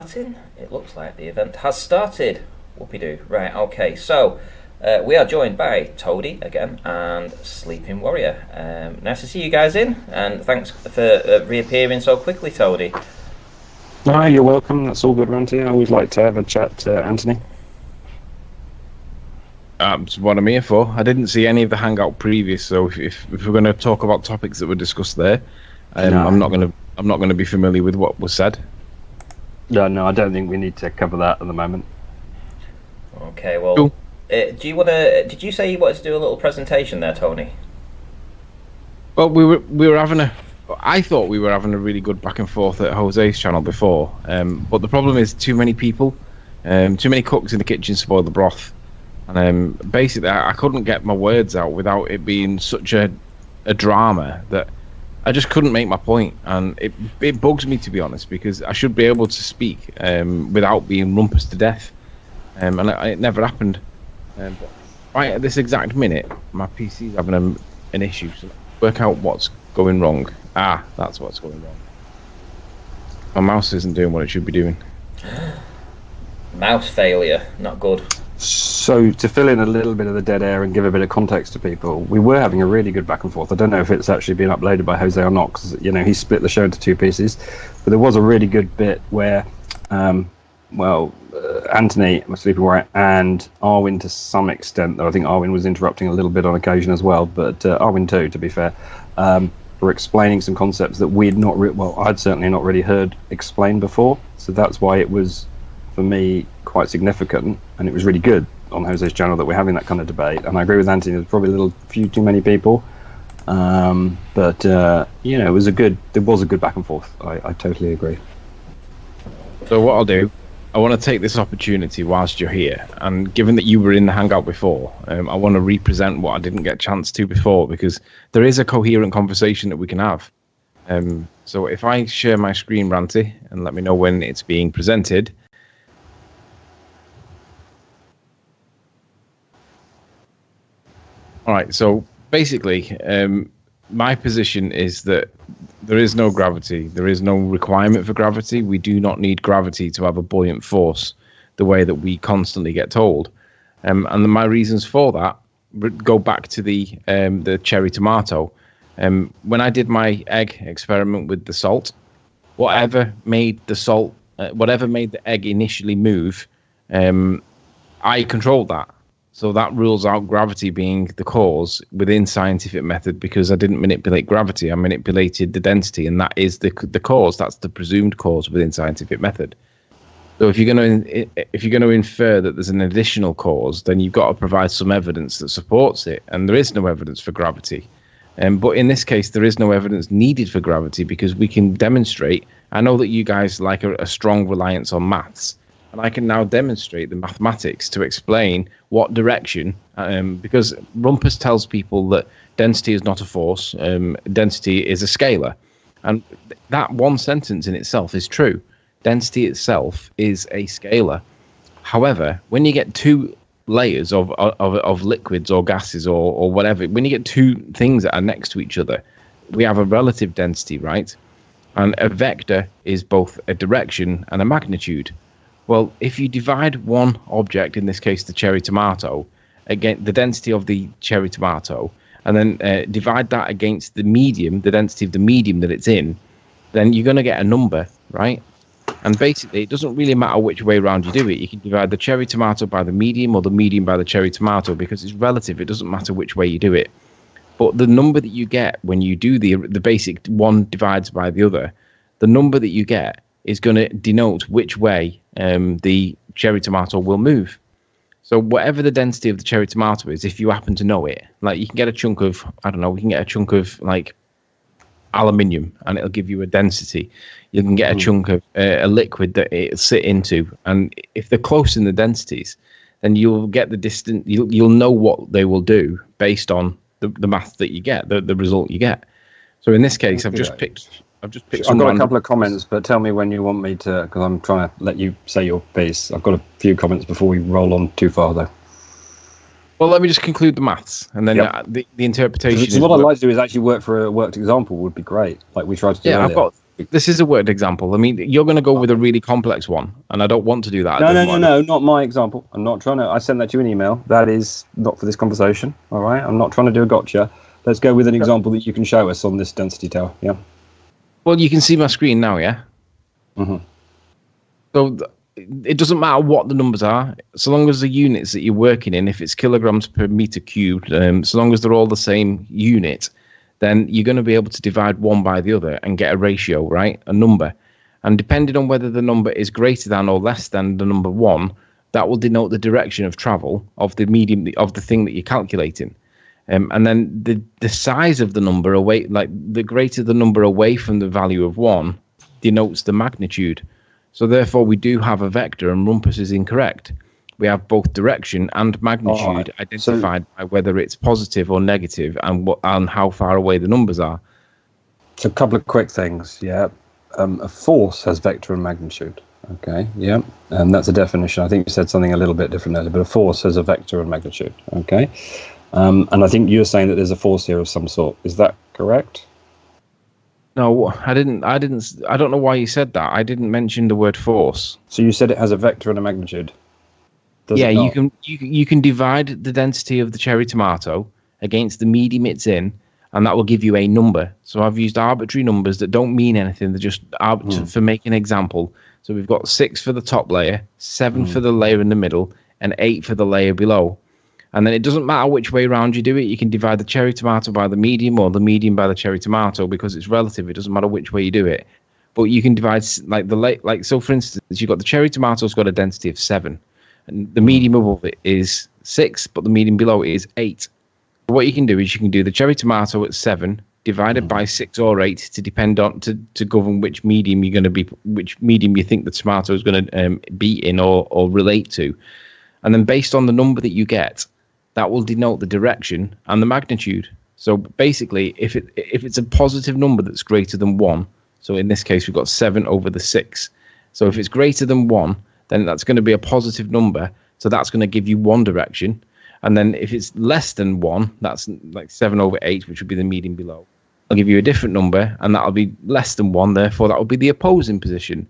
It looks like the event has started. Whoopie-doo. Right, okay, so we are joined by Toady again and Sleeping Warrior. Nice to see you guys in, and thanks for reappearing so quickly, Toady. No, you're welcome. That's all good, Ranty. I always like to have a chat, Anthony. That's what I'm here for. I didn't see any of the hangout previous, so if we're going to talk about topics that were discussed there, no. I'm not going to be familiar with what was said. No, I don't think we need to cover that at the moment. Okay, well, cool. Did you say you wanted to do a little presentation there, Tony? Well, I thought we were having a really good back and forth at Jose's channel before, but the problem is too many people, too many cooks in the kitchen spoil the broth, and basically I couldn't get my words out without it being such a drama that I just couldn't make my point, and it bugs me, to be honest, because I should be able to speak without being rumpus to death, and it never happened. But right at this exact minute, my PC's having an issue, so work out what's going wrong. That's what's going wrong. My mouse isn't doing what it should be doing. Mouse failure, not good. So, to fill in a little bit of the dead air and give a bit of context to people, we were having a really good back and forth. I don't know if it's actually been uploaded by Jose or not, because he split the show into two pieces. But there was a really good bit where, Anthony, my Sleeping Warrior, and Arwin to some extent, though I think Arwin was interrupting a little bit on occasion as well, but Arwin too, to be fair, were explaining some concepts that I'd certainly not really heard explained before. So that's why it was, for me, quite significant, and it was really good on Jose's channel that we're having that kind of debate. And I agree with Anthony, there's probably a few too many people, but it was a good back and forth. I totally agree. So what I'll do, I want to take this opportunity whilst you're here, and given that you were in the hangout before, I want to represent what I didn't get a chance to before, because there is a coherent conversation that we can have. So if I share my screen, Ranty, and let me know when it's being presented. All right, so basically, my position is that there is no gravity. There is no requirement for gravity. We do not need gravity to have a buoyant force the way that we constantly get told. And my reasons for that go back to the cherry tomato. When I did my egg experiment with the salt, whatever made the egg initially move, I controlled that. So that rules out gravity being the cause within scientific method, because I didn't manipulate gravity. I manipulated the density, and that is the cause. That's the presumed cause within scientific method. So if you're going to infer that there's an additional cause, then you've got to provide some evidence that supports it, and there is no evidence for gravity. But in this case, there is no evidence needed for gravity, because we can demonstrate. I know that you guys like a strong reliance on maths. And I can now demonstrate the mathematics to explain what direction, because Rumpus tells people that density is not a force, density is a scalar. And that one sentence in itself is true. Density itself is a scalar. However, when you get two layers of liquids or gases or whatever, when you get two things that are next to each other, we have a relative density, right? And a vector is both a direction and a magnitude. Well, if you divide one object, in this case the cherry tomato, against the density of the cherry tomato, and then divide that against the medium, the density of the medium that it's in, then you're going to get a number, right? And basically, it doesn't really matter which way around you do it. You can divide the cherry tomato by the medium or the medium by the cherry tomato, because it's relative. It doesn't matter which way you do it. But the number that you get when you do the basic one divides by the other, the number that you get is going to denote which way the cherry tomato will move. So whatever the density of the cherry tomato is, if you happen to know it, like you can get a chunk of, we can get a chunk of like aluminium and it'll give you a density. You can get a chunk of a liquid that it'll sit into. And if they're close in the densities, then you'll get the distance, you'll know what they will do based on the math that you get, the result you get. So in this case, I've just picked I've got a couple of comments, but tell me when you want me to, because I'm trying to let you say your piece. I've got a few comments before we roll on too far, though. Well, let me just conclude the maths, and then the interpretation. What I'd like to do is actually work for a worked example would be great, like we tried to do earlier. This is a word example. I mean, you're going to go with a really complex one, and I don't want to do that. No, not my example. I'm not trying to. I sent that to you in email. That is not for this conversation. All right. I'm not trying to do a gotcha. Let's go with an example that you can show us on this density tower. Yeah. Well, you can see my screen now, yeah? Mm-hmm. So it doesn't matter what the numbers are, so long as the units that you're working in, if it's kilograms per meter cubed, so long as they're all the same unit, then you're going to be able to divide one by the other and get a ratio, right? A number. And depending on whether the number is greater than or less than the number 1, that will denote the direction of travel of the medium of the thing that you're calculating. And then the size of the number away, like the greater the number away from the value of 1, denotes the magnitude. So therefore, we do have a vector, and Rumpus is incorrect. We have both direction and magnitude identified by whether it's positive or negative, and how far away the numbers are. So a couple of quick things. Yeah, a force has vector and magnitude. Okay. Yeah, and that's a definition. I think you said something a little bit different there, but a force has a vector and magnitude. Okay. And I think you're saying that there's a force here of some sort. Is that correct? No, I didn't. I don't know why you said that. I didn't mention the word force. So you said it has a vector and a magnitude. Yeah, you can divide the density of the cherry tomato against the medium it's in, and that will give you a number. So I've used arbitrary numbers that don't mean anything. They're just for making an example. So we've got 6 for the top layer, 7 for the layer in the middle, and 8 for the layer below. And then it doesn't matter which way around you do it. You can divide the cherry tomato by the medium or the medium by the cherry tomato, because it's relative. It doesn't matter which way you do it. But you can divide so for instance, you've got the cherry tomato's got a density of 7, and the medium above it is 6, but the medium below it is 8. What you can do is you can do the cherry tomato at 7 divided by 6 or 8 to depend on to govern which medium you're going to be, which medium you think the tomato is going to be in or relate to, and then based on the number that you get, that will denote the direction and the magnitude. So basically, if it's a positive number that's greater than 1, so in this case we've got 7 over the 6. So if it's greater than 1, then that's going to be a positive number. So that's going to give you one direction. And then if it's less than 1, that's like 7 over 8, which would be the median below. I'll give you a different number, and that'll be less than 1. Therefore, that will be the opposing position.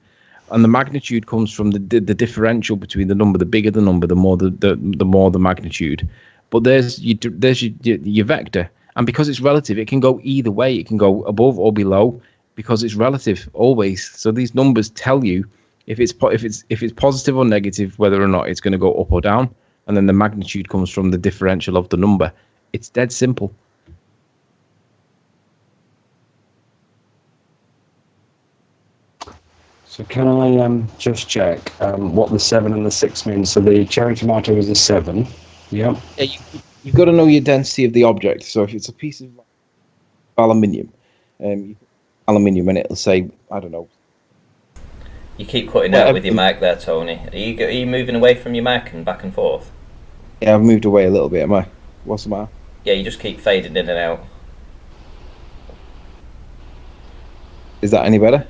And the magnitude comes from the differential between the number. The bigger the number, the more the more the magnitude. But there's your vector, and because it's relative, it can go either way. It can go above or below because it's relative always. So these numbers tell you if it's positive or negative, whether or not it's going to go up or down, and then the magnitude comes from the differential of the number. It's dead simple. So can I just check what the 7 and the 6 mean? So the cherry tomato is a 7. Yeah. You've got to know your density of the object. So if it's a piece of aluminium, aluminium, and it'll say, I don't know. You keep cutting out with your mic there, Tony. Are you moving away from your mic and back and forth? Yeah, I've moved away a little bit. Am I? What's the matter? Yeah, you just keep fading in and out. Is that any better?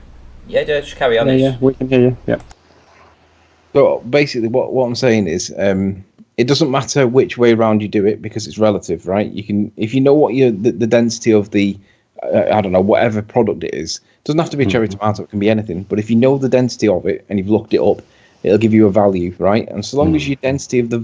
Yeah, just carry on. Yeah, we can hear you. Yeah. So basically, what I'm saying is, it doesn't matter which way around you do it because it's relative, right? You can, if you know what the density of the, I don't know, whatever product it is. It doesn't have to be a cherry tomato; it can be anything. But if you know the density of it and you've looked it up, it'll give you a value, right? And so long as your density of the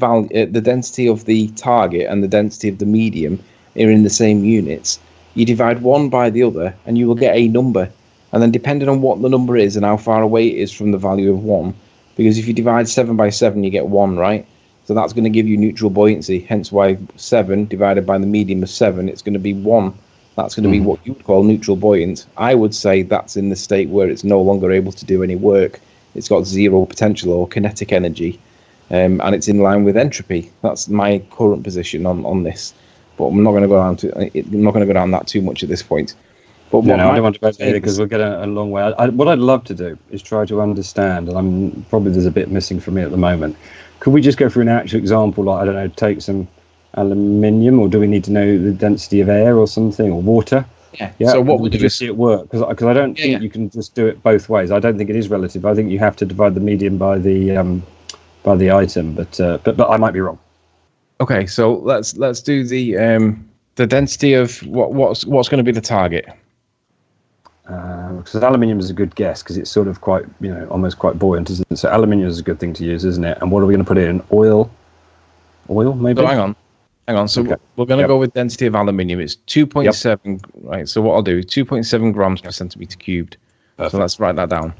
the density of the target and the density of the medium are in the same units, you divide one by the other, and you will get a number. And then depending on what the number is and how far away it is from the value of 1, because if you divide 7 by 7, you get 1, right? So that's going to give you neutral buoyancy, hence why 7 divided by the medium of 7, it's going to be 1. That's going to be what you would call neutral buoyant. I would say that's in the state where it's no longer able to do any work. It's got zero potential or kinetic energy, and it's in line with entropy. That's my current position on this. But I'm not going to go down that too much at this point. But no, I don't want to go there because we'll get a long way. What I'd love to do is try to understand, and there's a bit missing from me at the moment. Could we just go through an actual example, like, I don't know, take some aluminium, or do we need to know the density of air or something, or water? Yeah. So what would you see it work? Because I don't think you can just do it both ways. I don't think it is relative. I think you have to divide the medium by the item, but I might be wrong. Okay, so let's do the density of what's going to be the target. Because aluminium is a good guess because it's sort of quite, almost quite buoyant, isn't it? So aluminium is a good thing to use, isn't it? And what are we going to put in? Oil, maybe? So hang on. So we're going to go with density of aluminium. It's 2.7, right? So what I'll do, 2.7 grams per centimeter cubed. Perfect. So let's write that down.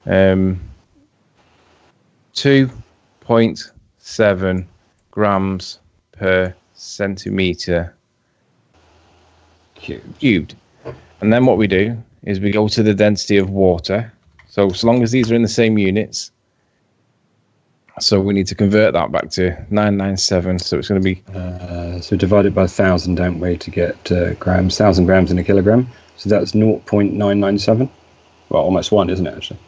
2.7 grams per centimeter cubed. And then what we do is we go to the density of water. So long as these are in the same units, so we need to convert that back to 997. So it's going to be so divide it by 1,000, don't we, to get grams? 1,000 grams in a kilogram. So that's 0.997. Well, almost 1, isn't it? Actually.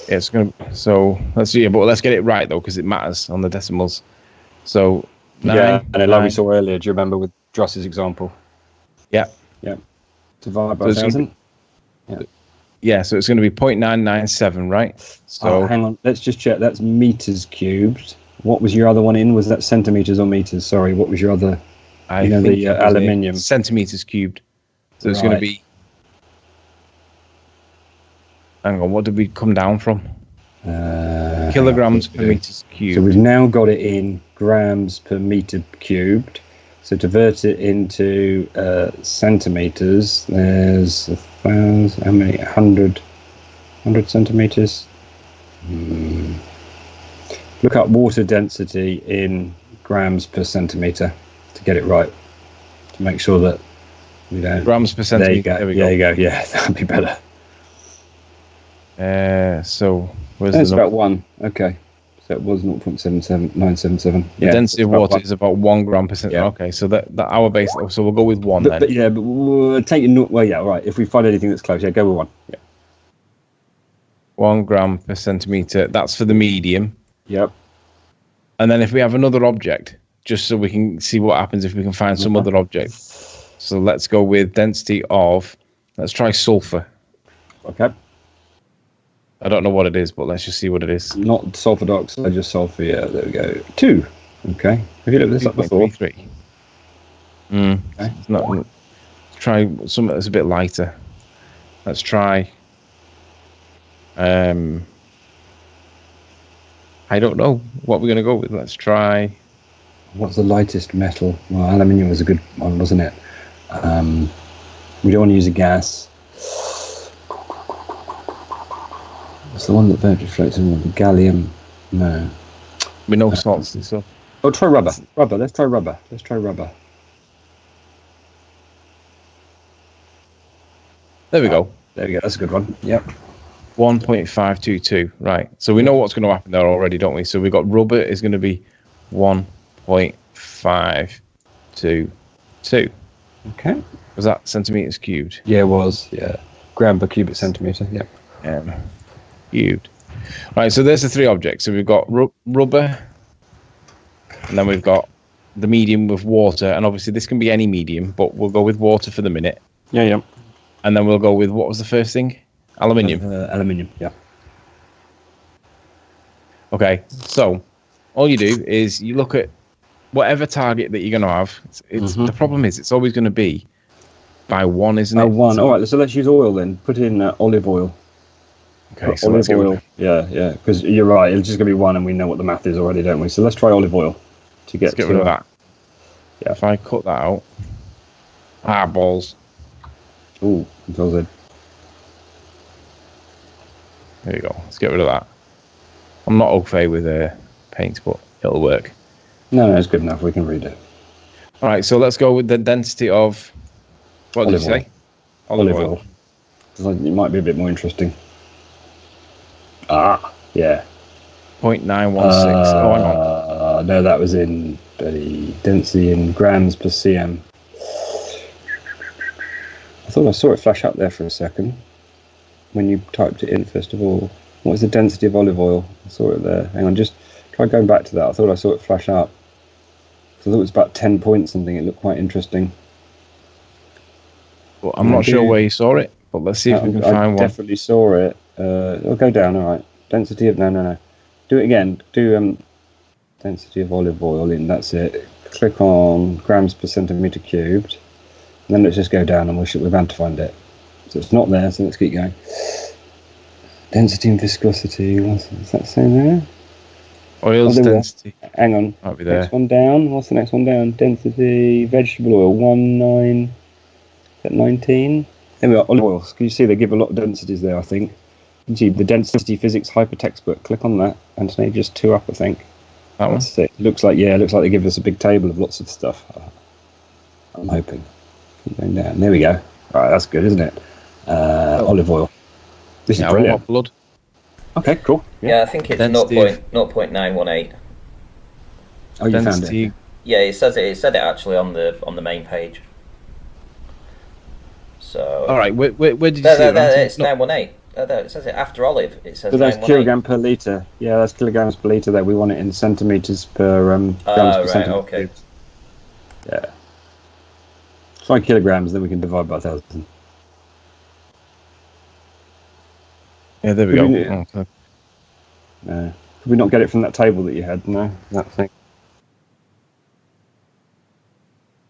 Yeah, it's going to. So let's get it right though, because it matters on the decimals. So and like we saw earlier, do you remember with Dross's example? Yeah. Divide by 1,000. Yeah, so it's going to be 0.997, right? So hang on, let's just check. That's meters cubed. What was your other one in? Was that centimeters or meters? Sorry, what was your other? I think the aluminium. Centimeters cubed. So it's going to be. Hang on, what did we come down from? Kilograms per meters cubed. So we've now got it in grams per meter cubed. So to convert it into centimeters, there's 1,000. How many? 100 centimeters. Look up water density in grams per centimeter to get it right. To make sure that we don't. Grams per centimeter. There you go. Yeah, that'd be better. So where's That's about 1. Okay. So it was 0.977. The density of water is about 1 gram per centimeter. Yeah. Okay, so that our base. So we'll go with 1 then. But we'll take it. Well, yeah, right. If we find anything that's close, go with 1. Yeah. 1 gram per centimeter. That's for the medium. Yep. And then if we have another object, just so we can see what happens if we can find some other object. So let's go with density of. Let's try sulfur. Okay. I don't know what it is, but let's just see what it is. Not sulfur dioxide, just sulfur. Yeah, there we go. 2. Okay. Have you looked this up before? 3. Okay. It's not. Let's try something that's a bit lighter. Let's try. I don't know what we're going to go with. Let's try. What's the lightest metal? Well, aluminium was a good one, wasn't it? We don't want to use a gas. It's the one that very reflects in the gallium. No. We know salts and stuff. Oh, try rubber. Let's try rubber. There we go. There we go. That's a good one. Yep. 1.522. Right. So we know what's going to happen there already, don't we? So we've got rubber is going to be 1.522. Okay. Was that centimeters cubed? Yeah, it was. Yeah. Gram per cubic centimeter. Yep. Cubed. Right, so there's the 3 objects. So we've got rubber, and then we've got the medium with water, and obviously this can be any medium, but we'll go with water for the minute. Yeah. And then we'll go with, what was the first thing? Aluminium. Aluminium, yeah. Okay, so all you do is you look at whatever target that you're going to have. The problem is it's always going to be by 1, isn't it? 1. All right, so let's use oil then. Put in olive oil. Okay, so olive oil. Yeah, because you're right. It's just going to be 1, and we know what the math is already, don't we? So let's try olive oil to get rid of that. Yeah. If I cut that out. Balls. Ooh, control Z. There you go. Let's get rid of that. I'm not au fait with paint, but it'll work. No, it's good enough. We can read it. All right, so let's go with the density of. What did you say? Olive oil. It might be a bit more interesting. Yeah. 0.916. Hang on. No, that was in the density in grams per cm. I thought I saw it flash up there for a second when you typed it in. First of all, what is the density of olive oil? I saw it there. Hang on, just try going back to that. I thought I saw it flash up. I thought it was about 10 points something. It looked quite interesting. Well, I'm not sure where you saw it, but let's see if we can find one. I definitely saw it. I'll go down. All right. Density of no. Do it again. Do density of olive oil in. That's it. Click on grams per centimeter cubed. And then let's just go down and we're bound to find it. So it's not there, so let's keep going. Density and viscosity, what's that say there? Oil's density. Hang on. Might be there. Next one down. What's the next one down? Density, vegetable oil, 19. Is that 19? There we are, olive oil. Can you see they give a lot of densities there, I think? You can see the density physics hypertext book. Click on that. Anthony, just 2 up, I think. That one? That's it. Looks like they give us a big table of lots of stuff. I'm hoping. Keep going down. There we go. All right, that's good, isn't it? Olive oil. This is brilliant. What blood? Okay, cool. Yeah, I think it's 0.918. Oh, you found it. Yeah, it said it actually on the main page. So. All right, where did you see it? It's 918. It says it after olive. It says. So that's kilogram per litre. Yeah, that's kilograms per litre there. We want it in centimetres per grams per centimetre. Okay. Yeah. 5 kilograms, then we can divide by 1,000. Yeah, there we go. No. Could we not get it from that table that you had? No, that thing.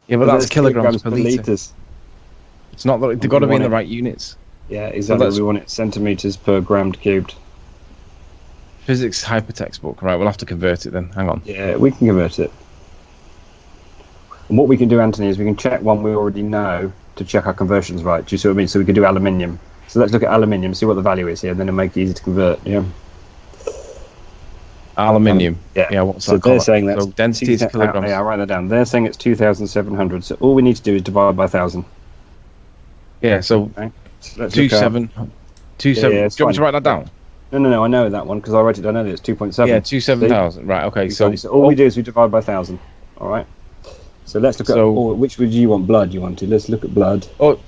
Yeah, but that's kilograms per litre. litres. It's not that they've got to be in the right units. Yeah, exactly. We want it centimetres per gram cubed. Physics hypertext book. Right, we'll have to convert it then. Hang on. Yeah, we can convert it. And what we can do, Anthony, is we can check one we already know to check our conversions right. Do you see what I mean? So we could do aluminium. So let's look at aluminium, see what the value is here, and then it'll make it easy to convert. Yeah. Aluminium. Yeah. What's so that? They're saying that's so density is kilograms. Yeah, I'll write that down. They're saying it's 2,700. So all we need to do is divide by 1,000. Yeah. So okay. So 27. 27. Yeah, do you want me to write that down? No. I know that one because I wrote it down earlier. It's 2.7. Yeah, 27,000. Right. Okay. So all we do is we divide by 1,000. All right. So let's look at which would you want? Blood? You want to? Let's look at blood. Oh,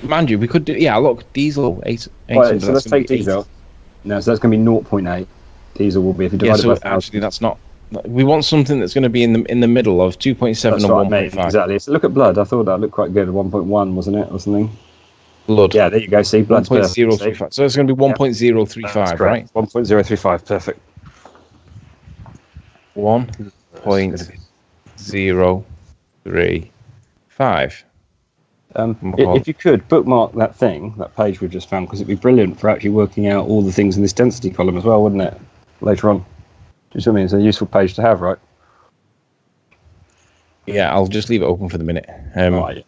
mind you, we could do. Yeah, look, diesel 800. Right, so let's take diesel. No, so that's going to be 0.8. Diesel will be if you divide it by 1,000. Actually, that's not. We want something that's going to be in the middle of 2.7 and 1.5. Exactly. So look at blood. I thought that looked quite good. 1.1, wasn't it, or something? Blood. Yeah, there you go. See, blood's 1.035. So it's going to be 1.035, right? 1.035. Perfect. 1.035. If you could bookmark that page we've just found, because it'd be brilliant for actually working out all the things in this density column as well, wouldn't it? Later on. Do you see what I mean? It's a useful page to have, right? Yeah, I'll just leave it open for the minute. Right.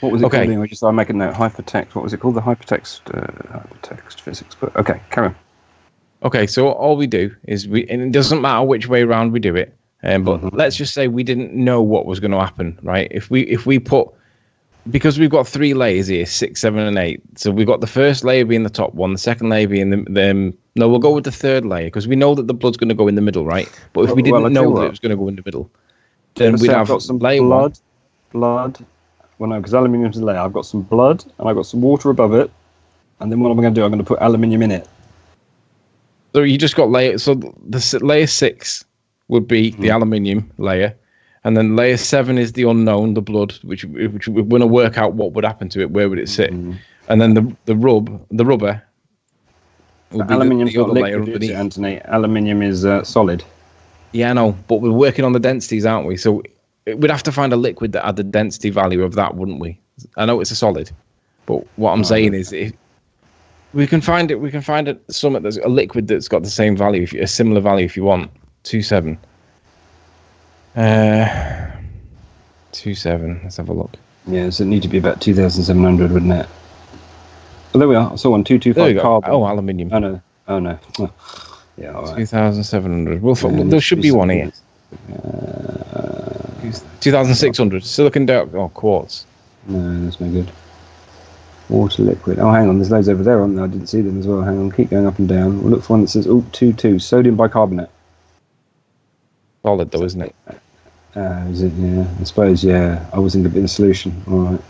What was it called anyway? Just so I make a note. Hypertext. What was it called? The hypertext physics book. Okay, carry on. Okay, so all we do is and it doesn't matter which way around we do it. But let's just say we didn't know what was going to happen, right? If we put, because we've got 3 layers here, 6, 7, and 8. So we've got the first layer being the top one, the second layer being no, we'll go with the third layer because we know that the blood's going to go in the middle, right? But if we didn't know that it was going to go in the middle, then we'd have got some layer blood. Well, no, because aluminium's a layer. I've got some blood and I've got some water above it, and then what am I going to do? I'm going to put aluminium in it. So you just got layer. So the layer 6 would be the aluminium layer. And then layer 7 is the unknown, the blood, which we're going to work out what would happen to it, where would it sit. And then the rubber will be aluminium's the other not layer liquid, underneath. Anthony. Aluminium is solid. Yeah, I know, but we're working on the densities, aren't we? So we'd have to find a liquid that had the density value of that, wouldn't we? I know it's a solid, but what I'm saying is if we can find something that's a liquid that's got the same value, a similar value if you want. 2.7. 2.7. Let's have a look. Yeah, so it'd need to be about 2,700, wouldn't it? Oh, there we are. I saw one. 225 carbon. Oh, aluminium. Oh no. Oh, yeah, all right. 2,700. There should be one here. 2,600. Silicon dioxide. Oh, quartz. No, that's no good. Water liquid. Oh, hang on. There's loads over there, aren't there? I didn't see them as well. Hang on. Keep going up and down. We'll look for one that says 2.2. Sodium bicarbonate. Solid though, isn't it? Is it? Yeah, I suppose. Yeah, I was thinking a bit of a solution. All right.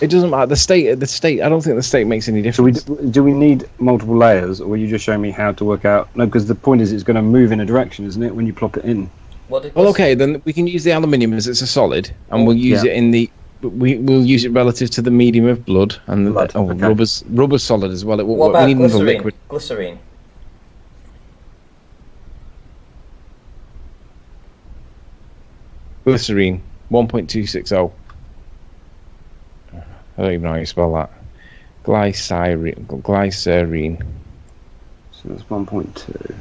It doesn't matter. The state. I don't think the state makes any difference. So do we need multiple layers, or will you just show me how to work out? No, because the point is, it's going to move in a direction, isn't it? When you plop it in. Well, okay, then we can use the aluminium as it's a solid, and we'll use it in the. We'll use it relative to the medium of blood, and rubber's solid as well. What about we need glycerine? Liquid. Glycerine. Glycerine 1.260. don't even know how you spell that. Glycerine. So that's 1.2.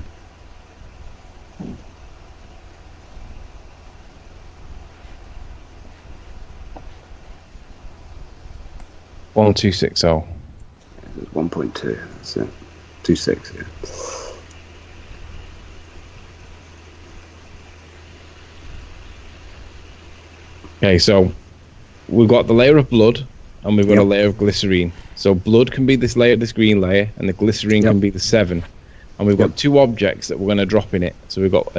One 260. 1.2. That's it. 2.6. Yeah. Okay, so we've got the layer of blood and we've got a layer of glycerine. So blood can be this layer, this green layer, and the glycerine can be the 7. And we've got two objects that we're going to drop in it. So we've got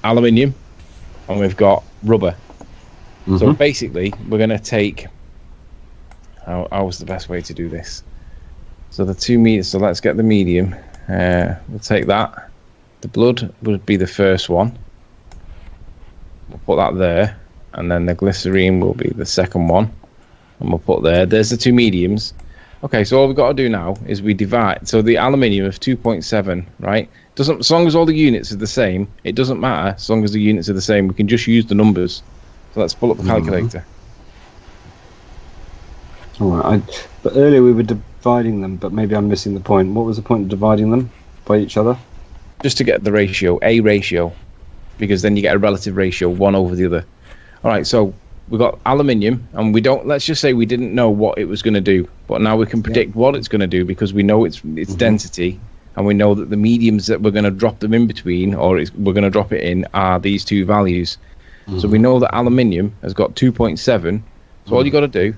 aluminium and we've got rubber. So basically, we're going to take... How was the best way to do this? So the 2 meters, so let's get the medium. We'll take that. The blood would be the first one. We'll put that there. And then the glycerine will be the second one. And we'll put there. There's the 2 mediums. Okay, so all we've got to do now is we divide. So the aluminium of 2.7, right? Doesn't, as long as all the units are the same, it doesn't matter. As long as the units are the same, we can just use the numbers. So let's pull up the calculator. All right. But earlier we were dividing them, but maybe I'm missing the point. What was the point of dividing them by each other? Just to get the ratio, a ratio, because then you get a relative ratio, one over the other. All right, so we've got aluminium, and we don't. Let's just say we didn't know what it was going to do, but now we can predict what it's going to do because we know its density, and we know that the mediums that we're going to drop them in between, or we're going to drop it in, are these two values. So we know that aluminium has got 2.7. So all you got to do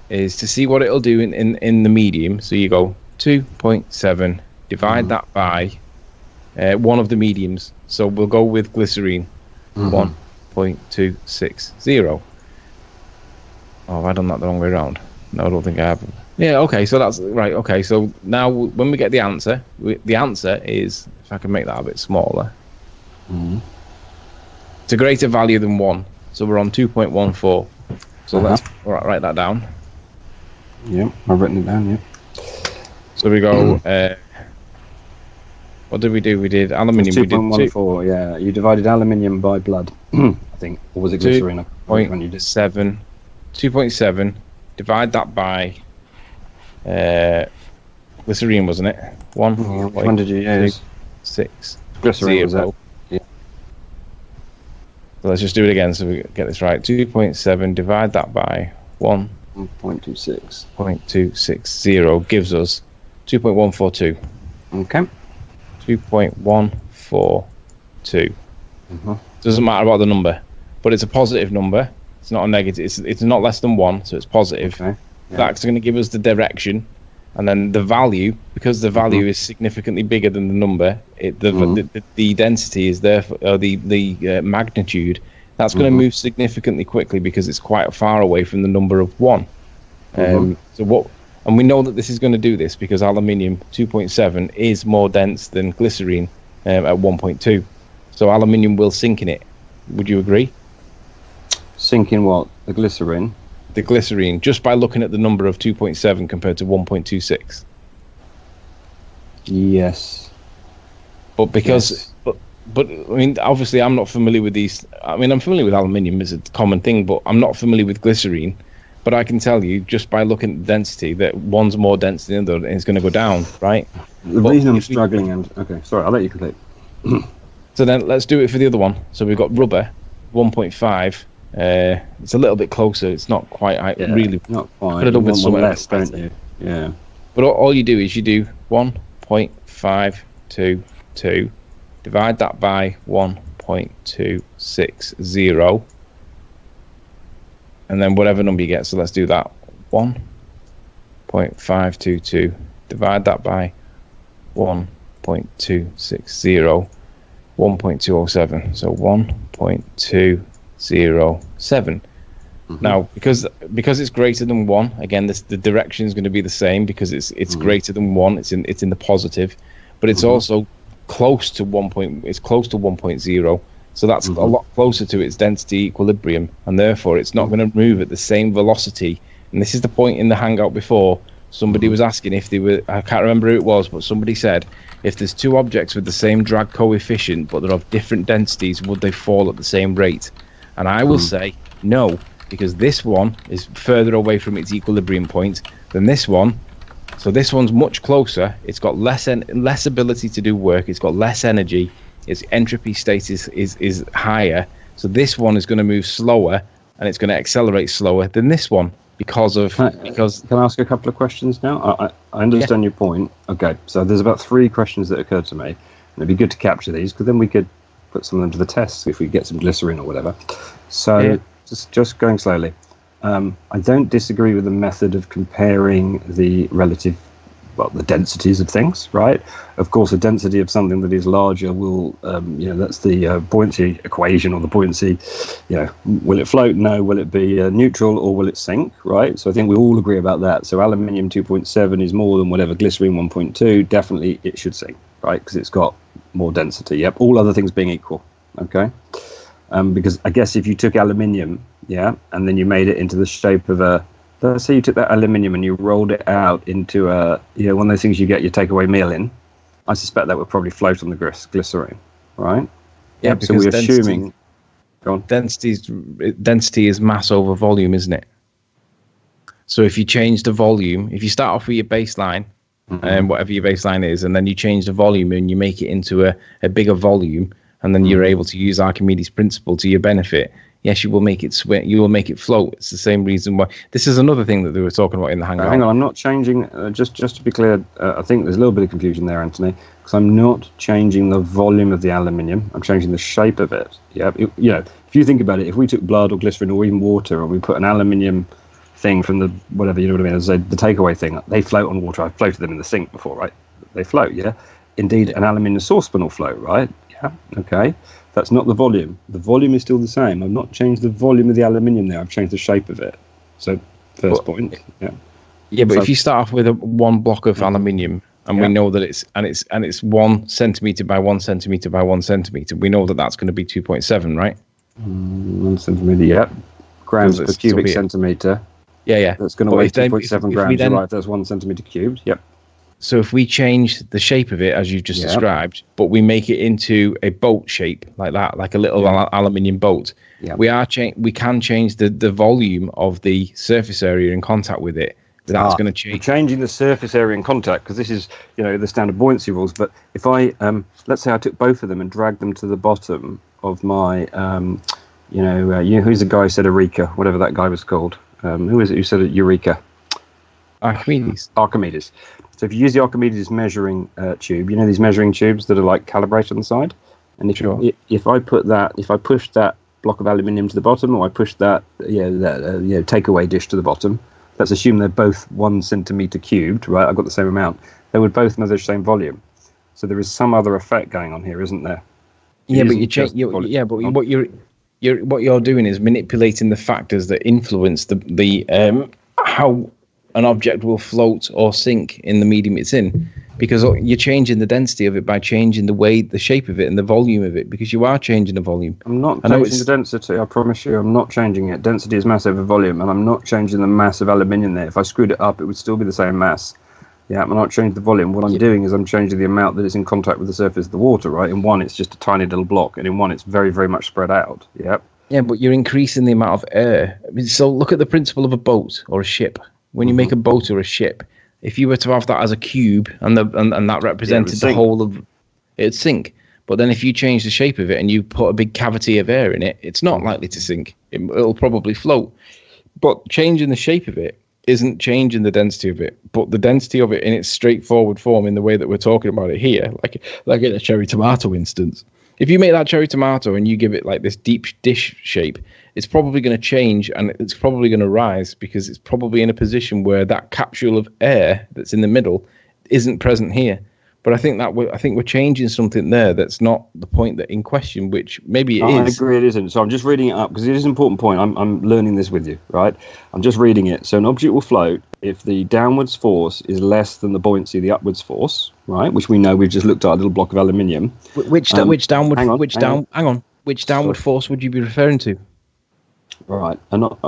is to see what it'll do in the medium. So you go 2.7, divide that by one of the mediums. So we'll go with glycerine, 1.260. Oh, have I done that the wrong way around? No, I don't think I have. Yeah, okay, so that's right. Okay, so now when we get the answer, the answer is, if I can make that a bit smaller, it's a greater value than 1. So we're on 2.14. So let's write that down. Yeah, I've written it down, yeah. So we go, what did we do? We did aluminium. 2.14, yeah. You divided aluminium by blood, I think. Or was it glycerine? 2.7, divide that by glycerine, wasn't it? 1. Which one did you use? 6. Glycerine, was it? Yeah. So let's just do it again so we get this right. 2.7, divide that by 1.26. 0.260 gives us 2.142. Okay. 2.142. Doesn't matter about the number, but it's a positive number. It's not a negative. It's not less than 1, so it's positive. Okay. Yeah. That's going to give us the direction, and then the value, because the value is significantly bigger than the number. The density is there, the magnitude. That's going to move significantly quickly because it's quite far away from the number of 1. And we know that this is going to do this because aluminium 2.7 is more dense than glycerine at 1.2. So aluminium will sink in it. Would you agree? Sink in what? The glycerine? The glycerine, just by looking at the number of 2.7 compared to 1.26. Yes. But because... Yes. But I mean, obviously, I'm not familiar with these. I mean, I'm familiar with aluminium as a common thing, but I'm not familiar with glycerine. But I can tell you, just by looking at the density, that one's more dense than the other, and it's going to go down, right? The reason I'm struggling, okay, sorry, I'll let you complete. So then, let's do it for the other one. So we've got rubber, 1.5. It's a little bit closer. It's not quite. Really, not quite. Put it up with somewhere less, don't you? Yeah. But all you do is you do 1.522. Divide that by 1.260, and then whatever number you get. So let's do that. 1.522. Divide that by 1.260. 1.207. So 1.207. Now, because it's greater than 1, again, the direction is going to be the same because it's greater than 1. It's in the positive, but it's also close to 1. It's close to 1.0, so that's a lot closer to its density equilibrium, and therefore it's not going to move at the same velocity. And this is the point in the hangout before. Somebody was asking if they were, I can't remember who it was, but somebody said if there's two objects with the same drag coefficient but they're of different densities, would they fall at the same rate? And I will say no, because this one is further away from its equilibrium point than this one. So this one's much closer. It's got less ability to do work. It's got less energy. Its entropy state is higher. So this one is going to move slower, and it's going to accelerate slower than this one because. Can I ask a couple of questions now? I understand your point. Okay, so there's about 3 questions that occurred to me, and it'd be good to capture these because then we could put some of them to the test if we get some glycerin or whatever. So just going slowly. I don't disagree with the method of comparing the the densities of things, right? Of course, the density of something that is larger will, that's the buoyancy equation or the buoyancy, will it float? No. Will it be neutral or will it sink, right? So I think we all agree about that. So aluminium 2.7 is more than whatever glycerin 1.2. Definitely it should sink, right? Because it's got more density. Yep. All other things being equal, okay? Because I guess if you took aluminium, and then you made it into the shape of let's say you took that aluminium and you rolled it out into one of those things you get your takeaway meal in, I suspect that would probably float on the glycerine, right? Yeah, so we're assuming. Go on. Density is mass over volume, isn't it? So if you change the volume, if you start off with your baseline, whatever your baseline is, and then you change the volume and you make it into a bigger volume, and then you're able to use Archimedes' principle to your benefit. Yes, you will make it swim. You will make it float. It's the same reason why. This is another thing that they were talking about in the hangout. Hang on, I'm not changing. Just to be clear, I think there's a little bit of confusion there, Anthony, because I'm not changing the volume of the aluminium. I'm changing the shape of it. Yeah, if you think about it, if we took blood or glycerin or even water and we put an aluminium thing from the whatever, you know what I mean, as the takeaway thing, they float on water. I've floated them in the sink before, right? They float. Yeah. Indeed, an aluminium saucepan will float, right? Yeah. Okay. That's not the volume. The volume is still the same. I've not changed the volume of the aluminium there. I've changed the shape of it. So, first point. Yeah. Yeah, but if you start off with one block of aluminium, and we know that it's 1 centimeter by 1 centimeter by 1 centimeter, we know that that's going to be 2.7, right? 1 centimeter. Yeah. Grams per cubic centimeter. Yeah. That's going to weigh 2.7 grams. You're right. That's 1 centimeter cubed. Yep. So if we change the shape of it, as you've just described, but we make it into a boat shape like that, like a little aluminium boat, we can change the volume of the surface area in contact with it. That's going to change. Changing the surface area in contact, because this is, the standard buoyancy rules. But if I, let's say I took both of them and dragged them to the bottom of my, who's the guy who said Eureka, whatever that guy was called? Who is it who said Eureka? Archimedes. So if you use the Archimedes measuring tube, these measuring tubes that are like calibrated on the side, and if I push that block of aluminium to the bottom, or I push that takeaway dish to the bottom, let's assume they're both 1 centimeter cubed, right? I've got the same amount. They would both measure the same volume. So there is some other effect going on here, isn't there? What you're doing is manipulating the factors that influence the how an object will float or sink in the medium it's in, because you're changing the density of it by changing the shape of it and the volume of it, because you are changing the volume. I'm not changing the density, I promise you. I'm not changing it. Density is mass over volume, and I'm not changing the mass of aluminium there. If I screwed it up, it would still be the same mass. Yeah, I'm not changing the volume. What I'm doing is I'm changing the amount that is in contact with the surface of the water, right? In one, it's just a tiny little block, and in one, it's very, very much spread out. Yep. Yeah, but you're increasing the amount of air. So look at the principle of a boat or a ship. When you make a boat or a ship, if you were to have that as a cube and that represented the whole of, it'd sink. But then if you change the shape of it and you put a big cavity of air in it, it's not likely to sink. It'll probably float. But changing the shape of it isn't changing the density of it, but the density of it in its straightforward form, in the way that we're talking about it here, like in a cherry tomato instance. If you make that cherry tomato and you give it like this deep dish shape, it's probably going to change, and it's probably going to rise, because it's probably in a position where that capsule of air that's in the middle isn't present here. But I think we're changing something there that's not the point that in question, which maybe it is. I agree it isn't. So I'm just reading it up because it is an important point. I'm learning this with you, right? I'm just reading it. So an object will float if the downwards force is less than the buoyancy of the upwards force, right? Which we know, we've just looked at a little block of aluminium. Which downward force would you be referring to? Right.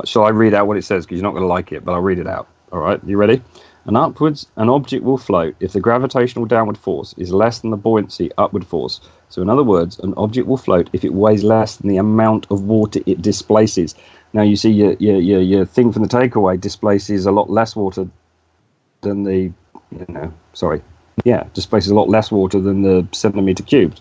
Shall I read out what it says? Because you're not going to like it, but I'll read it out. All right. You ready? An object will float if the gravitational downward force is less than the buoyancy upward force. So in other words, an object will float if it weighs less than the amount of water it displaces. Now you see your thing from the takeaway displaces a lot less water than displaces a lot less water than the centimeter cubed.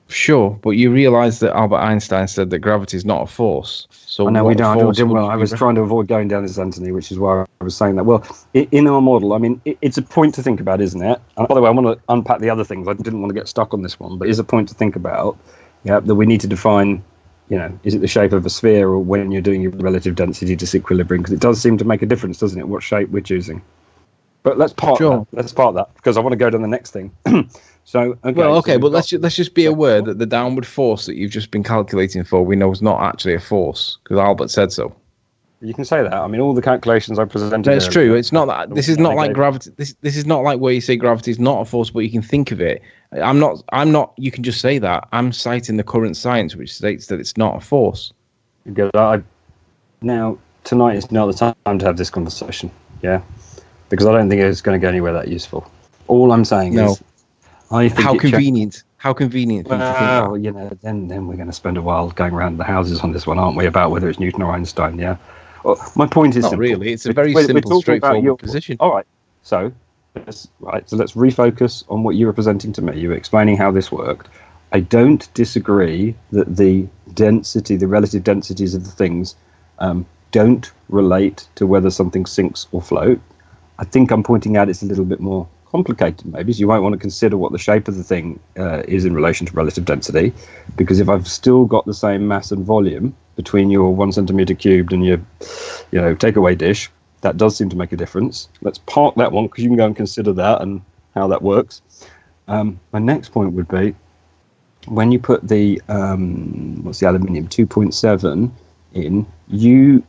Sure, but you realise that Albert Einstein said that gravity is not a force. So I know we don't. I was be... trying to avoid going down this, Anthony, which is why I was saying that. Well, in our model, I mean, it's a point to think about, isn't it? And by the way, I want to unpack the other things. I didn't want to get stuck on this one, but it's a point to think about. Yeah, that we need to define. Is it the shape of a sphere, or when you're doing your relative density disequilibrium? Because it does seem to make a difference, doesn't it? What shape we're choosing. But let's part that because I want to go to the next thing. But let's just be aware that the downward force that you've just been calculating for, we know is not actually a force because Albert said so. You can say that. I mean, all the calculations I presented. That's true. It's not that. This is not like gravity. This is not like where you say gravity is not a force, but you can think of it. I'm not. You can just say that. I'm citing the current science, which states that it's not a force. Now tonight is not the time to have this conversation. Yeah. Because I don't think it's going to go anywhere that useful. All I'm saying is, I think how convenient. How convenient. Well, then we're going to spend a while going around the houses on this one, aren't we? About whether it's Newton or Einstein. Yeah. Well, my point is not simple. Really. It's a very simple, straightforward position. All right. So let's refocus on what you were presenting to me. You were explaining how this worked. I don't disagree that the relative densities of the things, don't relate to whether something sinks or floats. I think I'm pointing out it's a little bit more complicated maybe, so you might want to consider what the shape of the thing is in relation to relative density, because if I've still got the same mass and volume between your 1 centimeter cubed and your takeaway dish, that does seem to make a difference. Let's park that one because you can go and consider that and how that works. My next point would be when you put the what's the aluminium 2.7 in, you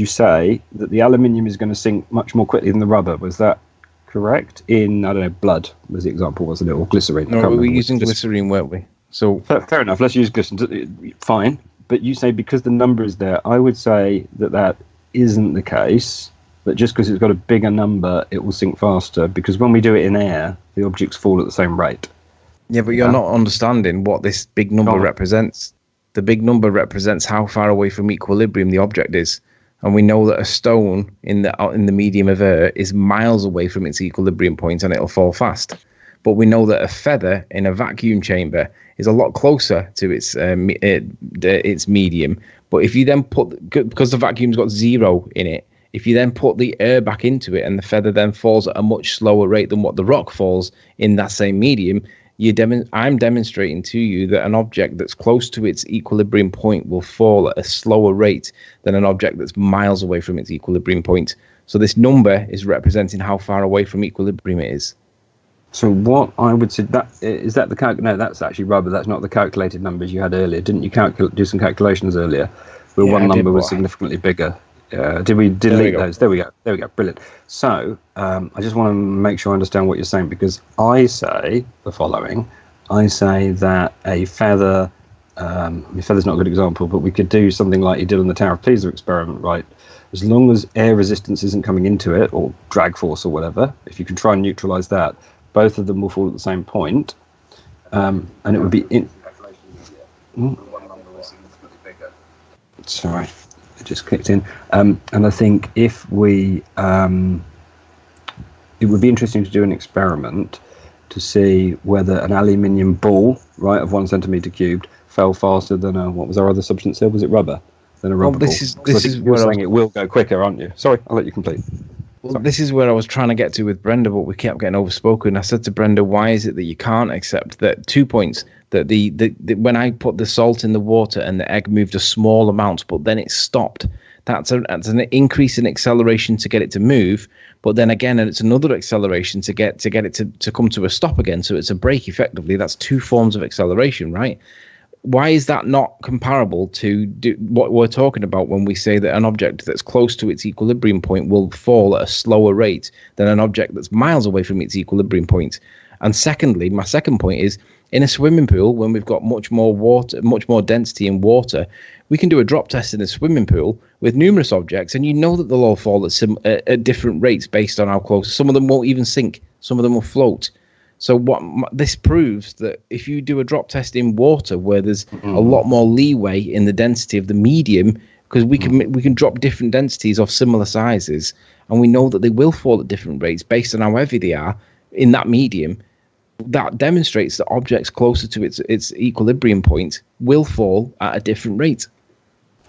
say that the aluminium is going to sink much more quickly than the rubber. Was that correct? In, I don't know, blood was the example, wasn't it, or glycerine? No, we were using glycerine, weren't we? So fair enough. Let's use glycerine. Fine, but you say because the number is there. I would say that isn't the case. That just because it's got a bigger number, it will sink faster. Because when we do it in air, the objects fall at the same rate. Yeah, but you're not understanding what this big number represents. The big number represents how far away from equilibrium the object is, and we know that a stone in the medium of air is miles away from its equilibrium point, and it'll fall fast. But we know that a feather in a vacuum chamber is a lot closer to its medium. But if you then because the vacuum's got 0 in it, if you then put the air back into it, and the feather then falls at a much slower rate than what the rock falls in that same medium, I'm demonstrating to you that an object that's close to its equilibrium point will fall at a slower rate than an object that's miles away from its equilibrium point. So this number is representing how far away from equilibrium it is. So what I would say, no, that's actually rubber. That's not the calculated numbers you had earlier. Didn't you do some calculations earlier where one number was significantly bigger? Did we delete those? There we go. Brilliant. So I just want to make sure I understand what you're saying, because I say the following. I say that a feather, feather's not a good example, but we could do something like you did on the Tower of Pisa experiment, right? As long as air resistance isn't coming into it, or drag force or whatever, if you can try and neutralize that, both of them will fall at the same point, and it would be Sorry. It just kicked in, and I think if we, it would be interesting to do an experiment to see whether an aluminium ball, right, of 1 centimeter cubed, fell faster than what was our other substance here? Was it rubber? Than a rubber ball. This is where saying it will go quicker, aren't you? Sorry, I'll let you complete. Well, this is where I was trying to get to with Brenda, but we kept getting overspoken. I said to Brenda, why is it that you can't accept that 2 points, that the when I put the salt in the water and the egg moved a small amount, but then it stopped. That's an increase in acceleration to get it to move, but then again, it's another acceleration to get it to come to a stop again. So it's a brake effectively. That's 2 forms of acceleration, right? Why is that not comparable to what we're talking about when we say that an object that's close to its equilibrium point will fall at a slower rate than an object that's miles away from its equilibrium point? And secondly, my second point is, in a swimming pool, when we've got much more water, much more density in water, we can do a drop test in a swimming pool with numerous objects, and you know that they'll all fall at different rates based on how close. Some of them won't even sink. Some of them will float. So this proves that if you do a drop test in water where there's a lot more leeway in the density of the medium, because we can drop different densities of similar sizes, and we know that they will fall at different rates based on how heavy they are in that medium. That demonstrates that objects closer to its equilibrium point will fall at a different rate.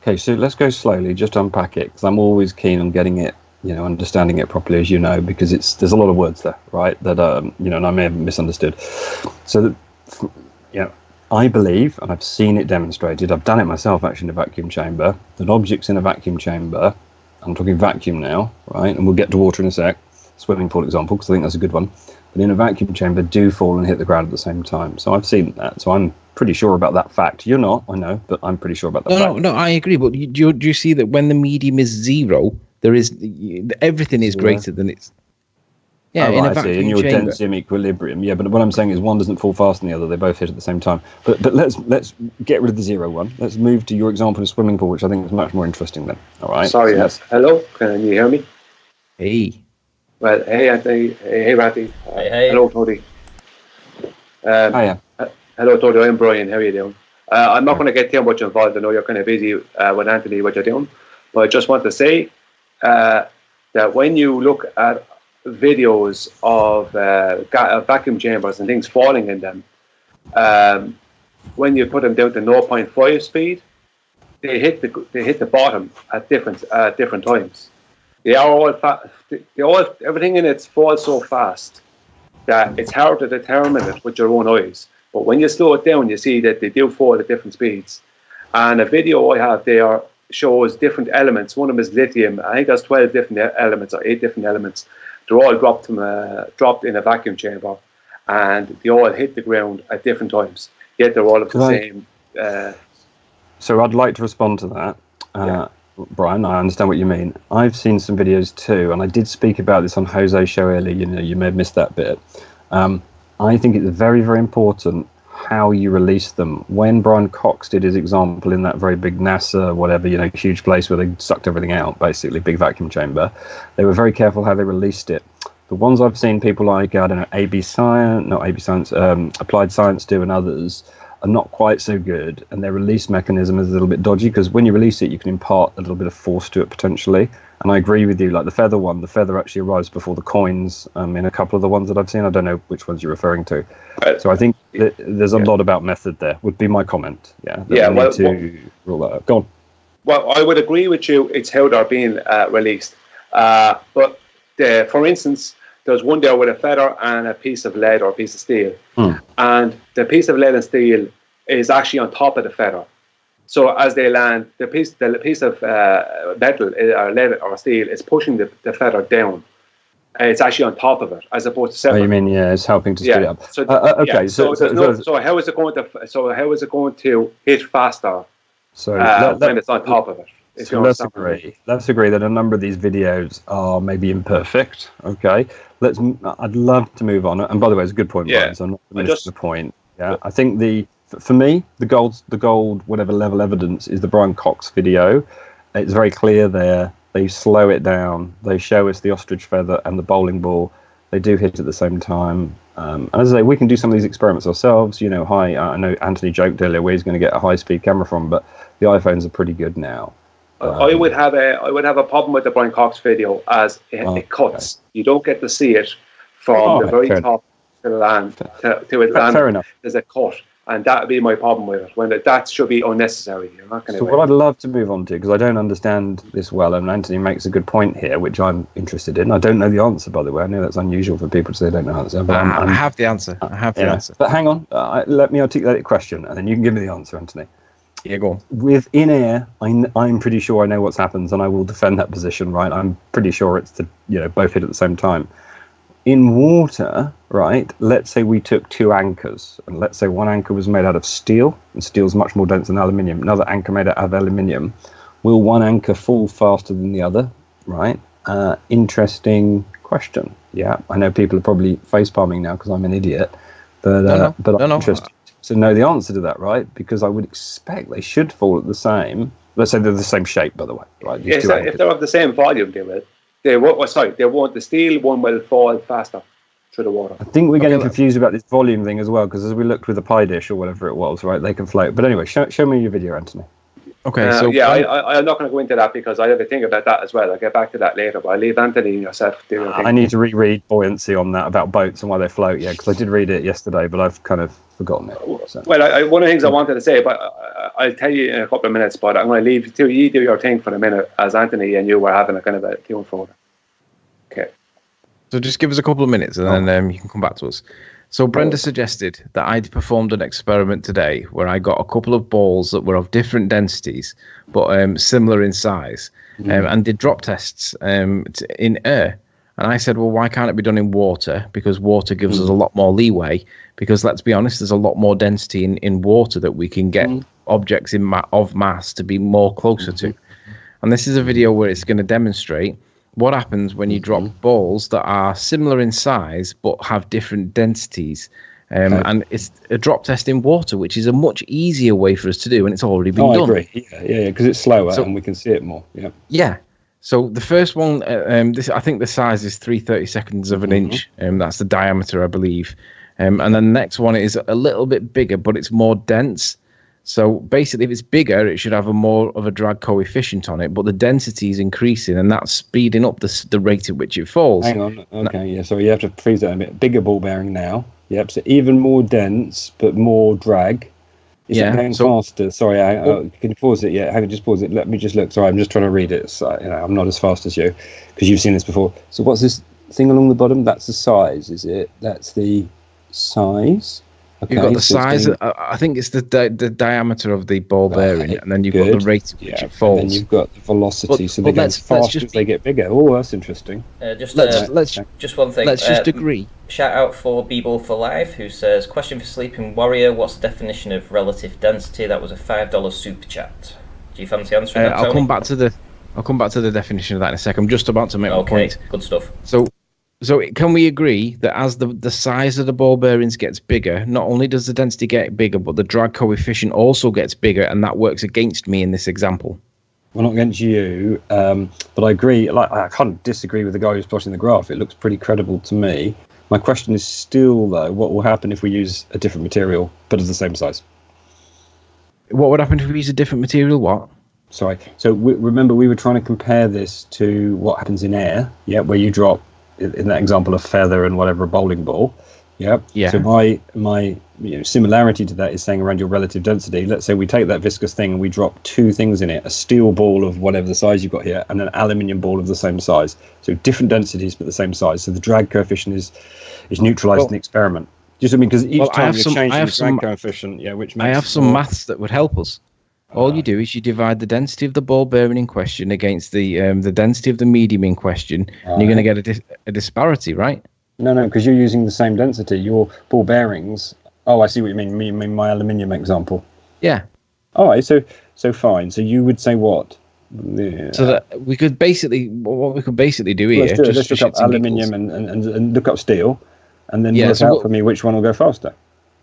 Okay, so let's go slowly, just unpack it, because I'm always keen on getting it, understanding it properly, as you know, because there's a lot of words there, right, that, and I may have misunderstood. So, I believe, and I've seen it demonstrated, I've done it myself actually in a vacuum chamber, that objects in a vacuum chamber, I'm talking vacuum now, right, and we'll get to water in a sec, swimming pool example, because I think that's a good one, but in a vacuum chamber do fall and hit the ground at the same time. So I've seen that, so I'm pretty sure about that fact. You're not, I know, but I'm pretty sure about that fact. No, I agree, but do you see that when the medium is zero, everything is greater than its... Yeah, in a vacuum in your chamber. density equilibrium. Yeah, but what I'm saying is one doesn't fall faster than the other. They both hit at the same time. But let's get rid of the zero one. Let's move to your example of swimming pool, which I think is much more interesting then. All right. Sorry, yes. Hello, can you hear me? Hey. Well, hey Anthony. Hey Ratty. Hey. Hello, Tony. Hiya. Hello, Tony. I'm Brian. How are you doing? I'm not going to get too much involved. I know you're kind of busy with Anthony, what you're doing. But I just want to say that when you look at videos of vacuum chambers and things falling in them, when you put them down to 0.5 speed, they hit the bottom at different times. They are all everything in it falls so fast that it's hard to determine it with your own eyes. But when you slow it down, you see that they do fall at different speeds. And a video I have there shows different elements. One of them is lithium. I think there's 12 different elements or 8 different elements. They're all dropped in a vacuum chamber, and they all hit the ground at different times. Yet they're all of the same. So I'd like to respond to that. Brian, I understand what you mean. I've seen some videos too, and I did speak about this on Jose's show earlier. You may have missed that bit. I think it's very, very important how you release them. When Brian Cox did his example in that very big NASA, whatever, huge place where they sucked everything out, basically, big vacuum chamber, they were very careful how they released it. The ones I've seen people like, Applied Science do and others are not quite so good, and their release mechanism is a little bit dodgy, because when you release it, you can impart a little bit of force to it potentially. And I agree with you, like the feather actually arrives before the coins in a couple of the ones that I've seen. I don't know which ones you're referring to. So I think there's a lot about method there, would be my comment. Rule that out. Go on. Well, I would agree with you. It's how they're being released. But for instance, there's one there with a feather and a piece of lead or a piece of steel. And the piece of lead and steel is actually on top of the feather. So as they land, the piece of metal or lead or steel is pushing the feather down. It's actually on top of it, as opposed to separate. Oh, you mean it's helping to speed up? So, okay. So how is it going to hit faster? When it's on top of it? So let's agree that a number of these videos are maybe imperfect. Okay, I'd love to move on. And by the way, it's a good point, Brian, so I'm not going to miss the point. I think for me, the gold whatever level evidence is the Brian Cox video. It's very clear there. They slow it down. They show us the ostrich feather and the bowling ball. They do hit at the same time. And as I say, we can do some of these experiments ourselves. I know Anthony joked earlier where he's going to get a high-speed camera from, but the iPhones are pretty good now. I would have a problem with the Brian Cox video as it cuts. Okay. You don't get to see it from the very top to the land to it land. Fair enough. There's a cut, and that would be my problem with it. When that should be unnecessary. You're not going to. So what I'd love to move on to, because I don't understand this well, and Anthony makes a good point here, which I'm interested in. I don't know the answer, by the way. I know that's unusual for people to say they don't know the answer. But I have the answer. I have the answer. But hang on, let me articulate a question, and then you can give me the answer, Anthony. Yeah, go on. With in air, I'm pretty sure I know what's happens, and I will defend that position. Right, I'm pretty sure it's both hit at the same time. In water, right? Let's say we took 2 anchors, and let's say one anchor was made out of steel, and steel's much more dense than aluminium. Another anchor made out of aluminium. Will one anchor fall faster than the other? Right. Interesting question. Yeah, I know people are probably face palming now because I'm an idiot, but I'm interested to know the answer to that, right? Because I would expect they should fall at the same. Let's say they're the same shape, by the way, right? Yes, if they're of the same volume, they will. They won't. The steel one will fall faster through the water. I think we're getting confused about this volume thing as well, because as we looked with the pie dish or whatever it was, right? They can float. But anyway, show me your video, Anthony. Okay, so I'm not going to go into that because I have a thing about that as well. I'll get back to that later, but I'll leave Anthony and yourself do your thing. I need to reread Buoyancy on that about boats and why they float, because I did read it yesterday, but I've kind of forgotten it. So. Well, one of the things I wanted to say, but I'll tell you in a couple of minutes, but I'm going to leave you do your thing for a minute as Anthony and you were having a kind of a tune for. Okay. So just give us a couple of minutes and then you can come back to us. So Brenda suggested that I'd performed an experiment today where I got a couple of balls that were of different densities but similar in size and did drop tests in air. And I said, well, why can't it be done in water? Because water gives us a lot more leeway. Because let's be honest, there's a lot more density in water that we can get objects of mass to be more closer to. And this is a video where it's going to demonstrate what happens when you drop balls that are similar in size but have different densities. And it's a drop test in water, which is a much easier way for us to do, and it's already been done. I agree. Yeah, because it's slower and we can see it more. Yeah. So the first one, I think the size is 3/32 of an inch. That's the diameter, I believe. And then the next one is a little bit bigger, but it's more dense. So basically, if it's bigger, it should have more of a drag coefficient on it, but the density is increasing, and that's speeding up the rate at which it falls. Hang on. Okay, so you have to freeze that a bit. Bigger ball bearing now. Yep, so even more dense, but more drag. Is it going faster? Sorry, can you pause it? Yeah, hang on, just pause it. Let me just look. Sorry, I'm just trying to read it. So, I'm not as fast as you, because you've seen this before. So what's this thing along the bottom? That's the size, is it? That's the size? Okay, you've got the size. I think it's the diameter of the ball bearing, and then you've got the rate at which it falls. And then you've got the velocity, so they go faster as they get bigger. Oh, that's interesting. Just one thing. Let's just agree. Shout out for B-Ball for Life, who says, question for Sleeping Warrior, what's the definition of relative density? That was a $5 super chat. Do you fancy answering that, Tony? I'll come back to the definition of that in a second. I'm just about to make my point. Okay, good stuff. So can we agree that as the size of the ball bearings gets bigger, not only does the density get bigger, but the drag coefficient also gets bigger, and that works against me in this example? Well, not against you, but I agree. I can't disagree with the guy who's plotting the graph. It looks pretty credible to me. My question is still, though, what will happen if we use a different material, but of the same size? What would happen if we use a different material? What? Sorry. So remember, we were trying to compare this to what happens in air, where you drop, in that example, a feather and whatever, a bowling ball. Yeah. So my similarity to that is saying around your relative density. Let's say we take that viscous thing and we drop two things in it: a steel ball of whatever the size you've got here, and an aluminium ball of the same size. So different densities but the same size. So the drag coefficient is neutralized in the experiment. Just because each time you're changing the drag coefficient, which makes I have some maths that would help us. All you do is you divide the density of the ball bearing in question against the density of the medium in question, and you're going to get a disparity, right? No, because you're using the same density. Your ball bearings. Oh, I see what you mean. You mean my aluminium example. Yeah. All right. So fine. So you would say what? Yeah. So that we could basically what we could basically do here. Let's look up aluminium and look up steel, and then work out for me which one will go faster.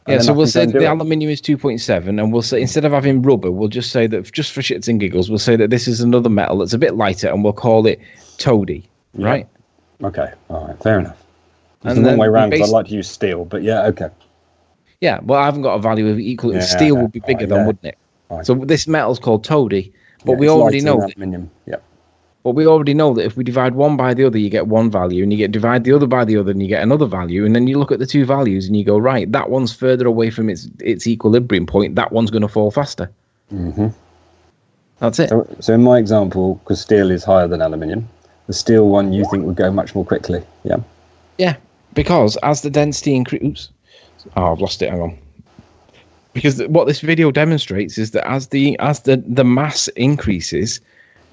Yeah, so we'll say that the aluminium is 2.7, and we'll say instead of having rubber, we'll just say that, just for shits and giggles, we'll say that this is another metal that's a bit lighter, and we'll call it toady, right? Okay, all right, fair enough. It's the wrong way around because I'd like to use steel, but okay. Yeah, well, I haven't got a value of equal. Steel would be bigger then, wouldn't it? Right. So this metal's called toady, but we already know aluminium. But we already know that if we divide one by the other, you get one value, and you divide the other by the other, and you get another value, and then you look at the two values and you go, right, that one's further away from its equilibrium point. That one's going to fall faster. Mm-hmm. That's it. So in my example, because steel is higher than aluminium, the steel one you think would go much more quickly. Yeah. Yeah, because as the density increases, I've lost it. Hang on. Because what this video demonstrates is that as the mass increases,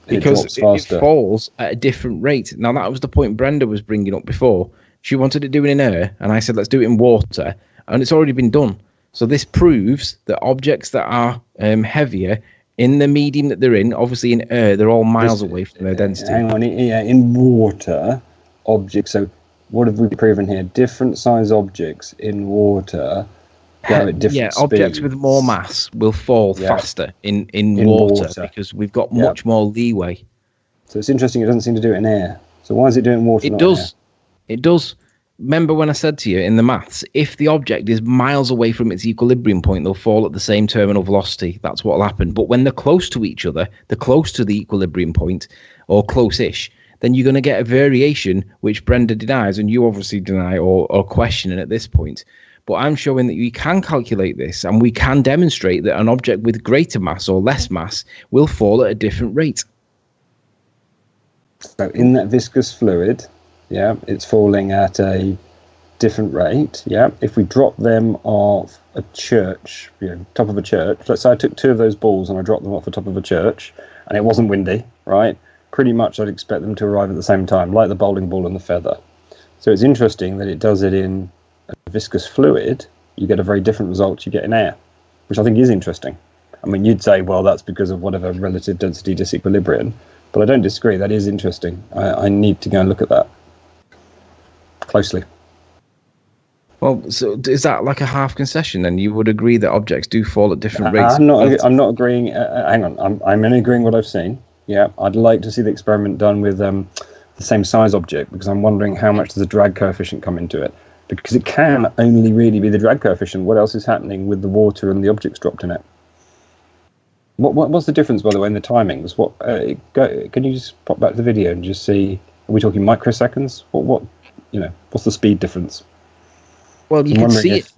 because it falls at a different rate. Now, that was the point Brenda was bringing up before. She wanted to do it in air, and I said, let's do it in water, and it's already been done. So this proves that objects that are heavier in the medium that they're in, obviously in air, they're all miles away from their density. Hang on, in water, objects, so what have we proven here? Different size objects in water go at different speeds. Objects with more mass will fall faster in water because we've got much more leeway. So it's interesting, it doesn't seem to do it in air. So why is it doing water? It does. It does. remember when I said to you in the maths, if the object is miles away from its equilibrium point, they'll fall at the same terminal velocity. That's what will happen. But when they're close to each other, they're close to the equilibrium point, or close-ish, then you're going to get a variation which Brenda denies, and you obviously deny or question it at this point. But I'm showing that you can calculate this, and we can demonstrate that an object with greater mass or less mass will fall at a different rate. So in that viscous fluid, yeah, it's falling at a different rate. Yeah, if we drop them off a church, top of a church. Let's say I took 2 of those balls and I dropped them off the top of a church, and it wasn't windy, right? Pretty much I'd expect them to arrive at the same time, like the bowling ball and the feather. So it's interesting that it does it in a viscous fluid. You get a very different result to you get in air, which I think is interesting. I mean, you'd say, well, that's because of whatever relative density disequilibrium, but I don't disagree. That is interesting. I need to go and look at that closely. Well, so is that like a half concession? Then you would agree that objects do fall at different rates? I'm not agreeing. Hang on. I'm only agreeing what I've seen. Yeah, I'd like to see the experiment done with the same size object, because I'm wondering how much does the drag coefficient come into it, because it can only really be the drag coefficient. What else is happening with the water and the objects dropped in it? What's the difference, by the way, in the timings? Can you just pop back to the video and just see? Are we talking microseconds? What's the speed difference? Well, you can see it.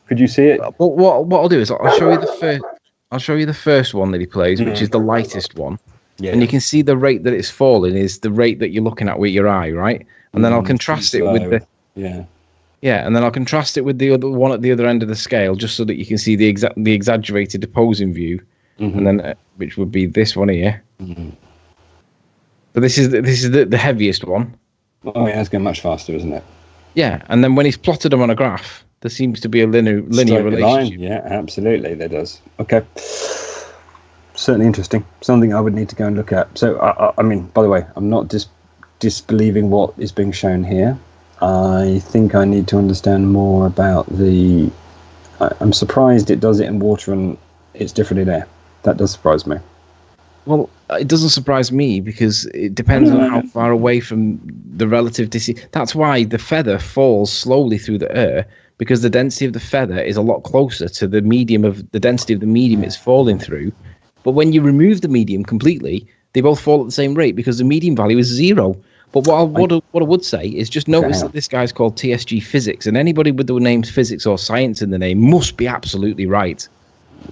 Could you see it? Well, what I'll do is I'll show you the first. I'll show you the first one that he plays, which is the lightest one. Yeah. And you can see the rate that it's falling is the rate that you're looking at with your eye, right? And then I'll contrast it with the and then I'll contrast it with the other one at the other end of the scale, just so that you can see the exaggerated opposing view, and then which would be this one here. But this is the heaviest one. Oh yeah, it's going much faster, isn't it? Yeah, and then when he's plotted them on a graph, there seems to be a linear relationship. Line. Yeah, absolutely, there does. Okay. Certainly interesting. Something I would need to go and look at. So, I mean, by the way, I'm not disbelieving what is being shown here. I think I need to understand more about I'm surprised it does it in water and it's different in air. That does surprise me. Well, it doesn't surprise me because it depends on how far away from the relative density. That's why the feather falls slowly through the air, because the density of the feather is a lot closer to the density of the medium it's falling through. But when you remove the medium completely, they both fall at the same rate because the medium value is 0. But what I would say is just notice that this guy's called TSG Physics, and anybody with the names physics or science in the name must be absolutely right.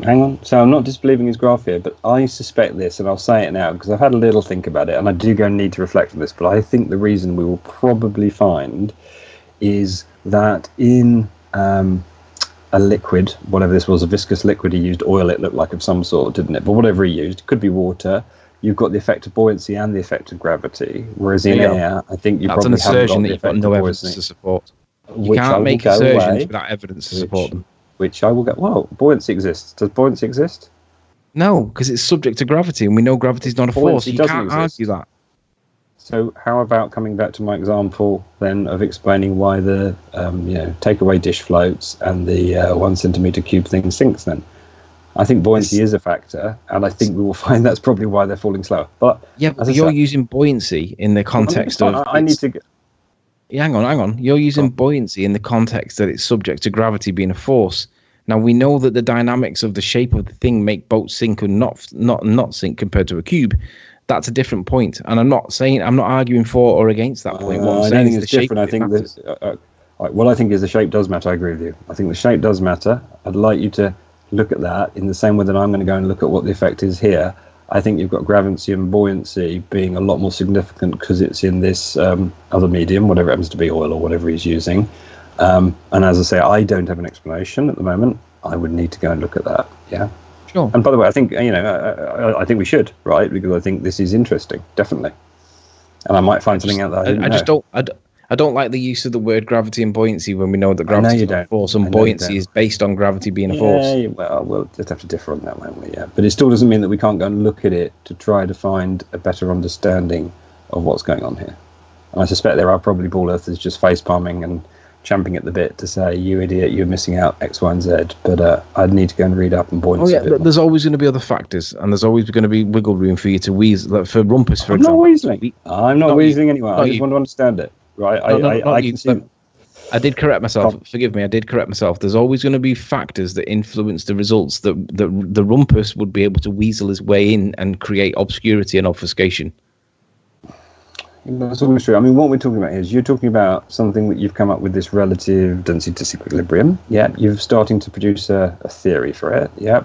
Hang on. So I'm not disbelieving his graph here, but I suspect this, and I'll say it now because I've had a little think about it, and I do go and need to reflect on this, but I think the reason we will probably find is that in a liquid, whatever this was, a viscous liquid he used, oil it looked like of some sort, didn't it? But whatever he used, it could be water. You've got the effect of buoyancy and the effect of gravity, whereas in air, I think that's an assertion that you've got no evidence to support. You can't make assertions without evidence to support them. Which I will go, well, buoyancy exists. Does buoyancy exist? No, because it's subject to gravity, and we know gravity is not a force. You can't argue that. So how about coming back to my example then of explaining why the takeaway dish floats and the 1 centimeter cube thing sinks then? I think buoyancy is a factor, and I think we will find that's probably why they're falling slower. But you're using buoyancy in the context of... I need to... Hang on. You're using buoyancy in the context that it's subject to gravity being a force. Now, we know that the dynamics of the shape of the thing make boats sink and not sink compared to a cube. That's a different point. And I'm not arguing for or against that point. What I'm saying is the shape. I think what I think is the shape does matter. I agree with you. I think the shape does matter. I'd like you to look at that in the same way that I'm going to go and look at what the effect is here. I think you've got gravity and buoyancy being a lot more significant because it's in this other medium, whatever it happens to be, oil or whatever he's using. And as I say, I don't have an explanation at the moment. I would need to go and look at that. Yeah. Sure. And by the way, I think I think we should, right? Because I think this is interesting, definitely. And I might find something out that I don't like the use of the word gravity and buoyancy when we know that gravity is a force and buoyancy is based on gravity being a force. Yeah, well, we'll just have to differ on that, won't we? Yeah, but it still doesn't mean that we can't go and look at it to try to find a better understanding of what's going on here. And I suspect there are probably ball earthers just face palming and champing at the bit to say, "You idiot, you're missing out X, Y, and Z." But I'd need to go and read up on buoyancy. Oh yeah, there's always going to be other factors, and there's always going to be wiggle room for you to weasel. Like for rumpus, for example. I'm not weaseling anyway. I just want to understand it. Right, I can see. I did correct myself. Forgive me, I did correct myself. There's always going to be factors that influence the results that the rumpus would be able to weasel his way in and create obscurity and obfuscation. That's always true. I mean, what we're talking about here is you're talking about something that you've come up with, this relative density disequilibrium. Yeah, you're starting to produce a theory for it. Yeah.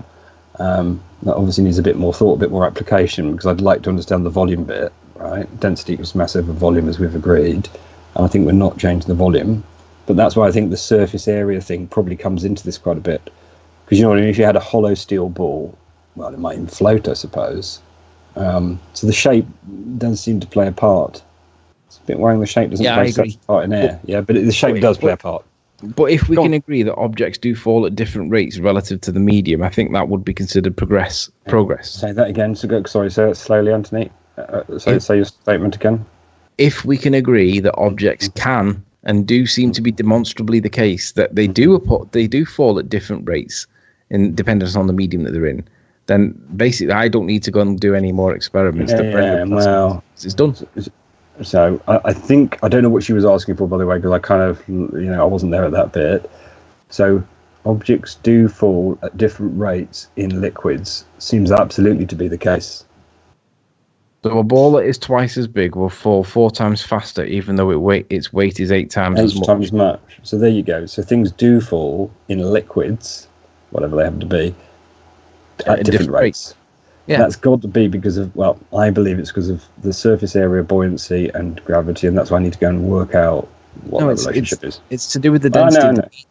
That obviously needs a bit more thought, a bit more application, because I'd like to understand the volume bit, right? Density equals mass over volume, as we've agreed. And I think we're not changing the volume. But that's why I think the surface area thing probably comes into this quite a bit. Because, you know what I mean? If you had a hollow steel ball, well, it might even float, I suppose. So the shape does seem to play a part. It's a bit worrying the shape doesn't play such a part in air. But the shape does play a part. But if we can agree that objects do fall at different rates relative to the medium, I think that would be considered progress. Say that again. Sorry, say it slowly, Anthony. Say your statement again. If we can agree that objects can and do seem to be demonstrably the case that they do fall at different rates in dependence on the medium that they're in, then basically I don't need to go and do any more experiments. It's done. So I think, I don't know what she was asking for, by the way, because I kind of, I wasn't there at that bit. So objects do fall at different rates in liquids. Seems absolutely to be the case. So a ball that is twice as big will fall 4 times faster, even though its weight is 8 times as much. 8 times as much. So there you go. So things do fall in liquids, whatever they happen to be, at different rates. Yeah. That's got to be because of, well, I believe it's because of the surface area, buoyancy, and gravity, and that's why I need to go and work out what the relationship is. It's to do with the density.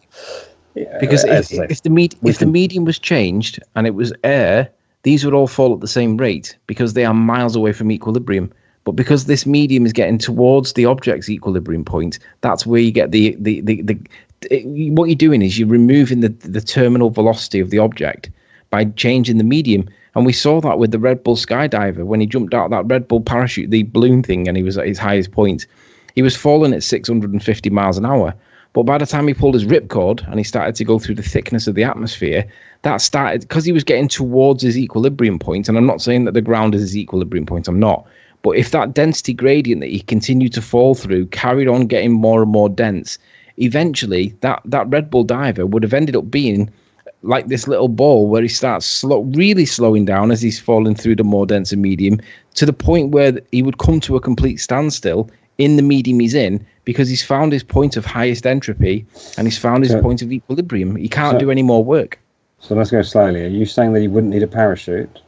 Because if the medium was changed and it was air, these would all fall at the same rate because they are miles away from equilibrium. But because this medium is getting towards the object's equilibrium point, that's where you get what you're doing is you're removing the terminal velocity of the object by changing the medium. And we saw that with the Red Bull skydiver when he jumped out of that Red Bull parachute, the balloon thing, and he was at his highest point. He was falling at 650 miles an hour. But by the time he pulled his ripcord and he started to go through the thickness of the atmosphere, that started, because he was getting towards his equilibrium point, and I'm not saying that the ground is his equilibrium point, I'm not. But if that density gradient that he continued to fall through carried on getting more and more dense, eventually that Red Bull diver would have ended up being like this little ball where he starts really slowing down as he's falling through the more denser medium to the point where he would come to a complete standstill in the medium he's in because he's found his point of highest entropy and he's found his point of equilibrium. He can't do any more work. So let's go slowly. Are you saying that he wouldn't need a parachute?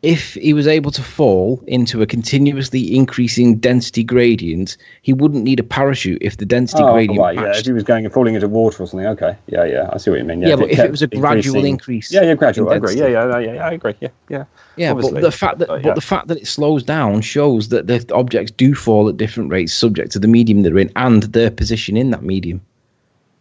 If he was able to fall into a continuously increasing density gradient, he wouldn't need a parachute if the density gradient matched. Yeah, if he was going and falling into water or something, okay. Yeah, I see what you mean. Yeah, but if it was a gradual increase. Yeah, gradual, I agree. Yeah, I agree. Yeah. Yeah, obviously. But the fact that it slows down shows that the objects do fall at different rates subject to the medium they're in and their position in that medium.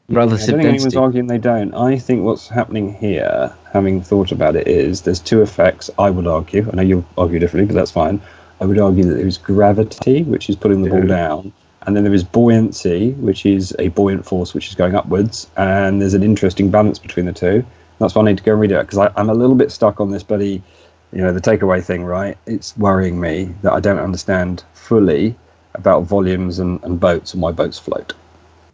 Relative I don't think density. anyone's arguing they don't. I think what's happening here, having thought about it, is there's 2 effects, I would argue. I know you'll argue differently, but that's fine. I would argue that there is gravity, which is pulling the ball down, and then there is buoyancy, which is a buoyant force which is going upwards, and there's an interesting balance between the two. That's why I need to go and read it, because I'm a little bit stuck on this bloody, the takeaway thing, right? It's worrying me that I don't understand fully about volumes and boats and why boats float.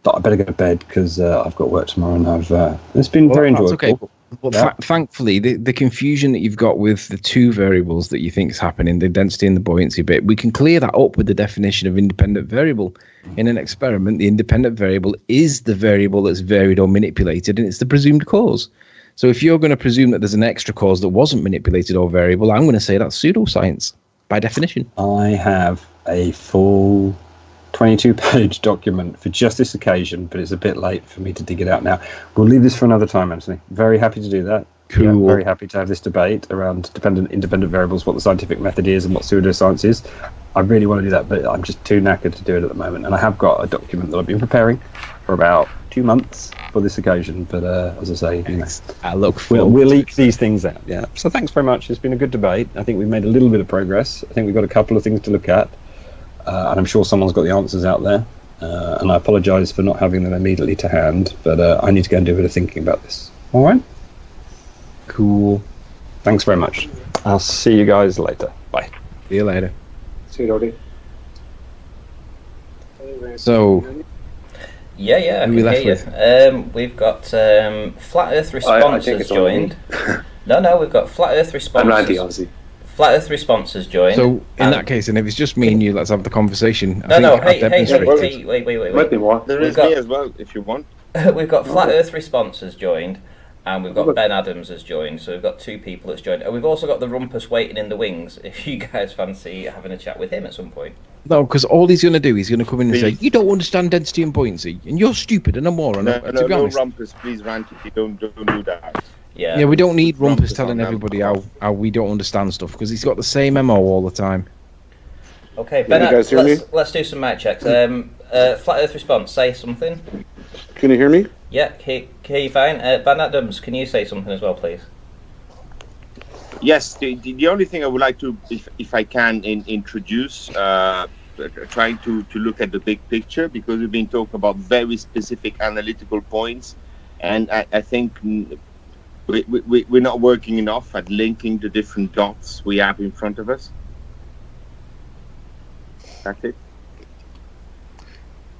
But I better go to bed because I've got work tomorrow, and it's been very enjoyable. Okay. Well, thankfully, the confusion that you've got with the 2 variables that you think is happening, the density and the buoyancy bit, we can clear that up with the definition of independent variable. In an experiment, the independent variable is the variable that's varied or manipulated, and it's the presumed cause. So if you're going to presume that there's an extra cause that wasn't manipulated or variable, I'm going to say that's pseudoscience by definition. I have a full 22-page document for just this occasion, but it's a bit late for me to dig it out now. We'll leave this for another time, Anthony. Very happy to do that. Cool. Yeah, very happy to have this debate around independent variables, what the scientific method is and what pseudoscience is. I really want to do that, but I'm just too knackered to do it at the moment. And I have got a document that I've been preparing for about 2 months for this occasion. But as I say, I look forward. We'll eke these things out. Yeah. So thanks very much. It's been a good debate. I think we've made a little bit of progress. I think we've got a couple of things to look at. And I'm sure someone's got the answers out there. And I apologise for not having them immediately to hand, but I need to go and do a bit of thinking about this. All right? Cool. Thanks very much. I'll see you guys later. Bye. See you later. See you, Dodie. So, Yeah, I Who can we left hear you. We've got Flat Earth Response think has it's only joined. No, we've got Flat Earth Response. I'm Randy, obviously. Flat Earth Response has joined. So in that case, and if it's just me and you, let's have the conversation. Hey, demonstrated. wait. Might be more. There We've is got- me as well, if you want. We've got Flat Earth Response has joined, and we've got Ben Adams has joined. So we've got 2 people that's joined, and we've also got the Rumpus waiting in the wings. If you guys fancy having a chat with him at some point. No, because all he's going to do, he's going to come in and say, "You don't understand density and buoyancy, and you're stupid and a moron." No, to be honest, rumpus, please, Ranty. Don't do that. Yeah. yeah, we don't need Rumpus Rumpus telling on them. everybody how we don't understand stuff, because he's got the same MO all the time. Okay, Can Ben. you guys hear me? Let's do some mic checks. Flat Earth Response, say something. Can you hear me? Yeah, hear you fine. Ben Adams, can you say something as well, please? Yes, the only thing I would like to, if I can, introduce, trying to look at the big picture, because we've been talking about very specific analytical points, and I think we're not working enough at linking the different dots we have in front of us. That's it.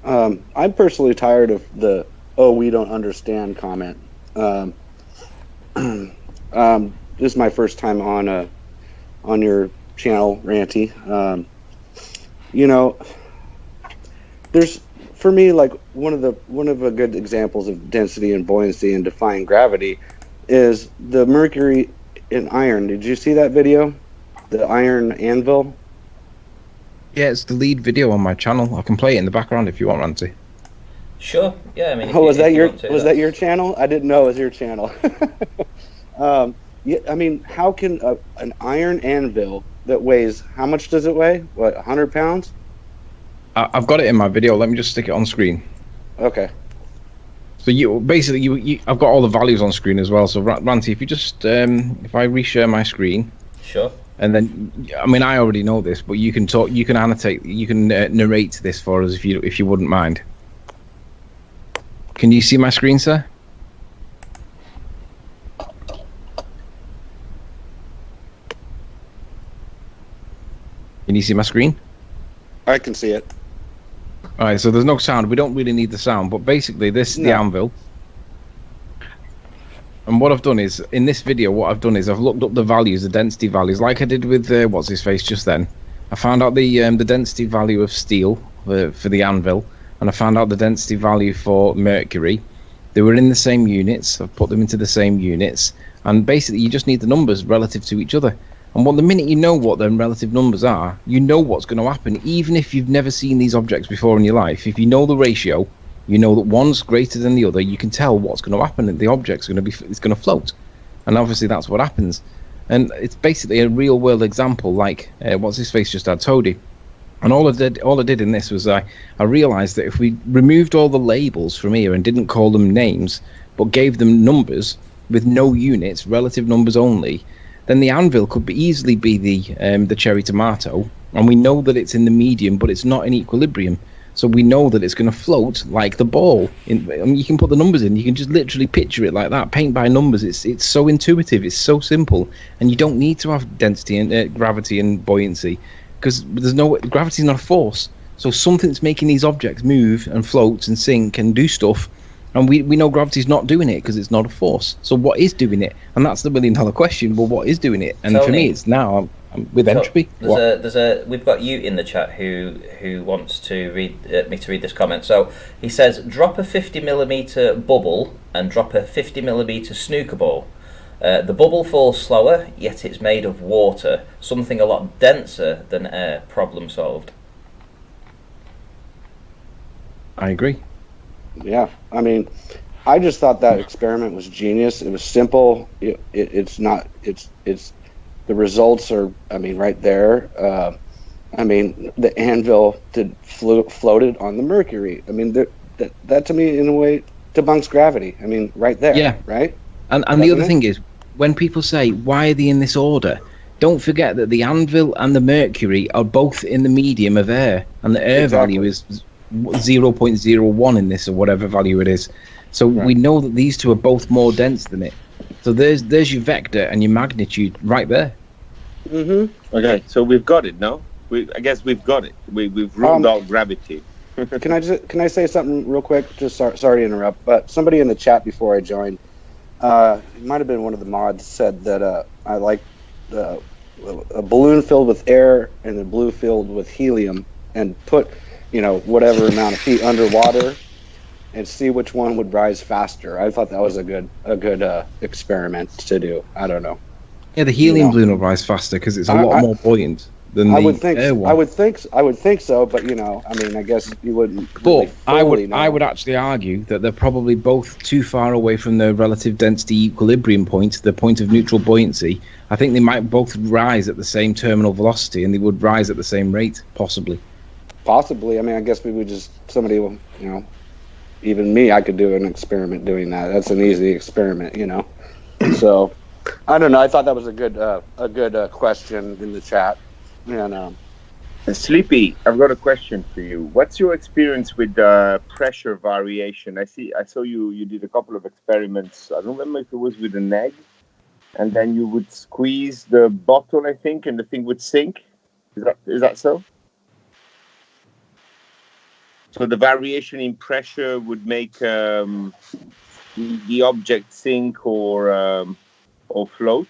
I'm personally tired of the "oh, we don't understand" comment. This is my first time on your channel, Ranty. There's, for me, like one of the good examples of density and buoyancy and defying gravity is the mercury in iron. Did you see that video? The iron anvil. Yeah, it's the lead video on my channel. I can play it in the background if you want, Ranty. Sure. Yeah, I mean. Was that your channel? I didn't know it was your channel. Yeah, I mean, how can an iron anvil that weighs, how much does it weigh? What, 100 pounds? I've got it in my video. Let me just stick it on screen. Okay. So I've got all the values on screen as well. So Ranty, if you just if I reshare my screen. Sure. And then, I mean, I already know this, but you can talk. You can annotate. You can narrate this for us if you wouldn't mind. Can you see my screen, sir? Can you see my screen? I can see it. All right. So there's no sound. We don't really need the sound, but basically, this is the anvil. And what I've done is, in this video, I've looked up the values, the density values, like I did with what's his face just then. I found out the density value of steel for the anvil, and I found out the density value for mercury. They were in the same units. I've put them into the same units, and basically, you just need the numbers relative to each other. And the minute you know what them relative numbers are, you know what's going to happen, even if you've never seen these objects before in your life. If you know the ratio, you know that one's greater than the other, you can tell what's going to happen, and the object's going to float. And obviously that's what happens. And it's basically a real world example, like what's his face just had, Toady. And all I did in this was I realized that if we removed all the labels from here and didn't call them names, but gave them numbers with no units, relative numbers only, then the anvil could easily be the cherry tomato, and we know that it's in the medium, but it's not in equilibrium. So we know that it's going to float like the ball. I mean, you can put the numbers in. You can just literally picture it like that, paint by numbers. It's so intuitive. It's so simple, and you don't need to have density and gravity and buoyancy, because gravity's not a force. So something's making these objects move and float and sink and do stuff. And we know gravity's not doing it because it's not a force. So what is doing it? And that's the $1 million question. Well, what is doing it? And for me, it's now I'm with entropy. We've got you in the chat who wants to read me to read this comment. So he says, drop a 50mm bubble and drop a 50mm snooker ball. The bubble falls slower, yet it's made of water, something a lot denser than air. Problem solved. I agree. Yeah, I mean, I just thought that experiment was genius. It was simple. It's the results are, I mean, right there. I mean, the anvil floated on the mercury. I mean, that to me, in a way, debunks gravity. I mean, right there. Yeah. Right. And the other thing is, when people say, why are they in this order? Don't forget that the anvil and the mercury are both in the medium of air, and the air value is 0.01 in this, or whatever value it is. So we know that these two are both more dense than it. So there's your vector and your magnitude right there. Okay, so we've got it now. I guess we've got it. We've ruled out gravity. Can I say something real quick? Just sorry to interrupt, but somebody in the chat before I joined, it might have been one of the mods, said that I like a balloon filled with air and a balloon filled with helium, and put, whatever amount of feet underwater, and see which one would rise faster. I thought that was a good experiment to do. I don't know. Yeah, the helium balloon will rise faster because it's a lot more buoyant than the air one. I would think so, but I guess you wouldn't. But I would actually argue that they're probably both too far away from the relative density equilibrium point, the point of neutral buoyancy. I think they might both rise at the same terminal velocity, and they would rise at the same rate, possibly. Possibly. I guess we would just even me, I could do an experiment doing that. That's an easy experiment, So, I don't know. I thought that was a good question in the chat. And Sleepy, I've got a question for you. What's your experience with pressure variation? I saw you did a couple of experiments. I don't remember if it was with an egg, and then you would squeeze the bottle, I think, and the thing would sink. Is that so? So the variation in pressure would make the object sink or float.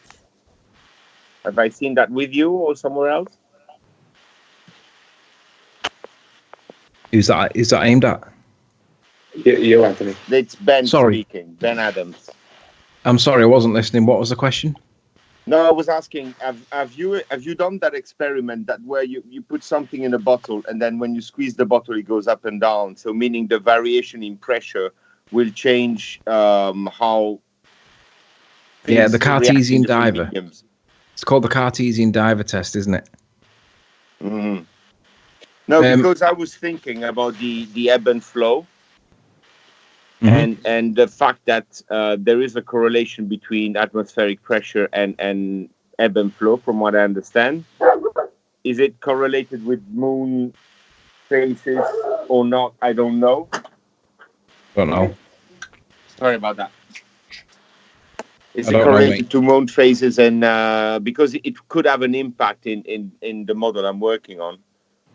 Have I seen that with you or somewhere else? Who's that aimed at? You, Anthony. It's Ben speaking. Ben Adams. I'm sorry, I wasn't listening. What was the question? No, I was asking, have you done that experiment that where you put something in a bottle and then when you squeeze the bottle it goes up and down, so meaning the variation in pressure will change how the Cartesian diver. Mediums. It's called the Cartesian diver test, isn't it? Mm-hmm. No, because I was thinking about the ebb and flow. Mm-hmm. And the fact that there is a correlation between atmospheric pressure and ebb and flow, from what I understand. Is it correlated with moon phases or not? I don't know. Don't know. Sorry about that. Is it correlated to moon phases? And because it could have an impact in the model I'm working on.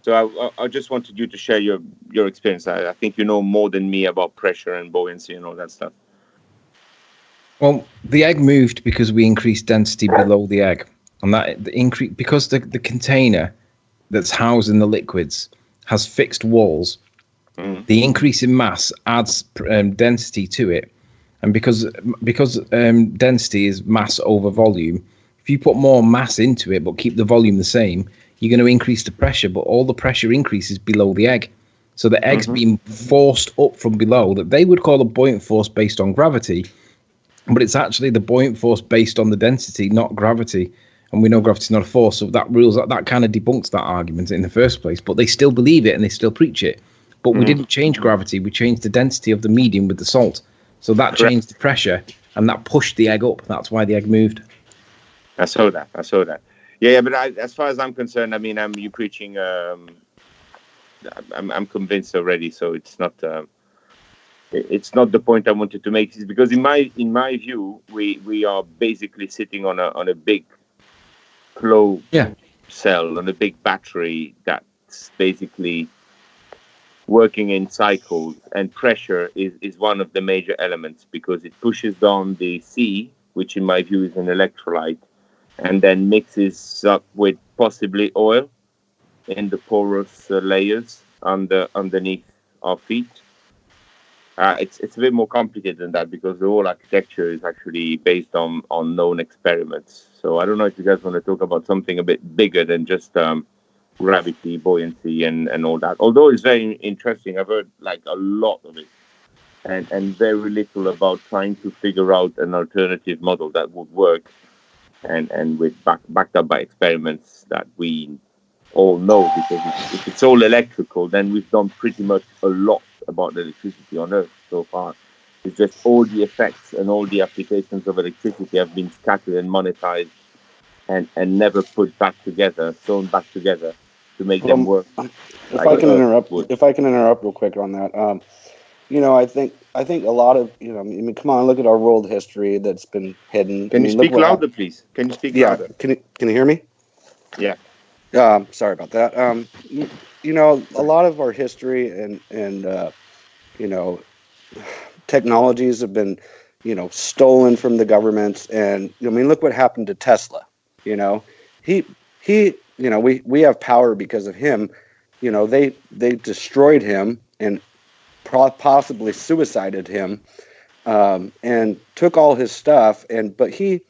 So I just wanted you to share your experience. I think you know more than me about pressure and buoyancy and all that stuff. Well, the egg moved because we increased density below the egg, and that the increase because the container that's housing the liquids has fixed walls. Mm. The increase in mass adds density to it, and because density is mass over volume, if you put more mass into it but keep the volume the same, you're going to increase the pressure, but all the pressure increases below the egg. So the egg's being forced up from below, that they would call a buoyant force based on gravity, but it's actually the buoyant force based on the density, not gravity. And we know gravity's not a force, so that kind of debunks that argument in the first place. But they still believe it and they still preach it. But we didn't change gravity, we changed the density of the medium with the salt. So that changed the pressure and that pushed the egg up. That's why the egg moved. I saw that. Yeah, but as far as I'm concerned, you're preaching. I'm convinced already. So it's not the point I wanted to make. Is because in my view, we are basically sitting on a big flow cell, on a big battery that's basically working in cycles, and pressure is one of the major elements because it pushes down the C, which in my view is an electrolyte, and then mixes up with possibly oil in the porous layers underneath our feet. It's a bit more complicated than that because the whole architecture is actually based on known experiments. So I don't know if you guys want to talk about something a bit bigger than just gravity, buoyancy, and all that. Although it's very interesting, I've heard like a lot of it, and very little about trying to figure out an alternative model that would work. And with backed up by experiments that we all know, because if it's all electrical, then we've done pretty much a lot about electricity on Earth so far. It's just all the effects and all the applications of electricity have been scattered and monetized and never put sewn back together to make them work. If I can interrupt real quick on that. I think a lot of, come on, look at our world history that's been hidden. Can you speak louder, please? Can you speak louder? Can you hear me? Yeah. Sorry about that. You know, a lot of our history and you know, technologies have been, you know, stolen from the governments. And I mean, look what happened to Tesla. You know, he, you know, we have power because of him. You know, they destroyed him and possibly suicided him, and took all his stuff. But he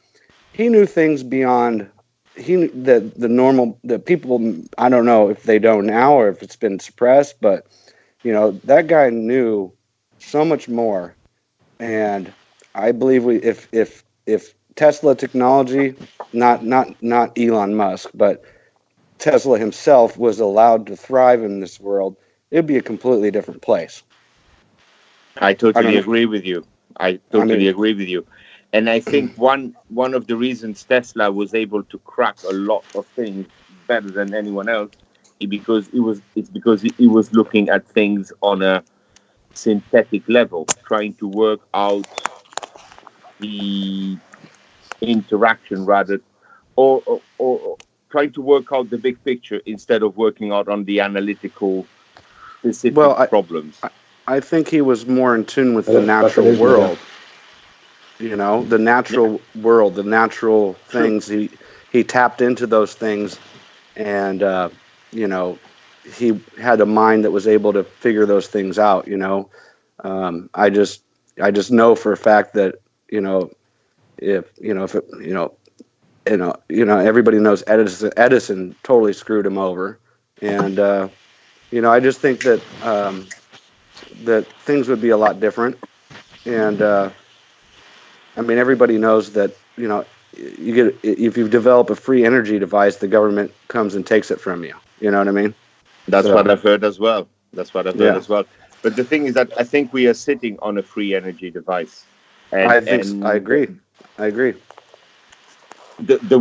knew things beyond the normal, the people. I don't know if they don't now or if it's been suppressed, but you know, that guy knew so much more. And I believe if Tesla technology, not Elon Musk, but Tesla himself was allowed to thrive in this world, it'd be a completely different place. I totally agree with you. I totally agree with you. And I think one of the reasons Tesla was able to crack a lot of things better than anyone else is because he was looking at things on a synthetic level, trying to work out the interaction rather, or trying to work out the big picture instead of working out on the analytical specific problems. I think he was more in tune with the natural world. You know, the natural world, the natural things. He tapped into those things, and you know, he had a mind that was able to figure those things out. You know, I just know for a fact that, you know, if everybody knows Edison totally screwed him over, and you know, I just think that that things would be a lot different. And I mean, everybody knows that, you know, if you develop a free energy device, the government comes and takes it from you. You know what I mean? That's what I've heard as well. But the thing is that I think we are sitting on a free energy device. And I agree. The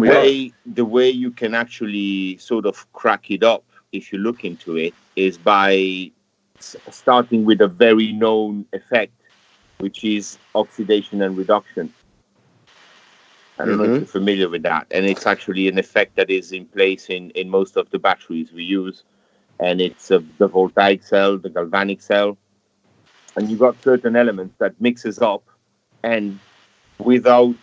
way you can actually sort of crack it up, if you look into it, is by starting with a very known effect, which is oxidation and reduction. I don't know if you're familiar with that. And it's actually an effect that is in place in most of the batteries we use. And it's the voltaic cell, the galvanic cell. And you've got certain elements that mixes up and without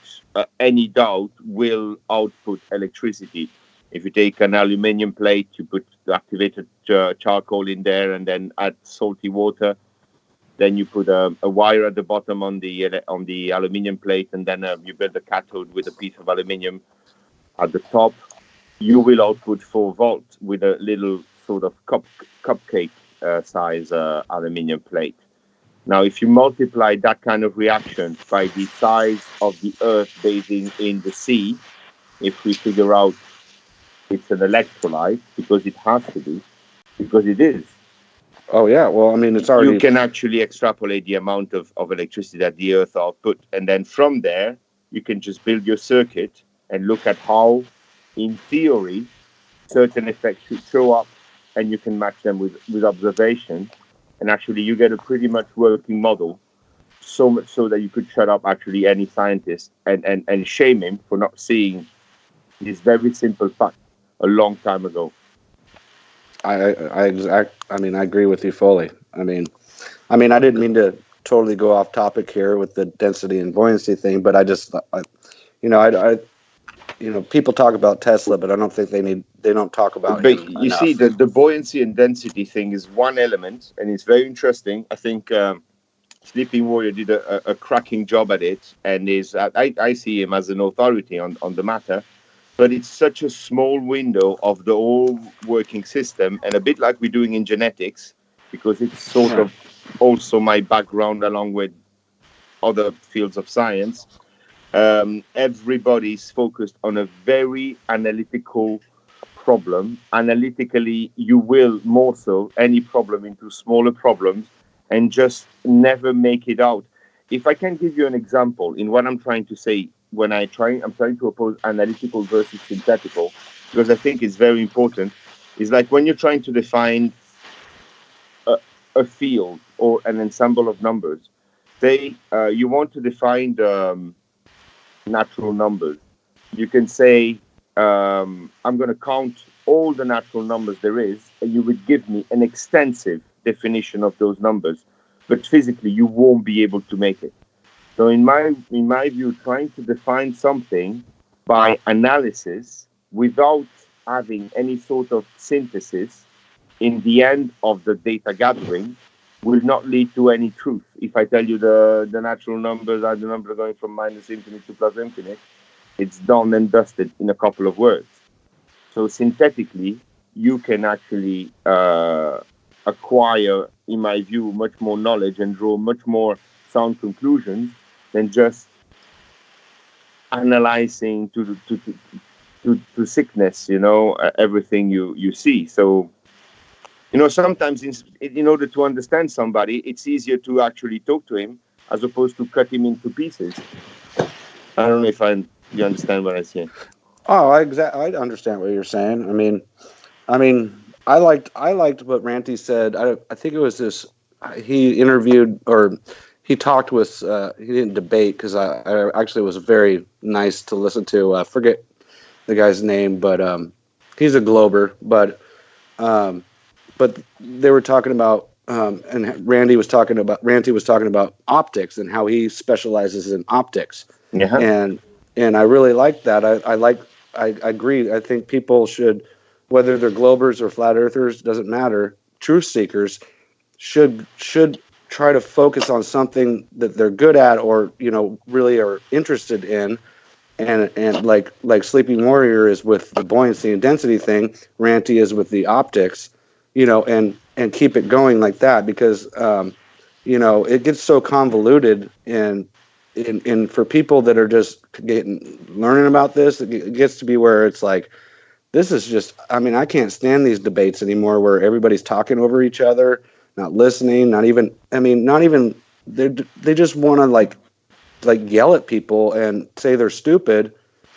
any doubt will output electricity. If you take an aluminium plate, you put the activated charcoal in there and then add salty water. Then you put a wire at the bottom on the aluminium plate, and then you build a cathode with a piece of aluminium at the top. You will output 4 volts with a little sort of cupcake size aluminium plate. Now, if you multiply that kind of reaction by the size of the Earth bathing in the sea, if we figure out it's an electrolyte, because it has to be, because it is. Oh, yeah. Well, I mean, it's already... You can actually extrapolate the amount of electricity that the Earth output. And then from there, you can just build your circuit and look at how, in theory, certain effects should show up, and you can match them with observation. And actually, you get a pretty much working model, so much so that you could shut up actually any scientist and shame him for not seeing this very simple fact a long time ago. I mean, I agree with you fully. I mean, I didn't mean to totally go off topic here with the density and buoyancy thing, but I people talk about Tesla, but I don't think they don't talk about But him you enough. see, the buoyancy and density thing is one element, and it's very interesting. I think Sleeping Warrior did a cracking job at it, and I see him as an authority on the matter. But it's such a small window of the whole working system, and a bit like we're doing in genetics, because it's sort of also my background along with other fields of science. Everybody's focused on a very analytical problem. Analytically, you will morph any problem into smaller problems and just never make it out. If I can give you an example in what I'm trying to say, I'm trying to oppose analytical versus synthetical, because I think it's very important. It's like when you're trying to define a field or an ensemble of numbers. Say you want to define the natural numbers. You can say I'm going to count all the natural numbers there is, and you would give me an extensive definition of those numbers, but physically you won't be able to make it. So in my view, trying to define something by analysis without having any sort of synthesis in the end of the data gathering will not lead to any truth. If I tell you the natural numbers are the number going from minus infinite to plus infinite, it's done and dusted in a couple of words. So synthetically, you can actually acquire, in my view, much more knowledge and draw much more sound conclusions than just analyzing to sickness, everything you see. So, sometimes in order to understand somebody, it's easier to actually talk to him as opposed to cut him into pieces. I don't know if you understand what I say. Oh, I understand what you're saying. I liked what Ranty said. I think it was this. He interviewed or he talked with. He didn't debate because I actually was very nice to listen to. I forget the guy's name, but he's a Glober. But they were talking about, and Ranty was talking about optics and how he specializes in optics. Yeah. And I really like that. I agree. I think people should, whether they're Globers or flat earthers, doesn't matter. Truth seekers should try to focus on something that they're good at or really are interested in, and like Sleeping Warrior is with the buoyancy and density thing, Ranty is with the optics, and keep it going like that because it gets so convoluted and for people that are just learning about this, it gets to be where it's like, this is just, I can't stand these debates anymore where everybody's talking over each other, not listening, they just want to like yell at people and say they're stupid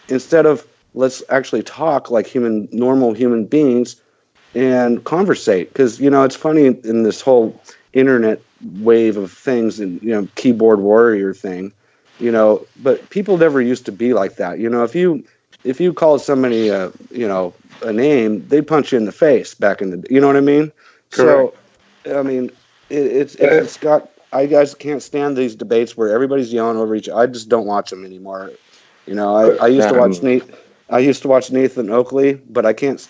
instead of let's actually talk like normal human beings and conversate. Because, it's funny in this whole internet wave of things and, keyboard warrior thing, but people never used to be like that. If you called somebody a name, they'd punch you in the face back in the, you know what I mean? Correct. So, it's got, I guys can't stand these debates where everybody's yelling over each other. I just don't watch them anymore. I used to watch Nathan Oakley, but I can't,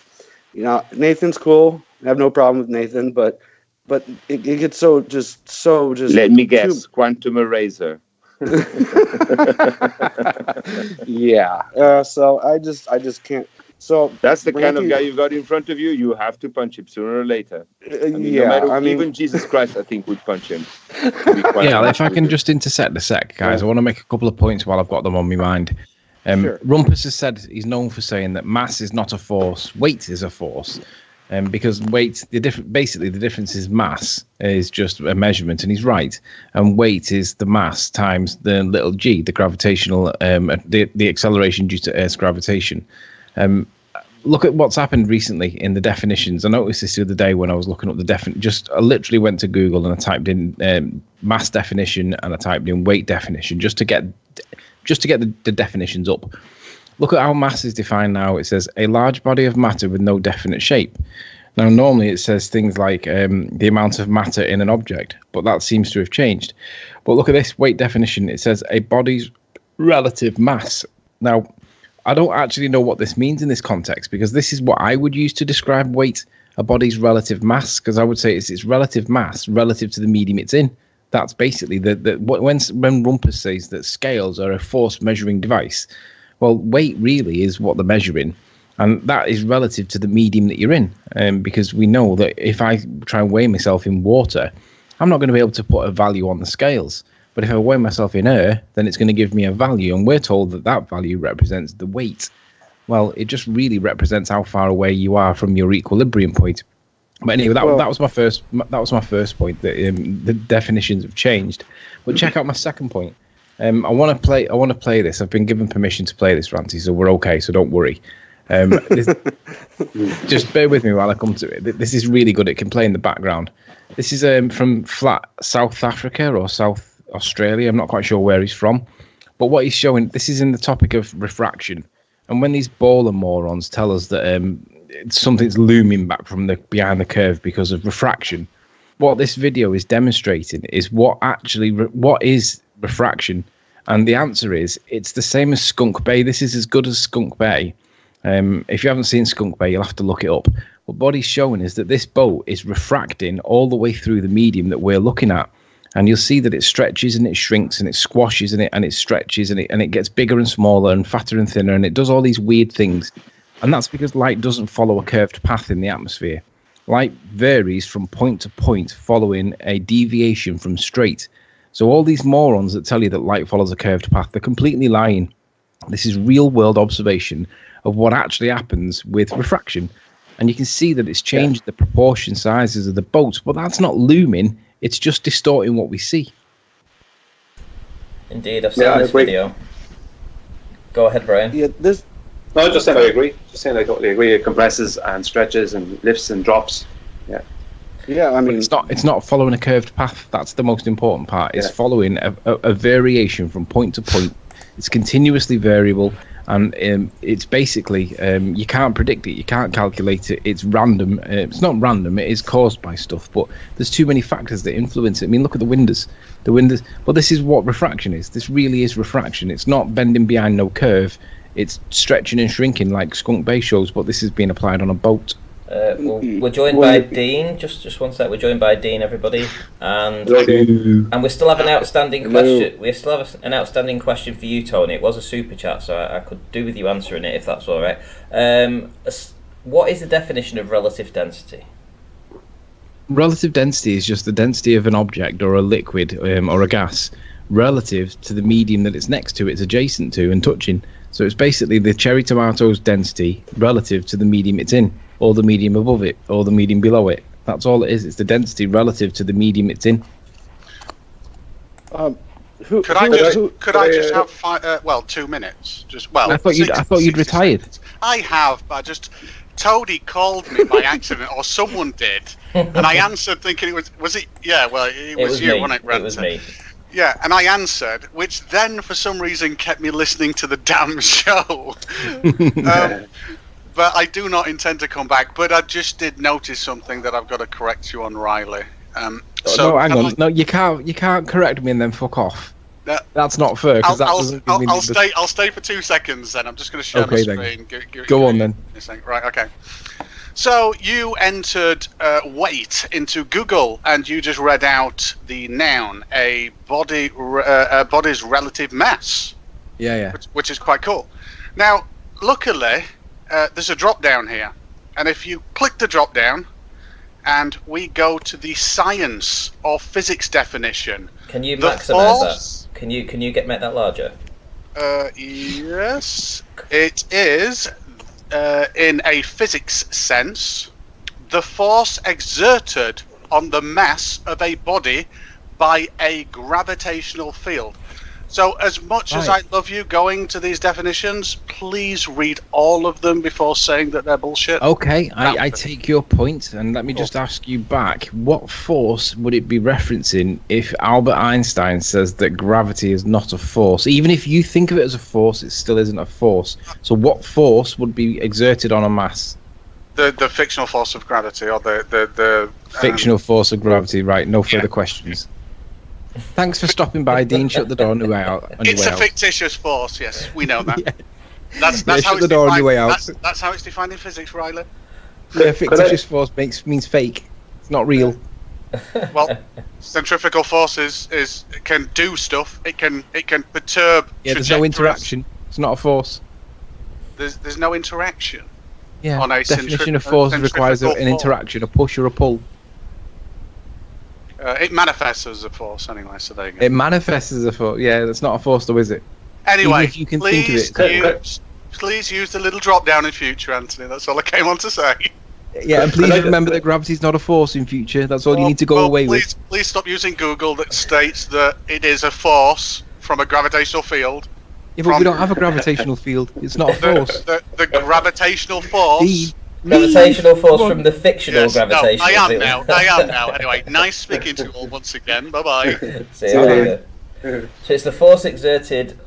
Nathan's cool. I have no problem with Nathan, but it gets so just. Let me guess, Quantum Eraser. Yeah. So I just can't. So that's the kind of guy you've got in front of you. You have to punch him sooner or later. Even Jesus Christ, I think, would punch him. Yeah, if I can just intersect a sec, guys, I want to make a couple of points while I've got them on my mind. Sure. Rumpus has said he's known for saying that mass is not a force, weight is a force. Because weight, the difference is mass is just a measurement, and he's right. And weight is the mass times the little g, the gravitational, the acceleration due to Earth's gravitation. Look at what's happened recently in the definitions. I noticed this the other day when I was looking up the I literally went to Google and I typed in mass definition and I typed in weight definition just to get the definitions up. Look at how mass is defined now. It says a large body of matter with no definite shape. Now, normally it says things like the amount of matter in an object, but that seems to have changed. But look at this weight definition. It says a body's relative mass. Now, I don't actually know what this means in this context because this is what I would use to describe weight, a body's relative mass, because I would say it's its relative mass relative to the medium it's in. That's basically when Rumpus says that scales are a force measuring device. Well, weight really is what they're measuring, and that is relative to the medium that you're in. Because we know that if I try and weigh myself in water, I'm not going to be able to put a value on the scales. But if I weigh myself in air, then it's going to give me a value, and we're told that value represents the weight. Well, it just really represents how far away you are from your equilibrium point. But anyway, that was my first point. That the definitions have changed. But check out my second point. I want to play this. I've been given permission to play this, Ranty, so we're okay. So don't worry. Just bear with me while I come to it. This is really good. It can play in the background. This is from flat South Africa or South Australia. I'm not quite sure where he's from, but what he's showing. This is in the topic of refraction, And when these baller morons tell us that something's looming back from behind the curve because of refraction, what this video is demonstrating is what is refraction. And the answer is, it's the same as Skunk Bay. This is as good as Skunk Bay. If you haven't seen Skunk Bay, you'll have to look it up. What he's showing is that this boat is refracting all the way through the medium that we're looking at. And you'll see that it stretches and it shrinks and it squashes and it stretches and it gets bigger and smaller and fatter and thinner, and it does all these weird things. And that's because light doesn't follow a curved path in the atmosphere. Light varies from point to point following a deviation from straight. So all these morons that tell you that light follows a curved path, they're completely lying. This is real world observation of what actually happens with refraction. And you can see that it's changed the proportion sizes of the boats, but that's not looming, it's just distorting what we see. Indeed, I've seen this video. Go ahead, Brian. Yeah, No, just saying I agree. Just saying I totally agree. It compresses and stretches and lifts and drops. Yeah. Yeah, I mean, it's not following a curved path. That's the most important part. It's following a variation from point to point. It's continuously variable, and it's basically you can't predict it. You can't calculate it. It's random. It's not random. It is caused by stuff, but there's too many factors that influence it. I mean, look at the windows. Well, this is what refraction is. This really is refraction. It's not bending behind no curve. It's stretching and shrinking like Skunk Bay shows, but this is being applied on a boat. We're joined by Dean. Just one sec. We're joined by Dean, everybody, and we still have an outstanding question. We still have an outstanding question for you, Tony. It was a super chat, so I could do with you answering it if that's all right. What is the definition of relative density? Relative density is just the density of an object or a liquid or a gas relative to the medium that it's next to, it's adjacent to, and touching. So it's basically the cherry tomato's density relative to the medium it's in, or the medium above it, or the medium below it. That's all it is. It's the density relative to the medium it's in. Could I just have 2 minutes? I thought you'd retired. Seconds. I have, but Toady called me by accident, or someone did, and I answered thinking it was it? Yeah, well, it was you, wasn't it, Renter? It was me. Yeah, and I answered, which then for some reason kept me listening to the damn show. But I do not intend to come back. But I just did notice something that I've got to correct you on, Riley. No, hang on. No, you can't correct me and then fuck off. That's not fair. I'll stay for 2 seconds. Then I'm just going to share my screen. Go on then. Right. Okay. So you entered weight into Google, and you just read out the noun, a body's relative mass. Yeah. Which is quite cool. Now, luckily, there's a drop down here, and if you click the drop down, and we go to the science or physics definition. Can you maximize that? Can you make that larger? Yes, it is. In a physics sense, the force exerted on the mass of a body by a gravitational field. So as much as I love you going to these definitions, please read all of them before saying that they're bullshit. Okay, I take your point, and let me just ask you back. What force would it be referencing if Albert Einstein says that gravity is not a force? Even if you think of it as a force, it still isn't a force. So what force would be exerted on a mass? The fictional force of gravity, or the fictional force of gravity, right. No further questions. Thanks for stopping by, Dean. Shut the door on your way out. It's a fictitious force, yes, we know that. Yeah. That's how shut the door on your way out. That's how it's defined in physics, Riley. Yeah, fictitious force means fake. It's not real. Well, centrifugal forces can do stuff. It can perturb. Yeah, there's no interaction. It's not a force. There's no interaction. Yeah. On a definition of force requires an interaction, a push or a pull. It manifests as a force anyway, so there you go. It manifests as a force. Yeah, that's not a force, though, is it? Anyway, if you can think of it. Please use the little drop down in future, Anthony. That's all I came on to say. Yeah, and please remember that gravity's not a force in future. That's all you need to go away with. Please stop using Google that states that it is a force from a gravitational field. Yeah, but we don't have a gravitational field. It's not a force. The gravitational force. Gravitational force from the fictional gravitational field. I am now. Anyway, nice speaking to you all once again. Bye-bye. See you later. So it's the force exerted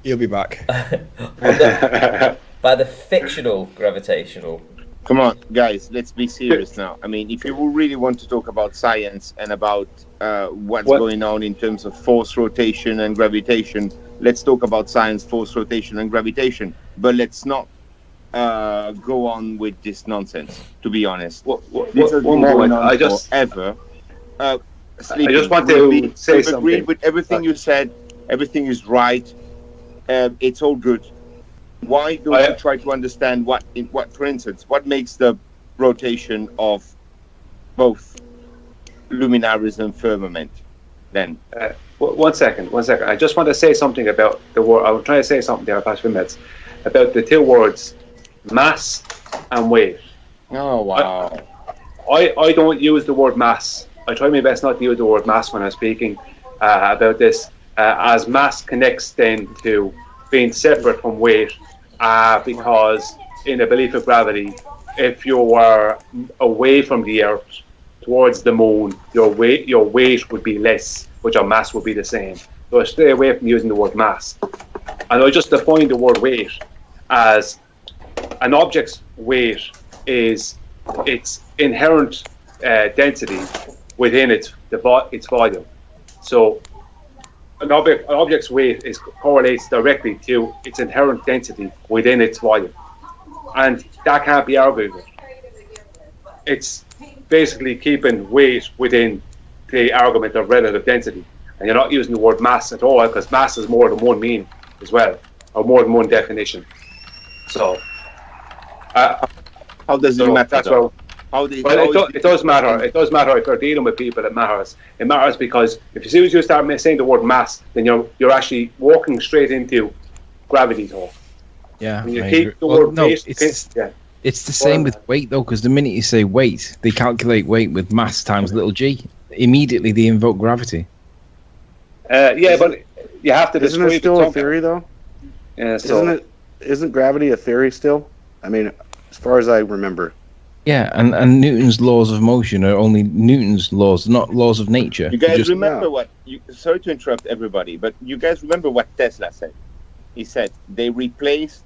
He'll be back. By the fictional gravitational. Come on, guys, let's be serious now. I mean, if you really want to talk about science and about what's going on in terms of force, rotation, and gravitation, let's talk about science, force, rotation, and gravitation. But let's not go on with this nonsense, to be honest. This has been going on forever. I just want to say something. Agreed with everything you said. Everything is right. It's all good. Why don't you try to understand what, for instance, what makes the rotation of both luminaries and firmament? Then, one second. I just want to say something about the word. I was trying to say something there, past 5 minutes, about the two words, mass and weight. Oh wow! I don't use the word mass. I try my best not to use the word mass when I'm speaking about this, as mass connects then to being separate from weight, because in the belief of gravity, if you were away from the Earth towards the moon, your weight would be less, but your mass would be the same. So I stay away from using the word mass. And I just define the word weight as an object's weight is its inherent density within its volume. So an object's weight correlates directly to its inherent density within its volume, and that can't be argued with. It's basically keeping weight within the argument of relative density, and you're not using the word mass at all, because mass is more than one meaning as well, or more than one definition. So, how does it matter? That's it does matter. It does matter if you're dealing with people. It matters. It matters because if you start saying the word mass, then you're actually walking straight into gravity talk. Yeah. When you keep the word weight, it's the same with weight though, because the minute you say weight, they calculate weight with mass times little g. Immediately they invoke gravity. But you have to. Isn't it still a theory though? Yeah. So Isn't gravity a theory still? I mean, as far as I remember. Yeah, and Newton's laws of motion are only Newton's laws, not laws of nature. You guys remember what? Sorry to interrupt everybody, but you guys remember what Tesla said? He said they replaced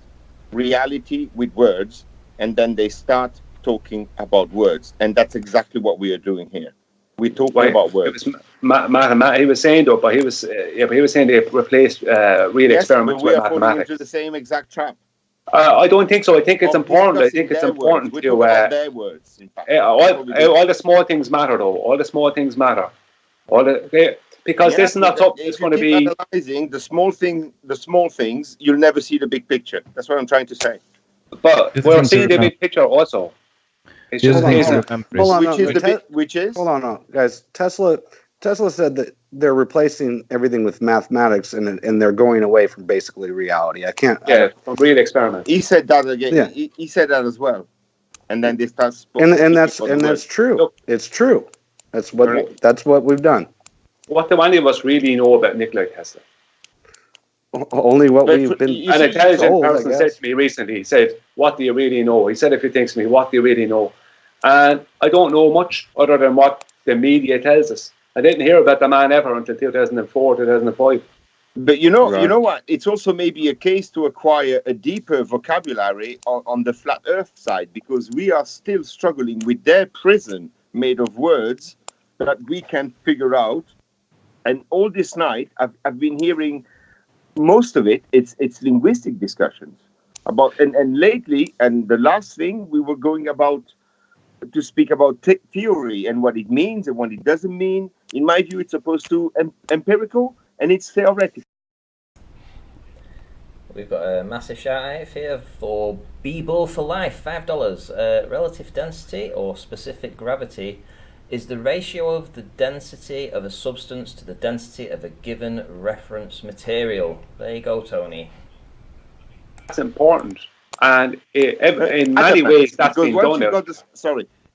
reality with words, and then they start talking about words, and that's exactly what we are doing here. We're talking about words. He was saying though, but he was saying they replaced real experiments with mathematics. Falling into the same exact trap. I don't think so. I think it's important. I think it's important to their words. In fact, all the small things matter, though. All the small things matter. Because this is not something that's going to be analyzing the small things. You'll never see the big picture. That's what I'm trying to say. But we're seeing the big picture also. It's just which is hold on, guys. Tesla said that they're replacing everything with mathematics, and they're going away from basically reality. From real experiments. He said that again. Yeah. He said that as well. And then they start. And that's true. Look, it's true. That's what we've done. What do any of us really know about Nikola Tesla? Only what we've been. An intelligent person said to me recently. He said, "What do you really know?" He said a few things to me. What do you really know? And I don't know much other than what the media tells us. I didn't hear about the man ever until 2004, 2005. But you know what? It's also maybe a case to acquire a deeper vocabulary on the flat Earth side, because we are still struggling with their prison made of words that we can figure out. And all this night, I've been hearing most of it. It's linguistic discussions about, and lately, and the last thing we were going about to speak about theory and what it means and what it doesn't mean. In my view, it's opposed to empirical, and it's theoretical. We've got a massive shout out here for B-Bull for Life, $5. Relative density or specific gravity is the ratio of the density of a substance to the density of a given reference material. There you go, Tony. That's important. And in many ways, that's been done.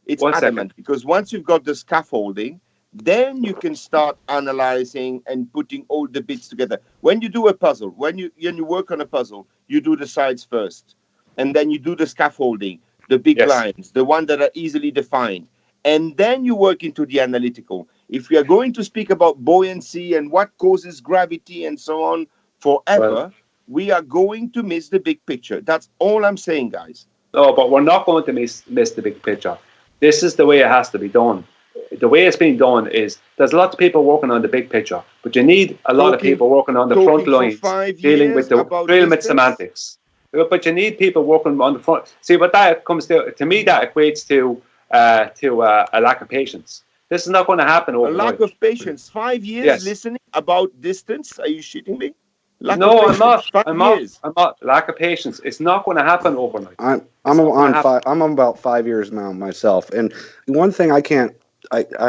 It's adamant, because once you've got the scaffolding, then you can start analyzing and putting all the bits together. When you do a puzzle, when you work on a puzzle, you do the sides first, and then you do the scaffolding, the big lines, the ones that are easily defined, and then you work into the analytical. If we are going to speak about buoyancy and what causes gravity and so on forever, we are going to miss the big picture. That's all I'm saying, guys. No, but we're not going to miss the big picture. This is the way it has to be done. The way it's being done is there's lots of people working on the big picture, but you need a lot of people working on the front lines, dealing with the dealing with semantics. But you need people working on the front. See, what that comes to me, that equates to a lack of patience. This is not going to happen overnight. A lack of patience. 5 years listening about distance. Are you shitting me? I'm not. Lack of patience. It's not going to happen overnight. I'm about 5 years now myself, and one thing I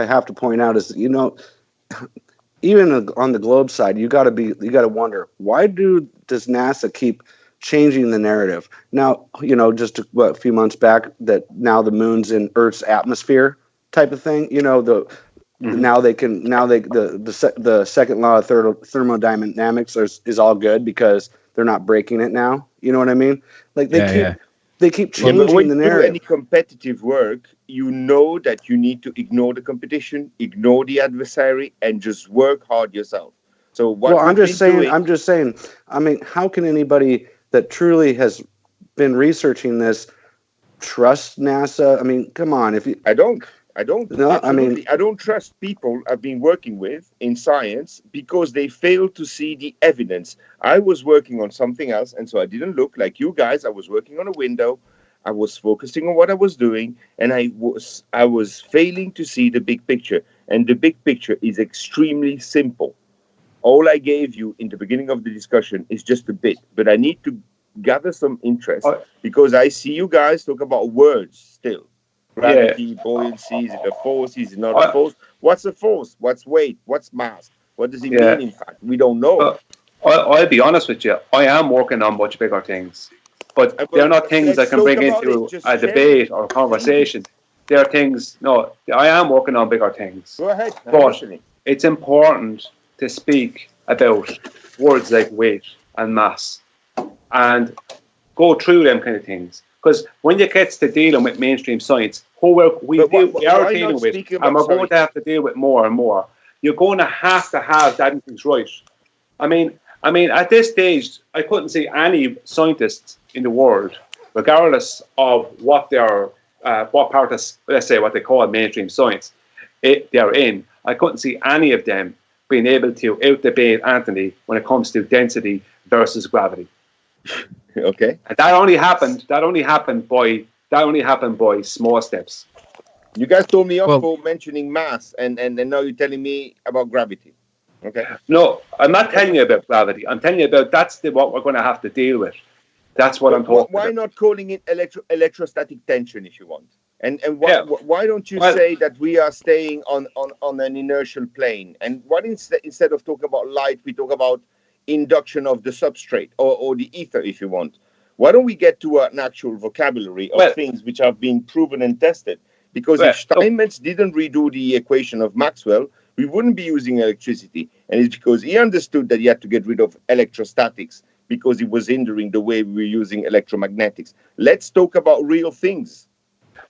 have to point out is, even on the globe side, you got to wonder, why does NASA keep changing the narrative? Now, just a few months back that now the moon's in Earth's atmosphere type of thing. Now the second law of thermodynamics is all good because they're not breaking it now. You know what I mean? Like they keep changing the narrative. When you do any competitive work, you know that you need to ignore the competition, ignore the adversary, and just work hard yourself. So I'm just saying. I mean, how can anybody that truly has been researching this trust NASA? I mean, come on. I don't. No, I don't trust people I've been working with in science because they fail to see the evidence. I was working on something else, and so I didn't look like you guys. I was working on a window. I was focusing on what I was doing, and I was failing to see the big picture. And the big picture is extremely simple. All I gave you in the beginning of the discussion is just a bit, but I need to gather some interest because I see you guys talk about words still. Gravity, buoyancy, is it a force? Is it not a force? What's a force? What's weight? What's mass? What does it mean, in fact? We don't know. I'll be honest with you. I am working on much bigger things. But they're not things I can bring into a debate or a conversation. They're things, I am working on bigger things. Go ahead. But it's important to speak about words like weight and mass and go through them kind of things. Because when it gets to dealing with mainstream science, we are dealing with, and we're going to have to deal with more and more, you're going to have that things right. I mean, at this stage, I couldn't see any scientists in the world, regardless of what their what part of, let's say, what they call mainstream science they're in. I couldn't see any of them being able to out-debate Anthony when it comes to density versus gravity. Okay. And that only happened by small steps. You guys told me off for mentioning mass, and now you're telling me about gravity. Okay. No, I'm not telling you about gravity. I'm telling you about what we're going to have to deal with. That's what I'm talking about. Why not calling it electrostatic tension if you want? And why don't you say that we are staying on an inertial plane? And what instead of talking about light, we talk about induction of the substrate or the ether, if you want. Why don't we get to an actual vocabulary of things which have been proven and tested? Because if Steinmetz didn't redo the equation of Maxwell, we wouldn't be using electricity. And it's because he understood that he had to get rid of electrostatics because it was hindering the way we were using electromagnetics. Let's talk about real things.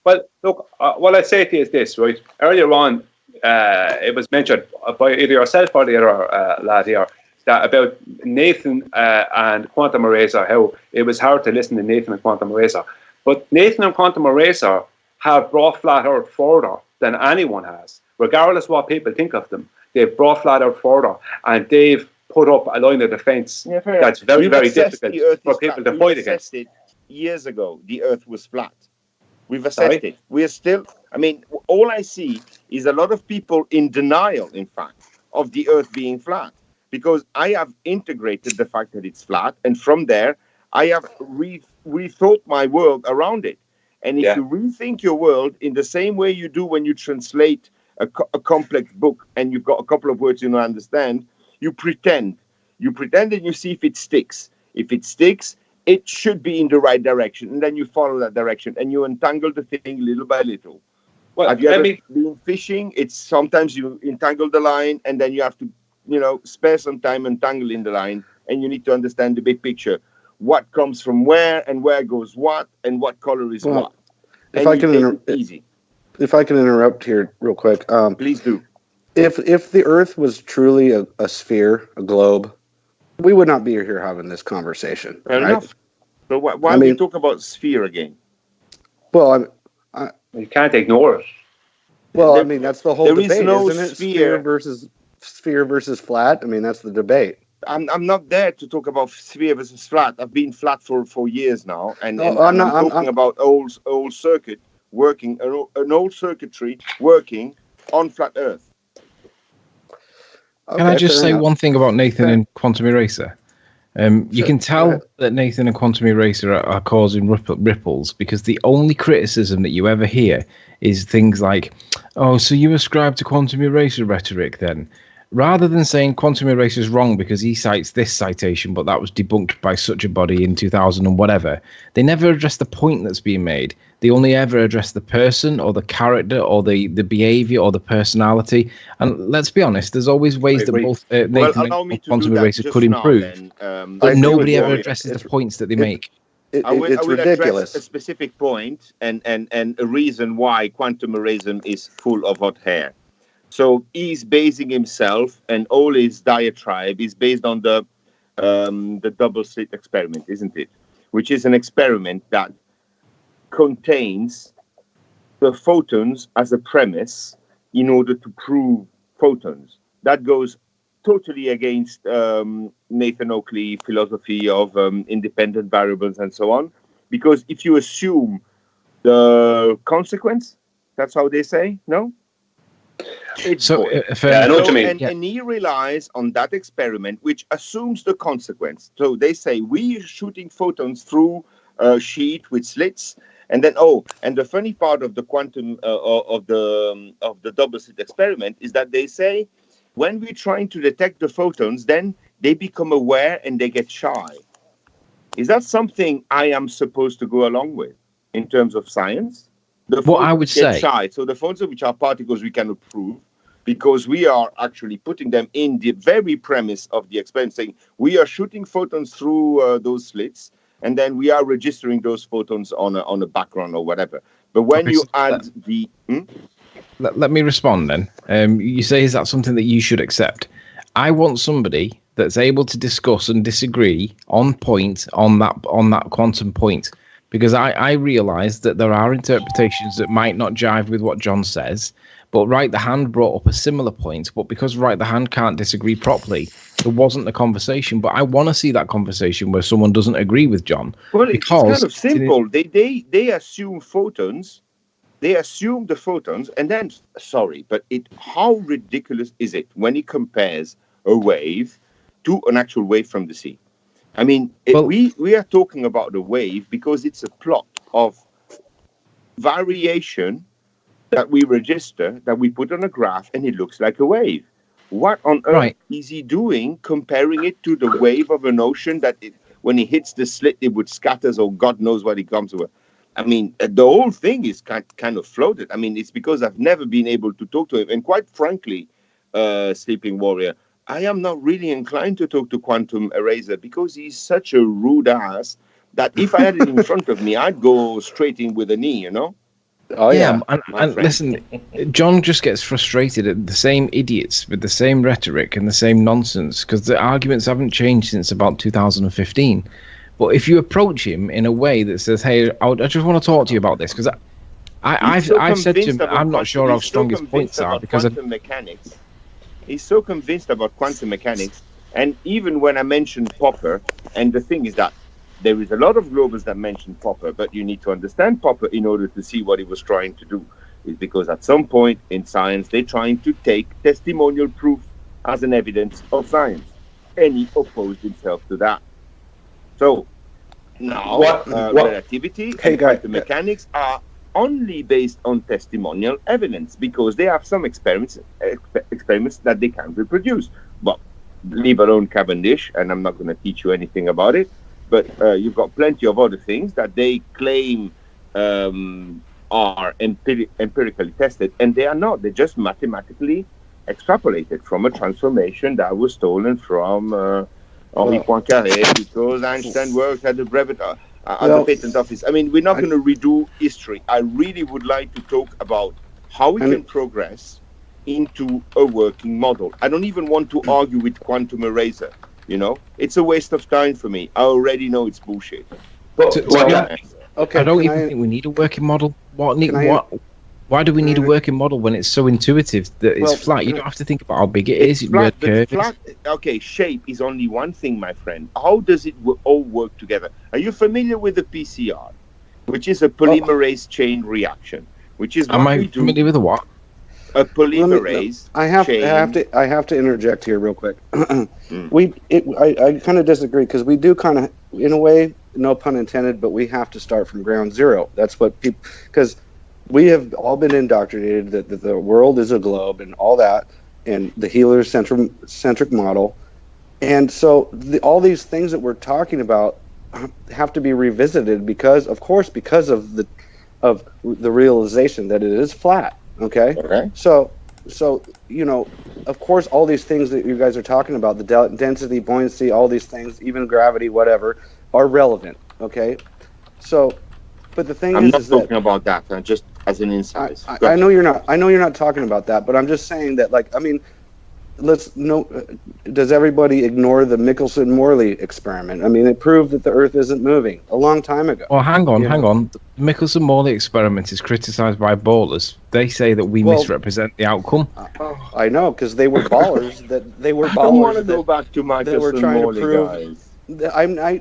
Well, look, what I say to you is this, right? Earlier on, it was mentioned by either yourself or the other lad here, that about Nathan and Quantum Eraser, how it was hard to listen to Nathan and Quantum Eraser. But Nathan and Quantum Eraser have brought flat Earth further than anyone has. Regardless of what people think of them, they've brought flat Earth further, and they've put up a line of defense that's very, very difficult for people to fight against. Years ago, the Earth was flat. We've assessed it. We're still, all I see is a lot of people in denial, in fact, of the Earth being flat. Because I have integrated the fact that it's flat, and from there, I have rethought my world around it. And if you rethink your world in the same way you do when you translate a complex book and you've got a couple of words you don't understand, you pretend. You pretend and you see if it sticks. If it sticks, it should be in the right direction. And then you follow that direction and you untangle the thing little by little. Well, have you ever been fishing? It's sometimes you entangle the line and then you have to spare some time untangling the line, and you need to understand the big picture. What comes from where, and where goes what, and what color is what. If I can interrupt here real quick. Please do. If the Earth was truly a sphere, a globe, we would not be here having this conversation. Fair right? enough. So why we talk about sphere again? Well, You can't ignore it. well, I mean, that's the whole there debate, is no isn't it? sphere. Sphere versus flat. I mean, that's the debate. I'm not there to talk about sphere versus flat. I've been flat for years now, and, No, and I'm I'm not- I'm- talking about old circuit working, an old circuitry working on flat Earth. Can I Okay, just fair say enough. one thing about Nathan Okay. and Quantum Eraser? You Sure, can go tell ahead. that Nathan and Quantum Eraser are causing ripples because the only criticism that you ever hear is things like, oh, so you ascribe to Quantum Eraser rhetoric then? Rather than saying Quantum Eraser is wrong because he cites this citation, but that was debunked by such a body in 2000 and whatever, they never address the point that's being made. They only ever address the person or the character or the behavior or the personality. And let's be honest, there's always ways that Wait. both Well, Nathan allow me and to do Quantum that Eraser just could now, improve. then. I But agree nobody with ever you. addresses It's- the points that they it- make. It's I will address ridiculous. a specific point and a reason why quantum eraser is full of hot hair. So he's basing himself, and all his diatribe is based on the double slit experiment, isn't it? Which is an experiment that contains the photons as a premise in order to prove photons. That goes totally against Nathan Oakley philosophy of independent variables and so on, because if you assume the consequence, that's how they say, no? It's So, void. Yeah, I know what you mean. And he relies on that experiment, which assumes the consequence. So they say we're shooting photons through a sheet with slits, and then and the funny part of the quantum of the double slit experiment is that they say when we're trying to detect the photons, then they become aware and they get shy. Is that something I am supposed to go along with in terms of science? The What I photons would get say- shy. So the photons, which are particles, we cannot prove because we are actually putting them in the very premise of the experiment, saying we are shooting photons through those slits, and then we are registering those photons on a background or whatever. But when Okay, you so add Let me respond then. You say, is that something that you should accept? I want somebody that's able to discuss and disagree on point on that quantum point, because I realise that there are interpretations that might not jive with what John says, but Right the Hand brought up a similar point, but because Right the Hand can't disagree properly, there wasn't a conversation. But I want to see that conversation where someone doesn't agree with John. well, it's because kind of simple. They assume photons. They assume the photons, and then but how ridiculous is it when he compares a wave to an actual wave from the sea? I mean, we are talking about the wave because it's a plot of variation that we register, that we put on a graph, and it looks like a wave. What on earth is he doing comparing it to the wave of an ocean that when he hits the slit, it would scatter, or God knows what he comes with? I mean, the whole thing is kind of floated. I mean, it's because I've never been able to talk to him. And quite frankly, Sleeping Warrior, I am not really inclined to talk to Quantum Eraser because he's such a rude ass that if I had it in front of me, I'd go straight in with a knee, you know? Oh yeah. And listen, John just gets frustrated at the same idiots with the same rhetoric and the same nonsense because the arguments haven't changed since about 2015. But if you approach him in a way that says, "Hey, I just want to talk to you about this," because I've said to him, I'm not sure how strong his points are because quantum mechanics. He's so convinced about quantum mechanics, and even when I mentioned Popper, and the thing is that there is a lot of globals that mention Popper, but you need to understand Popper in order to see what he was trying to do. Is because at some point in science they're trying to take testimonial proof as an evidence of science, and he opposed himself to that. So now relativity and quantum mechanics are only based on testimonial evidence because they have some experiments that they can't reproduce. But leave alone Cavendish, and I'm not going to teach you anything about it. But you've got plenty of other things that they claim are empirically tested, and they are not. They're just mathematically extrapolated from a transformation that was stolen from Henri Poincaré because Einstein worked at the the patent office. I mean, we're not going to redo history. I really would like to talk about how we can progress into a working model. I don't even want to argue with Quantum Eraser You know, it's a waste of time for me. I already know it's bullshit. But, To be well, honest, Okay. I don't can even think we need a working model. Can I- Why do we need a I- working model when it's so intuitive that it's Well, flat? You don't have to think about how big it is. It's Where flat, the but curve is. flat. Okay, shape is only one thing, my friend. How does it all work together? Are you familiar with the PCR, which is a polymerase chain reaction? Which is Am what I we do. familiar with the what? A polymerase. I have chain. to interject here real quick. I kind of disagree because we do kind of, in a way, no pun intended, but we have to start from ground zero. That's what people, because we have all been indoctrinated that the world is a globe and all that, and the heliocentric model, and so all these things that we're talking about have to be revisited because of the realization that it is flat. Okay. So of course, all these things that you guys are talking about, the density, buoyancy, all these things, even gravity, whatever, are relevant. Okay. So, but the thing I'm is not that talking about that. Just as an insight. I know you're not. I know you're not talking about that, but I'm just saying that, like, I mean, does everybody ignore the Michelson-Morley experiment? I mean, it proved that the Earth isn't moving a long time ago. Well, hang on. The Michelson-Morley experiment is criticised by ballers. They say that we misrepresent the outcome. I know, because they were ballers. They were I don't want to ballers. go back to my were trying to prove. guys.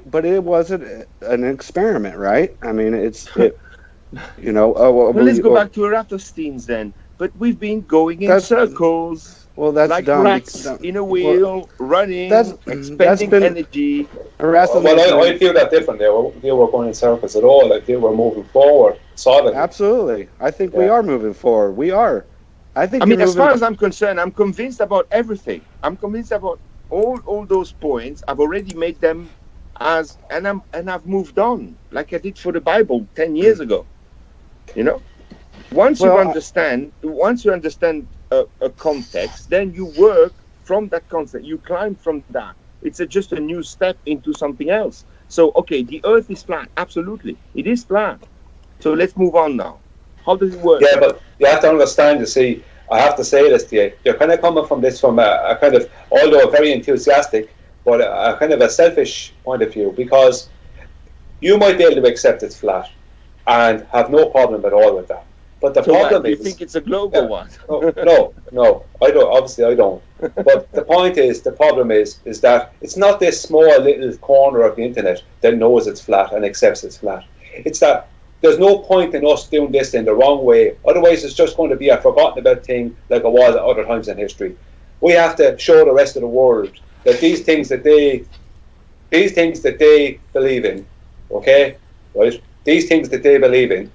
But it wasn't an experiment, right? I mean, let's go back to Eratosthenes then. But we've been going in circles. Well, that's like dumb. rats in a wheel, running, expending energy. Well, I feel that differently. They were going in circles at all. Like, they were moving forward solidly. Absolutely. I think we are moving forward. We are. I mean, as far as I'm concerned, I'm convinced about everything. I'm convinced about all those points. I've already made them and I've moved on, like I did for the Bible 10 years ago. You know, once you understand a context, then you work from that concept. You climb from that. It's just a new step into something else. So, okay, the Earth is flat. Absolutely, it is flat. So let's move on now. How does it work? Yeah, but you have to understand. You see, I have to say this to you. You're kind of coming from this from a kind of, although a very enthusiastic, but a kind of a selfish point of view, because you might be able to accept it's flat and have no problem at all with that. But the problem is, you think it's a global one? No, I don't. Obviously, I don't. But the point is, the problem is that it's not this small little corner of the internet that knows it's flat and accepts it's flat. It's that there's no point in us doing this in the wrong way. Otherwise, it's just going to be a forgotten about thing like it was at other times in history. We have to show the rest of the world that these things that they believe in, okay, right? These things that they believe in.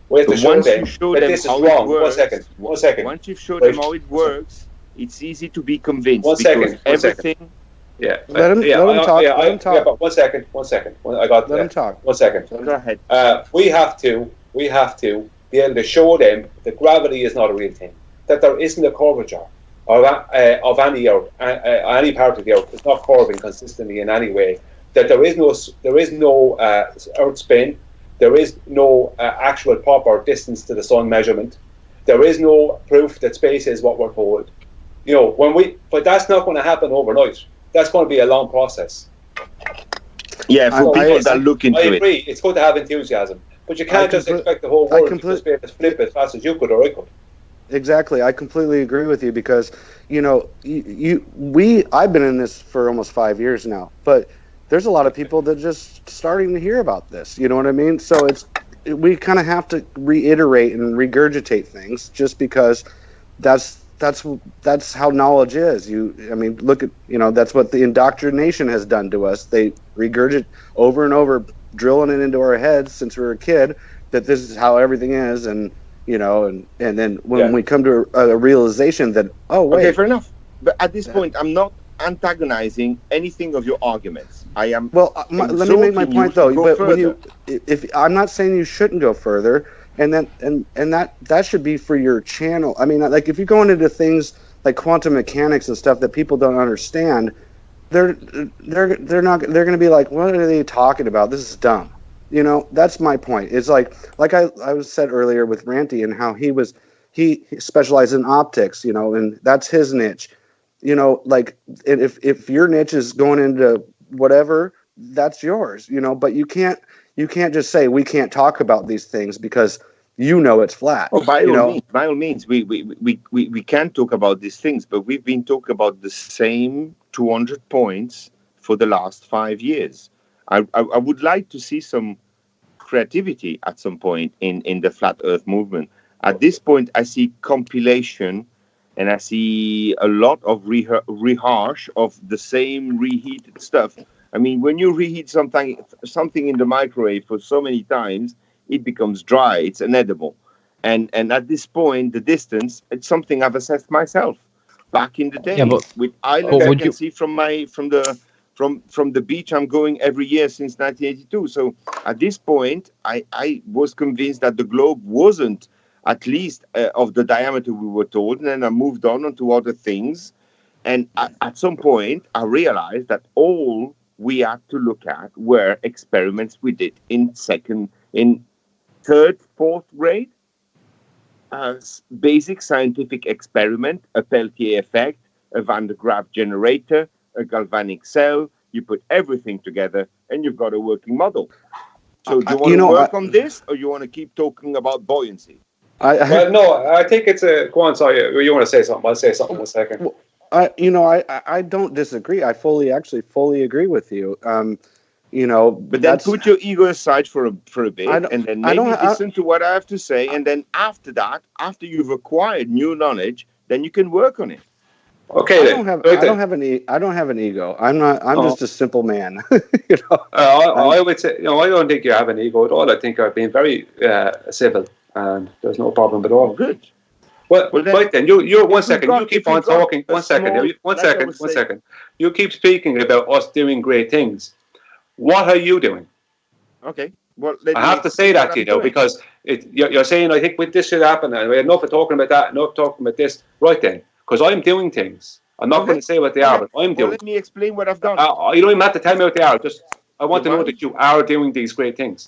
We have to show them that this is wrong. One second. Once you've showed them how it works, it's easy to be convinced. One second. Yeah. Let him talk. Let him talk. Yeah, but one second. I got that. Let him talk. 1 second. Go ahead. We have to be able to show them that gravity is not a real thing. That there isn't a curvature of any part of the Earth. It's not curving consistently in any way. That there is no Earth spin. There is no actual proper distance to the sun measurement. There is no proof that space is what we're told. You know, but that's not going to happen overnight. That's going to be a long process. Yeah, for people that look into it. I agree. It's good to have enthusiasm, but you can't just expect the whole world to just be able to flip as fast as you could or I could. Exactly, I completely agree with you because I've been in this for almost 5 years now, but there's a lot of people that are just starting to hear about this. You know what I mean? So we kind of have to reiterate and regurgitate things just because that's how knowledge is. Look at that's what the indoctrination has done to us. They regurgitate over and over, drilling it into our heads since we were a kid that this is how everything is, and then when we come to a realization that okay, fair enough. But at this point, I'm not antagonizing anything of your arguments. I am. Well, let me make my point though. But if I'm not saying you shouldn't go further, and that should be for your channel. I mean, like if you're going into things like quantum mechanics and stuff that people don't understand, they're going to be like, what are they talking about? This is dumb. That's my point. It's like I was said earlier with Ranty and how he specialized in optics, and that's his niche. you know, like if your niche is going into whatever, that's yours, you know, but you can't just say we can't talk about these things because you know it's flat. Oh, by you all know? means, by all means, we can talk about these things, but we've been talking about the same 200 points for the last 5 years. I would like to see some creativity at some point in the flat Earth movement. At this point, I see compilation, and I see a lot of rehash of the same reheated stuff. I mean, when you reheat something in the microwave for so many times, it becomes dry. It's inedible. And at this point, the distance, it's something I've assessed myself back in the day. Yeah, but- with islands I would can you- see from the beach I'm going every year since 1982. So at this point, I was convinced that the globe wasn't at least of the diameter we were told, and then I moved on to other things. And at some point, I realized that all we had to look at were experiments we did in third, fourth grade. Basic scientific experiment, a Peltier effect, a Van de Graaff generator, a galvanic cell. You put everything together and you've got a working model. So do you want to work on this, or you want to keep talking about buoyancy? Well, no, I think it's a... Go on, sorry. You want to say something? I'll say something in a second. I don't disagree. I fully agree with you. You know, but then put your ego aside for a bit, and then maybe listen to what I have to say, and then after that, after you've acquired new knowledge, then you can work on it. Okay. I don't have an ego. I'm just a simple man. You know. I would say, I don't think you have an ego at all. I think I've been very civil, and there's no problem at all. Good. Well, then, right then, you 1 second. You keep on talking. 1 second. 1 second. 1 second. You keep speaking about us doing great things. What are you doing? Okay. Well, I have to say that to you, though, because you're saying, I think this should happen, and we had enough of talking about that, enough talking about this. Right then, because I'm doing things. I'm not going to say what they are, but I'm doing. Let me explain what I've done. You don't even have to tell me what they are. Just I want to know that you are doing these great things.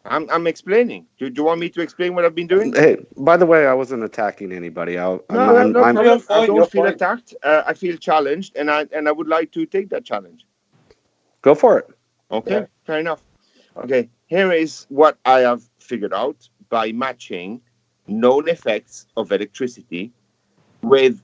I'm explaining. Do you want me to explain what I've been doing? Hey, by the way, I wasn't attacking anybody. I don't feel attacked. I feel challenged, and I would like to take that challenge. Go for it. Okay, fair enough. Okay, here is what I have figured out by matching known effects of electricity with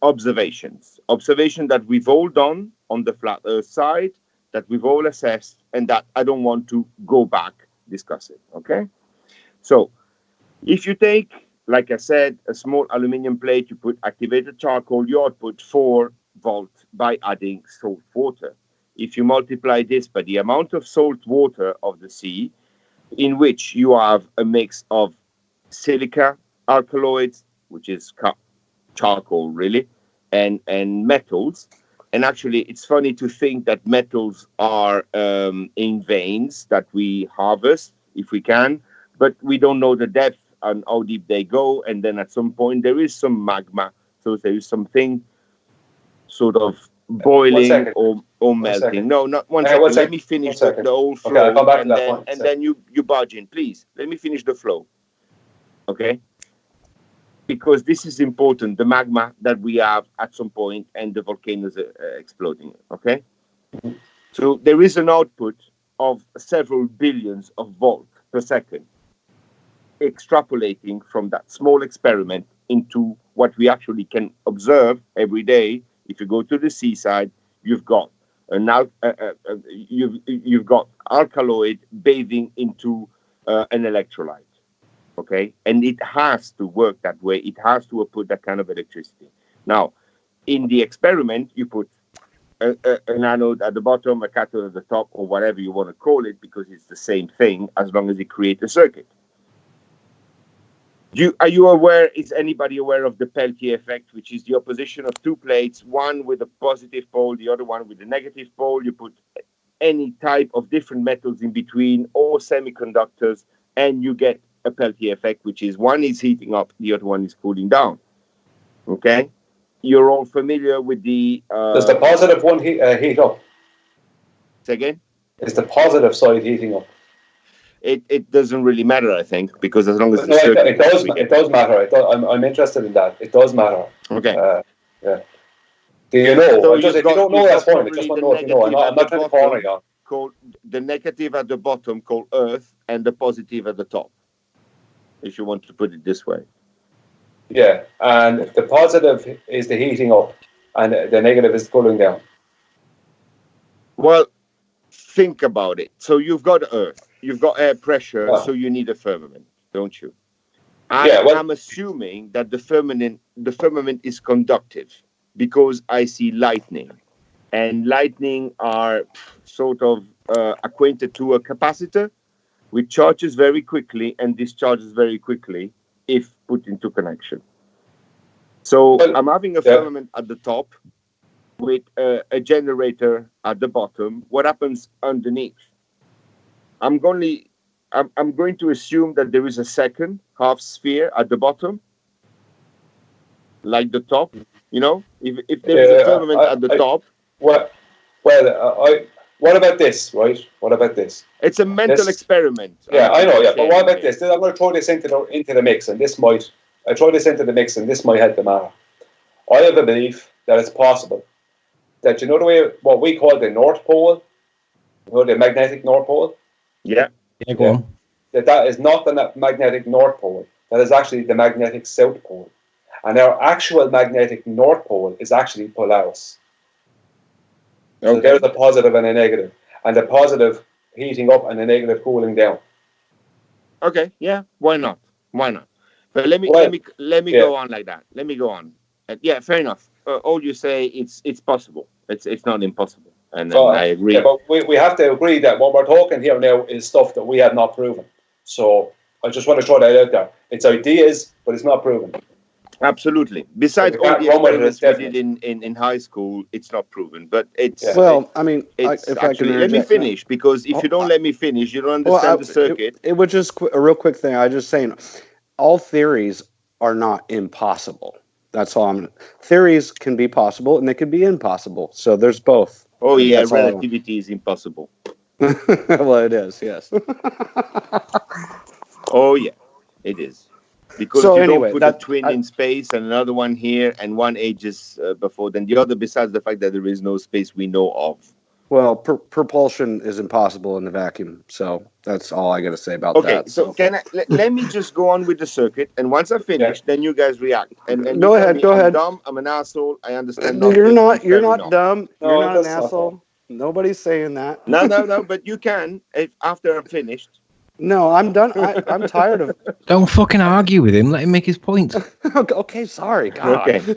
observations that we've all done on the flat Earth side, that we've all assessed, and that I don't want to go back discussing. Okay, so if you take, like I said, a small aluminium plate, you put activated charcoal, you output 4 volts by adding salt water. If you multiply this by the amount of salt water of the sea, in which you have a mix of silica alkaloids, which is charcoal really, and metals. And actually, it's funny to think that metals are in veins that we harvest if we can, but we don't know the depth and how deep they go. And then at some point, there is some magma. So there is something sort of boiling or melting. No, not 1 second. Let me finish the whole flow, I'll come back to that point. And then you barge in, please. Let me finish the flow. Okay? Because this is important, the magma that we have at some point, and the volcanoes exploding. Okay? Mm-hmm. So there is an output of several billions of volts per second, extrapolating from that small experiment into what we actually can observe every day. If you go to the seaside, you've got you've got alkaloid bathing into an electrolyte. Okay, and it has to work that way. It has to output that kind of electricity. Now, in the experiment, you put an anode at the bottom, a cathode at the top, or whatever you want to call it, because it's the same thing as long as it creates a circuit. Are you aware, is anybody aware of the Peltier effect, which is the opposition of 2 plates, one with a positive pole, the other one with a negative pole? You put any type of different metals in between, or semiconductors, and you get a Peltier effect, which is one is heating up, the other one is cooling down. Okay? You're all familiar with the... Does the positive one heat up? Say again? Is the positive side heating up? It doesn't really matter, I think, because as long as it does matter. I'm interested in that. It does matter. Okay. Yeah. Do you know? So If you don't know, that's fine. I just want to know if you know. I'm not trying to corner you. Called the negative at the bottom, called Earth, and the positive at the top, if you want to put it this way. Yeah, and the positive is the heating up, and the negative is cooling down. Well, think about it. So you've got Earth, you've got air pressure, so you need a firmament, don't you? I'm assuming that the firmament is conductive because I see lightning, and lightning are sort of acquainted to a capacitor, which charges very quickly and discharges very quickly if put into connection. So I'm having a firmament at the top with a generator at the bottom. What happens underneath? I'm going to assume that there is a second half sphere at the bottom, like the top. You know, if there is a firmament at the top. What about this, right? What about this? It's a mental experiment. Yeah, I know. Yeah, but what about this? I'm going to throw this into the mix, and this might. I throw this into the mix, and this might help the matter. I have a belief that it's possible that, you know, the way what we call the North Pole, you know, the magnetic North Pole. Yeah. Yeah, go on. That is not the magnetic North Pole. That is actually the magnetic South Pole, and our actual magnetic North Pole is actually Polaris. Okay. So there's a positive and a negative, and the positive heating up and the negative cooling down. Okay, yeah, why not? But let me go on like that. Let me go on. Yeah, fair enough. All you say, it's possible. It's not impossible, and I agree. Yeah, but we have to agree that what we're talking here now is stuff that we have not proven. So I just want to throw that out there. It's ideas, but it's not proven. Absolutely. Besides all the experiments we did in high school, it's not proven. But it's well, I mean, let me finish, because if you don't let me finish, you don't understand the circuit. It was just a real quick thing. I was just saying, all theories are not impossible. That's all. Theories can be possible and they can be impossible. So there's both. Oh yeah, relativity is impossible. Well, it is. Yes. Oh yeah, it is. Because don't put a twin in space and another one here, and one ages before than the other, besides the fact that there is no space we know of. Well, propulsion is impossible in the vacuum, so that's all I got to say about that. Okay, so let me just go on with the circuit, and once I finish, then you guys react. And go ahead. I'm dumb, I'm an asshole, I understand. You're not dumb, you're not an asshole. Nobody's saying that. No, but you can, after I'm finished. No, I'm done. I'm tired of. Don't fucking argue with him. Let him make his point. Okay, sorry. God. Okay,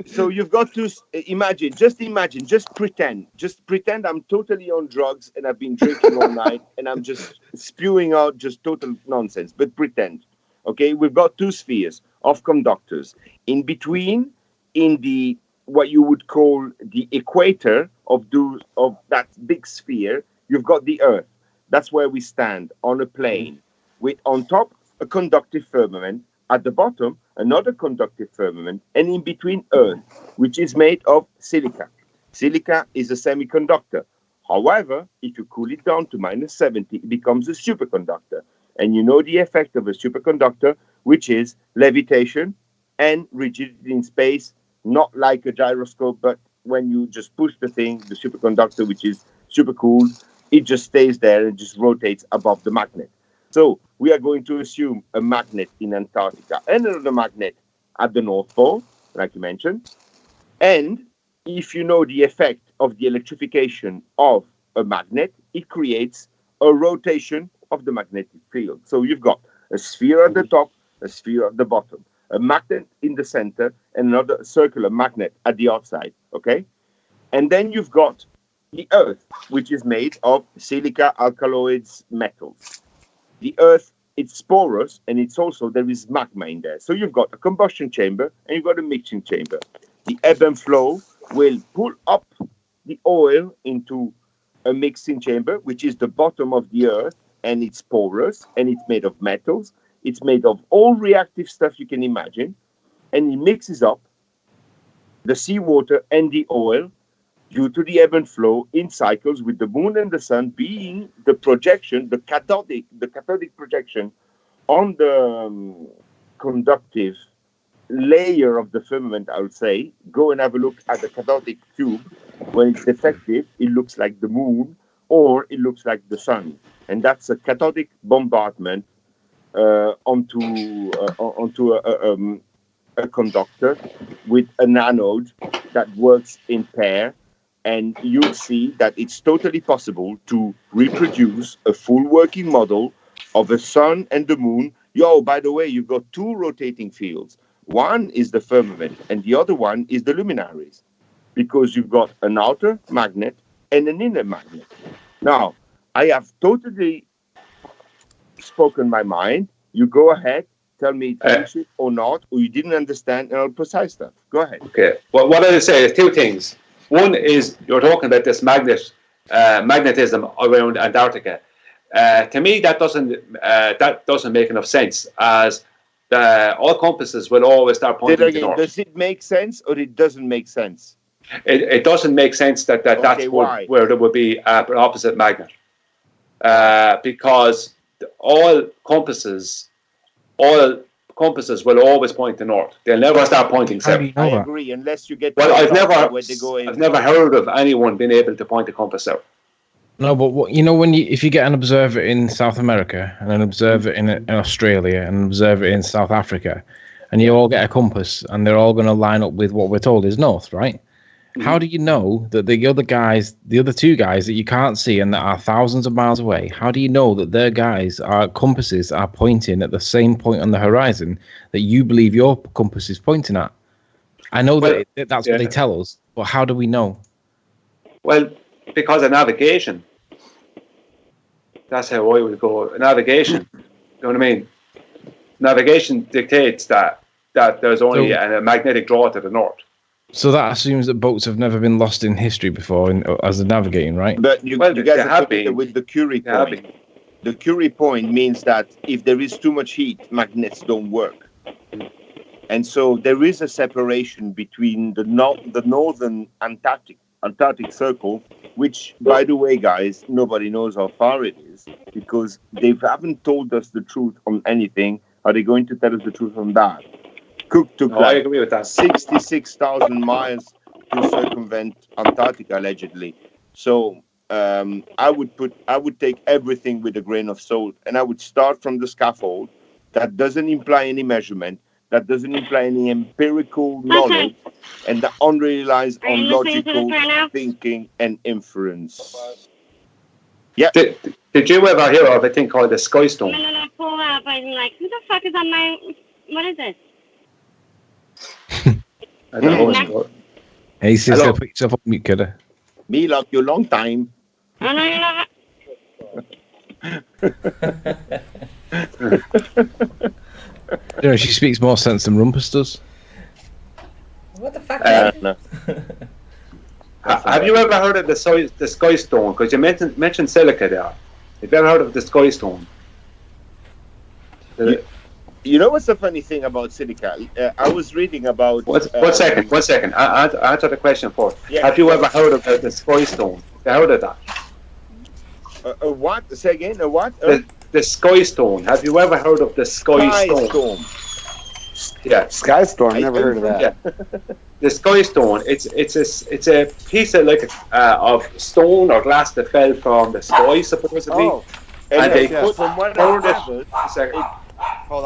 so you've got to imagine, just pretend I'm totally on drugs and I've been drinking all night and I'm just spewing out just total nonsense. But pretend, okay? We've got two spheres of conductors. In between, in the what you would call the equator of that big sphere, you've got the Earth. That's where we stand, on a plane, with on top a conductive firmament, at the bottom another conductive firmament, and in between Earth, which is made of silica. Silica is a semiconductor. However, if you cool it down to -70, it becomes a superconductor. And you know the effect of a superconductor, which is levitation and rigidity in space, not like a gyroscope, but when you just push the thing, the superconductor, which is super cool, it just stays there and just rotates above the magnet. So we are going to assume a magnet in Antarctica and another magnet at the North Pole, like you mentioned. And if you know the effect of the electrification of a magnet, it creates a rotation of the magnetic field. So you've got a sphere at the top, a sphere at the bottom, a magnet in the center, and another circular magnet at the outside, okay? And then you've got the Earth, which is made of silica, alkaloids, metals. The Earth, it's porous, and there is magma in there. So you've got a combustion chamber, and you've got a mixing chamber. The ebb and flow will pull up the oil into a mixing chamber, which is the bottom of the Earth, and it's porous, and it's made of metals. It's made of all reactive stuff you can imagine, and it mixes up the seawater and the oil due to the ebb and flow in cycles, with the moon and the sun being the projection, the cathodic projection on the conductive layer of the firmament, I would say, go and have a look at the cathodic tube. When it's defective, it looks like the moon or it looks like the sun. And that's a cathodic bombardment onto a conductor with an anode that works in pair. And you'll see that it's totally possible to reproduce a full working model of the sun and the moon. By the way, you've got two rotating fields. One is the firmament and the other one is the luminaries, because you've got an outer magnet and an inner magnet. Now, I have totally spoken my mind. You go ahead, tell me it's it or not, or you didn't understand, and I'll precise that. Go ahead. Okay. Well, what I would say is two things. One is you're talking about this magnetism around Antarctica. To me, that doesn't make enough sense, as all compasses will always start pointing to north. Does it make sense or it doesn't make sense? It doesn't make sense that's where there would be an opposite magnet, because all compasses will always point to north. They'll never start pointing south. I agree, unless you get. Well, I've never heard of anyone being able to point a compass south. No, but if you get an observer in South America and an observer in Australia and an observer in South Africa, and you all get a compass and they're all going to line up with what we're told is north, right? Mm-hmm. How do you know that the other two guys that you can't see and that are thousands of miles away, how do you know that their compasses are pointing at the same point on the horizon that you believe your compass is pointing at? I know that's what they tell us, but how do we know? Well, because of navigation. That's how I would go. Navigation. You know what I mean? Navigation dictates that there's only a magnetic draw to the north. So that assumes that boats have never been lost in history before as they're navigating, right? But you guys are familiar with the Curie point. The Curie point means that if there is too much heat, magnets don't work. And so there is a separation between the northern Antarctic Circle, which, by the way, guys, nobody knows how far it is, because they haven't told us the truth on anything. Are they going to tell us the truth on that? Cook took I agree with that. 66,000 miles to circumvent Antarctica, allegedly. So I would take everything with a grain of salt, and I would start from the scaffold. That doesn't imply any measurement. That doesn't imply any empirical knowledge, and that only relies on logical thinking and inference. Yeah. Did you ever hear of a thing called the sky stone? No, pull up. I'm like, who the fuck is on my... What is this? I don't know what's going on. Hey, sister, put yourself on mute, kiddo. Me like you long time. She speaks more sense than Rumpus does. What the fuck? No. Have you ever heard of the sky stone? Because you mentioned silica there. Have you ever heard of the sky stone? You know what's the funny thing about silica? I was reading about... One second. I answer the question first. Yeah. Have you ever heard of the sky stone? Have you heard of that? A what? Say again, a what? The sky stone. Have you ever heard of the sky stone? Yeah. Sky storm. Never heard of that. Yeah. The sky stone. It's a piece of of stone or glass that fell from the sky, supposedly. Oh. And they couldn't burn it.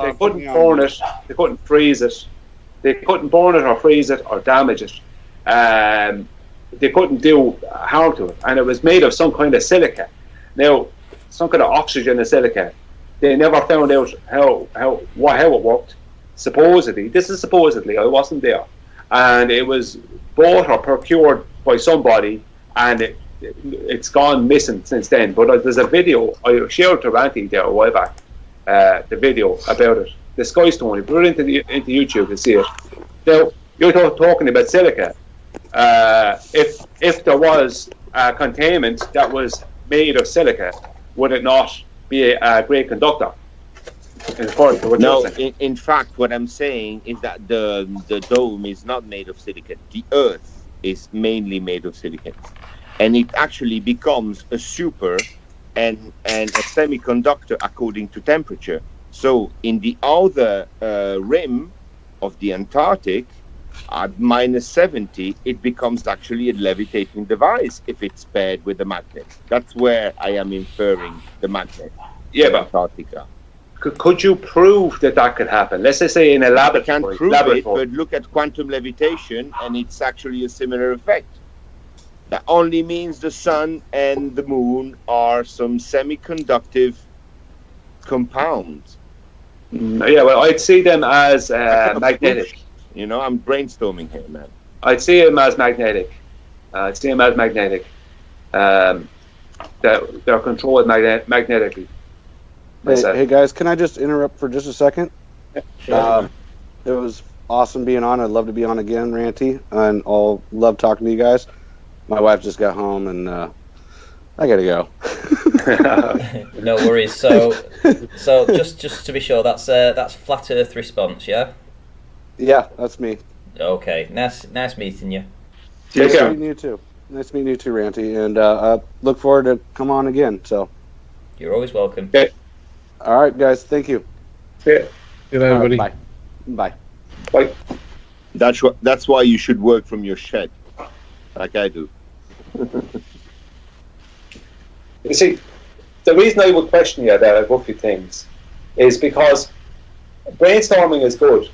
They couldn't burn it. They couldn't freeze it. They couldn't burn it or freeze it or damage it. They couldn't do harm to it, and it was made of some kind of silica. Now, some kind of oxygen and silica. They never found out how it worked. Supposedly, this is supposedly. I wasn't there, and it was bought or procured by somebody, and it's gone missing since then. But there's a video I shared to Ranty there a while back. The video about it, the sky stone. You put it into YouTube to see it. Now you're talking about silica. If there was containment that was made of silica, would it not be a great conductor? In fact, what I'm saying is that the dome is not made of silicon. The Earth is mainly made of silicon, and it actually becomes a super and a semiconductor according to temperature. So in the outer rim of the Antarctic at minus 70, it becomes actually a levitating device if it's paired with a magnet. That's where I am inferring the magnet. Yeah, in but Antarctica. could you prove that could happen? Let's just say in a I laboratory. can't prove it, but look at quantum levitation, and it's actually a similar effect. That only means the sun and the moon are some semiconductive compounds. Yeah, well, I'd see them as magnetic. You know, I'm brainstorming here, man. I'd see them as magnetic. They're controlled magnetically. Hey guys, can I just interrupt for just a second? Sure. It was awesome being on. I'd love to be on again, Ranty, and I'll love talking to you guys. My wife just got home, and I gotta go. No worries. So just to be sure, that's flat Earth response, yeah? Yeah, that's me. Okay. Nice meeting you. Nice meeting you too. Nice meeting you too, Ranty, and I look forward to come on again. So. You're always welcome. Okay. All right, guys. Thank you. Yeah. Good night, everybody. Bye. Bye. Bye. That's why you should work from your shed, like I do. You see, the reason I would question you about a few things is because brainstorming is good,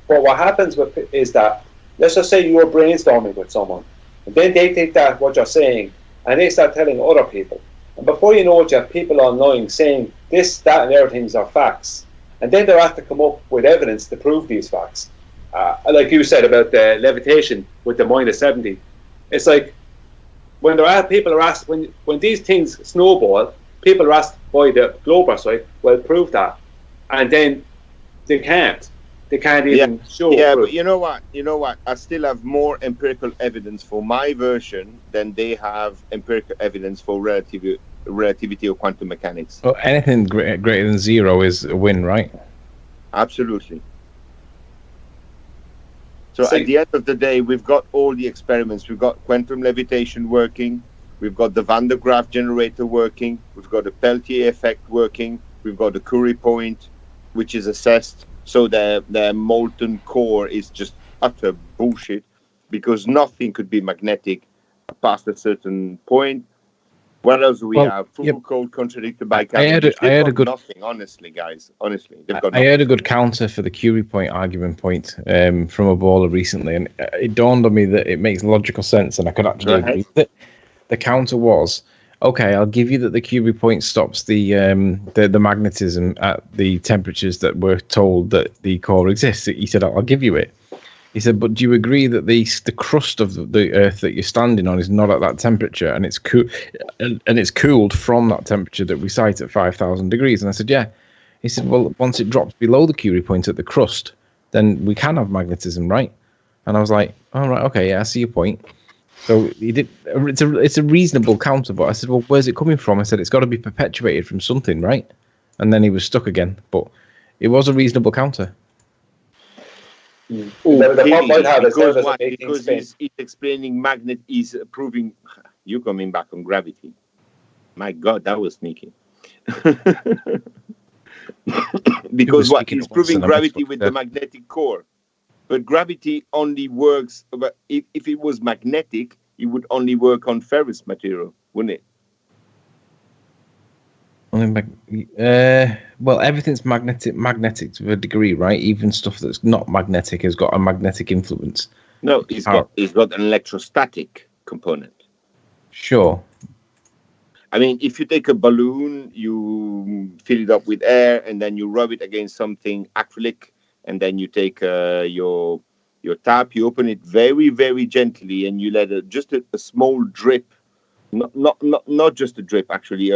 but what happens is that, let's just say you're brainstorming with someone, and then they take that, what you're saying, and they start telling other people. And before you know it, you have people online saying this, that, and everything are facts. And then they have to come up with evidence to prove these facts. Like you said about the levitation with the minus 70. It's like, when people are asked, when these things snowball, people are asked by the Globers, right? Well, prove that, and then they can't even show. Yeah, proof. but you know what? I still have more empirical evidence for my version than they have empirical evidence for relativity or quantum mechanics. Well, anything greater than zero is a win, right? Absolutely. So at the end of the day, we've got all the experiments. We've got quantum levitation working. We've got the Van der Graaf generator working. We've got the Peltier effect working. We've got the Curie point, which is assessed. So the molten core is just utter bullshit, because nothing could be magnetic past a certain point. What else do we have? Foucault contradicted by Cavendish. I had a good nothing, honestly, guys. Honestly, they've got. I heard a good counter for the Curie point argument point from a baller recently, and it dawned on me that it makes logical sense, and I could actually agree with it. The counter was, okay, I'll give you that the Curie point stops the magnetism at the temperatures that we're told that the core exists. He said, I'll give you it. He said, but do you agree that the crust of the Earth that you're standing on is not at that temperature, and it's cooled from that temperature that we cite at 5,000 degrees? And I said, yeah. He said, well, once it drops below the Curie point at the crust, then we can have magnetism, right? And I was like, all right, okay, yeah, I see your point. So he did. It's a reasonable counter, but I said, well, where's it coming from? I said, it's got to be perpetuated from something, right? And then he was stuck again, but it was a reasonable counter. Because he's explaining magnet, he's proving. You coming back on gravity? My God, that was sneaky. Because what he's proving gravity with the magnetic core, but gravity only works. But if it was magnetic, it would only work on ferrous material, wouldn't it? Well, everything's magnetic to a degree, right? Even stuff that's not magnetic has got a magnetic influence. No, it's got an electrostatic component. Sure. I mean, if you take a balloon, you fill it up with air, and then you rub it against something acrylic, and then you take your tap, you open it very, very gently, and you let just a small drip, not just a drip, actually.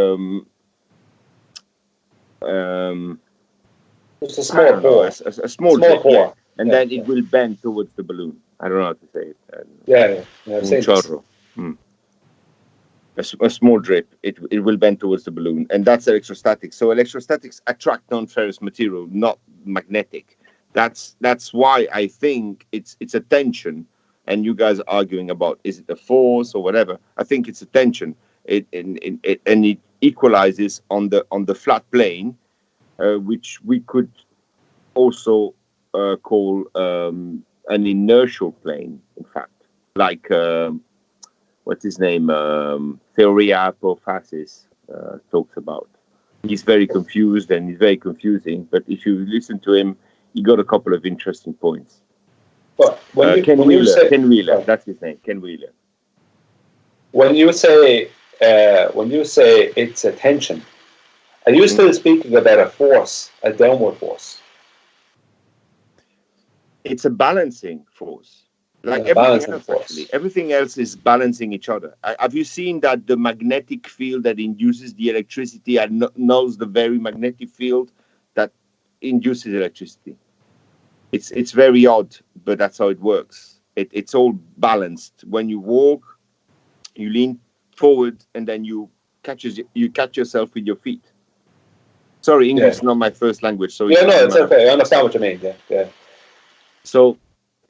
Just a small pore. A small drip, pore. Yeah. And then it will bend towards the balloon. I don't know how to say it. A small drip. It will bend towards the balloon, and that's electrostatic. So electrostatics attract non-ferrous material, not magnetic. That's why I think it's a tension. And you guys are arguing about, is it a force or whatever? I think it's a tension. It equalizes on the flat plane, which we could also call an inertial plane, in fact, like what's his name, Theoria Apophasis talks about. He's very confused and he's very confusing, but if you listen to him, he got a couple of interesting points. But Ken Wheeler, that's his name, Ken Wheeler. When you say it's a tension, are you still speaking about a force, a downward force? It's a balancing force. Like everything else is balancing each other. Have you seen that the magnetic field that induces the electricity annuls the very magnetic field that induces electricity? It's very odd, but that's how it works. It's all balanced. When you walk, you lean forward, and then you catch yourself with your feet. Sorry, English is not my first language. So it's okay. I understand what you mean. Yeah. So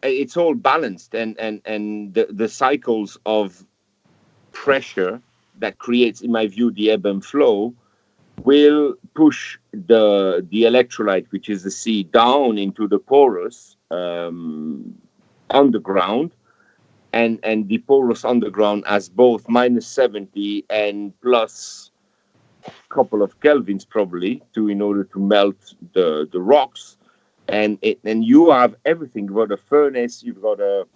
it's all balanced, and the cycles of pressure that creates, in my view, the ebb and flow will push the electrolyte, which is the sea, down into the porous underground, and the porous underground has both -70 and plus a couple of kelvins probably in order to melt the rocks, and you have everything. You've got a furnace, you've got a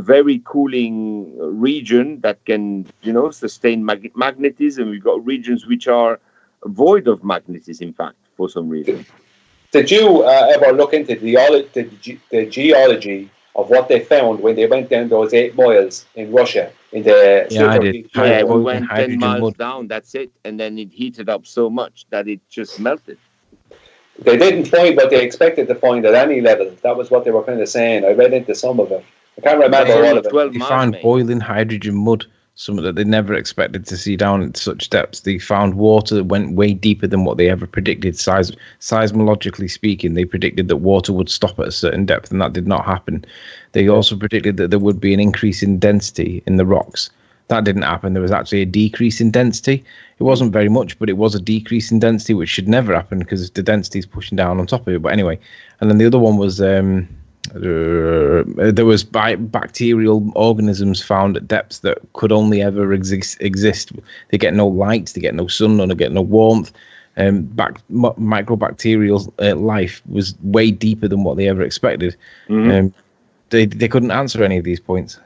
very cooling region that can, sustain magnetism. We've got regions which are void of magnetism, in fact, for some reason. Did you ever look into the geology of what they found when they went down those 8 miles in Russia? In the I did. Yeah, we went 10 miles down, that's it. And then it heated up so much that it just melted. They didn't find what they expected to find at any level. That was what they were kind of saying. I read into some of it. I can't remember all of it. They found boiling hydrogen mud, something that they never expected to see down at such depths. They found water that went way deeper than what they ever predicted. Seismologically speaking, they predicted that water would stop at a certain depth, and that did not happen. They also predicted that there would be an increase in density in the rocks. That didn't happen. There was actually a decrease in density. It wasn't very much, but it was a decrease in density, which should never happen because the density is pushing down on top of it. But anyway, and then the other one was there was bacterial organisms found at depths that could only ever exist. They get no light, they get no sun, they get no warmth. Microbacterial life was way deeper than what they ever expected. They couldn't answer any of these points.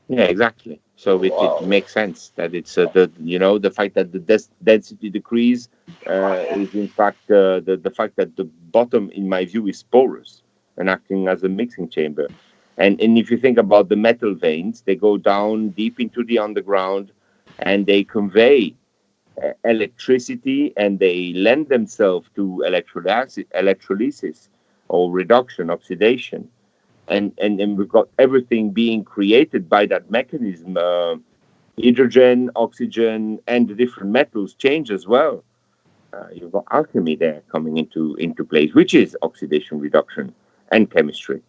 Yeah, exactly. So it makes sense that it's the fact that the density decrease is in fact the fact that the bottom, in my view, is porous and acting as a mixing chamber. And if you think about the metal veins, they go down deep into the underground and they convey electricity, and they lend themselves to electrolysis or reduction, oxidation. And we've got everything being created by that mechanism. Hydrogen, oxygen, and the different metals change as well. You've got alchemy there coming into place, which is oxidation, reduction, and chemistry,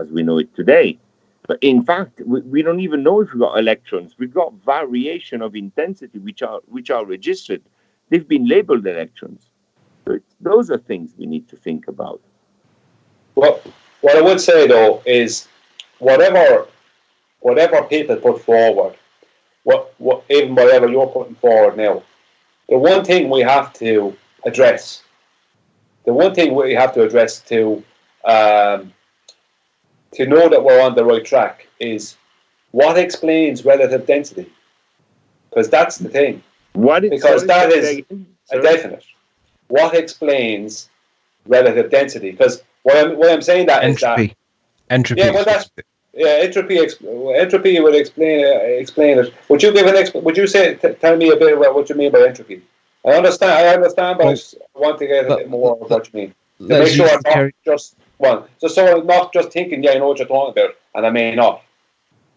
as we know it today. But in fact, we don't even know if we've got electrons. We've got variation of intensity, which are registered. They've been labeled electrons. So those are things we need to think about. Well, what I would say, though, is whatever people put forward, even whatever you're putting forward now, the one thing we have to address to know that we're on the right track is what explains relative density. Because that's the thing. Because that is a definite. What explains relative density? Because why I'm saying that entropy. Is that entropy. Yeah, well, entropy. Entropy would explain it. Would you give Would you tell me a bit about what you mean by entropy? I understand, but I want to get a bit more of what you mean. To make sure I'm not just so I'm not just thinking, I know what you're talking about, and I may not.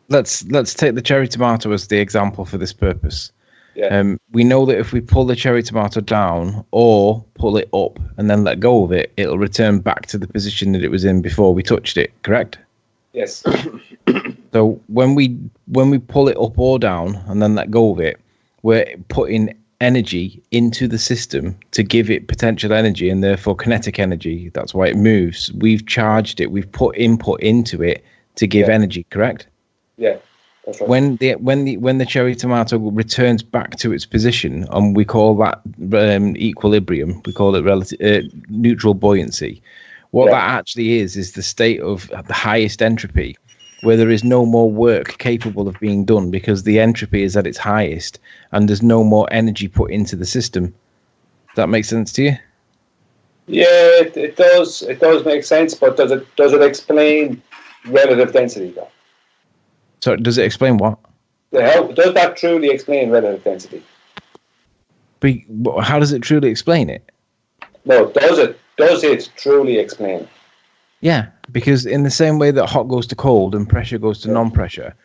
Let's take the cherry tomato as the example for this purpose. Yeah. We know that if we pull the cherry tomato down or pull it up and then let go of it, it'll return back to the position that it was in before we touched it, correct? Yes. So when we pull it up or down and then let go of it, we're putting energy into the system to give it potential energy and therefore kinetic energy. That's why it moves. We've charged it. We've put input into it to give energy. Correct? Yeah, that's right. When the cherry tomato returns back to its position, and we call that equilibrium. We call it neutral buoyancy. What that actually is the state of the highest entropy, where there is no more work capable of being done because the entropy is at its highest and there's no more energy put into the system. Does that make sense to you? Yeah, it does. It does make sense, but does it explain relative density, though? So does it explain what? Does that truly explain relative density? But how does it truly explain it? No, does it truly explain it? Yeah, because in the same way that hot goes to cold and pressure goes to non-pressure,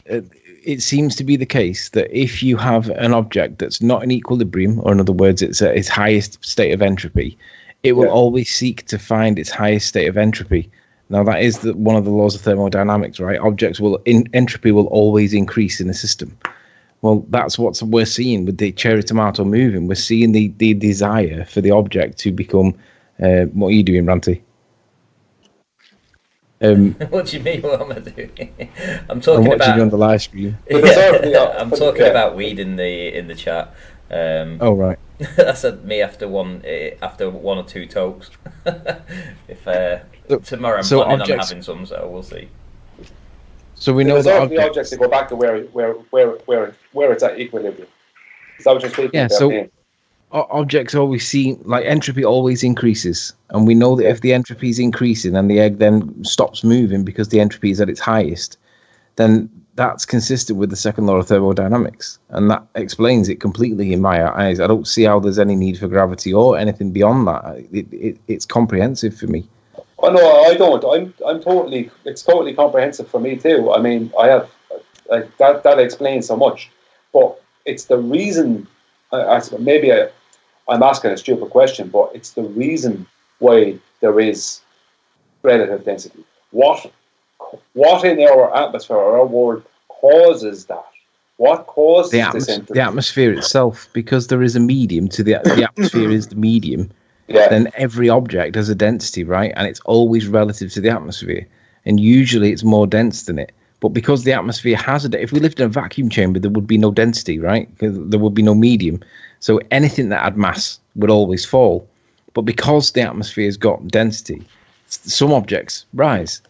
it seems to be the case that if you have an object that's not in equilibrium, or in other words, it's at its highest state of entropy, it will always seek to find its highest state of entropy. Now, that is one of the laws of thermodynamics, right? Entropy will always increase in a system. Well, that's what we're seeing with the cherry tomato moving. We're seeing the desire for the object to become... what are you doing, Ranty? What do you mean? What am I doing? I'm talking watching about you on the live stream. I'm talking about weed in the chat. Oh right. I said me after one or two tokes. If tomorrow I'm planning on having some, so we'll see. So we know that the objects to go back to where it's at equilibrium. Is that what you're speaking about? Yeah. So objects always seem like entropy always increases, and we know that if the entropy is increasing and the egg then stops moving because the entropy is at its highest, then that's consistent with the second law of thermodynamics, and that explains it completely in my eyes. I don't see how there's any need for gravity or anything beyond that. It's comprehensive for me. Oh no, I don't. It's totally comprehensive for me too. I mean, I have that explains so much, but it's the reason. I'm asking a stupid question, but it's the reason why there is relative density. What in our atmosphere or our world causes that? What causes this entropy? The atmosphere itself, because there is a medium to the atmosphere is the medium. Yeah. Then every object has a density, right? And it's always relative to the atmosphere. And usually it's more dense than it. But because the atmosphere has if we lived in a vacuum chamber, there would be no density, right? Because there would be no medium. So anything that had mass would always fall. But because the atmosphere has got density, some objects rise.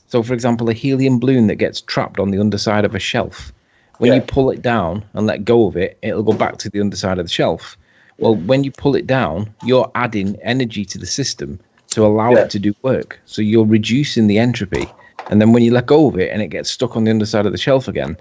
So, for example, a helium balloon that gets trapped on the underside of a shelf, when you pull it down and let go of it, it'll go back to the underside of the shelf. Well, when you pull it down, you're adding energy to the system to allow it to do work. So you're reducing the entropy. And then when you let go of it and it gets stuck on the underside of the shelf again,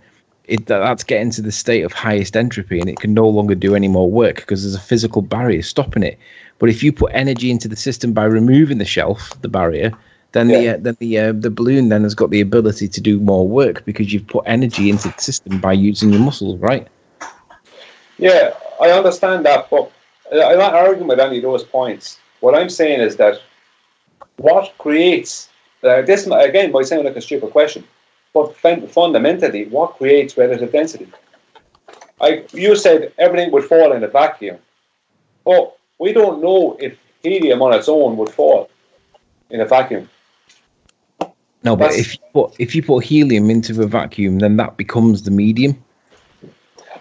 that's getting to the state of highest entropy, and it can no longer do any more work because there's a physical barrier stopping it. But if you put energy into the system by removing the shelf, the barrier, then the balloon then has got the ability to do more work because you've put energy into the system by using your muscles, right? Yeah, I understand that, but I'm not arguing with any of those points. What I'm saying is that what creates this again might sound like a stupid question, but fundamentally, what creates relative density? You said everything would fall in a vacuum, but we don't know if helium on its own would fall in a vacuum. No, but if you put helium into a vacuum, then that becomes the medium.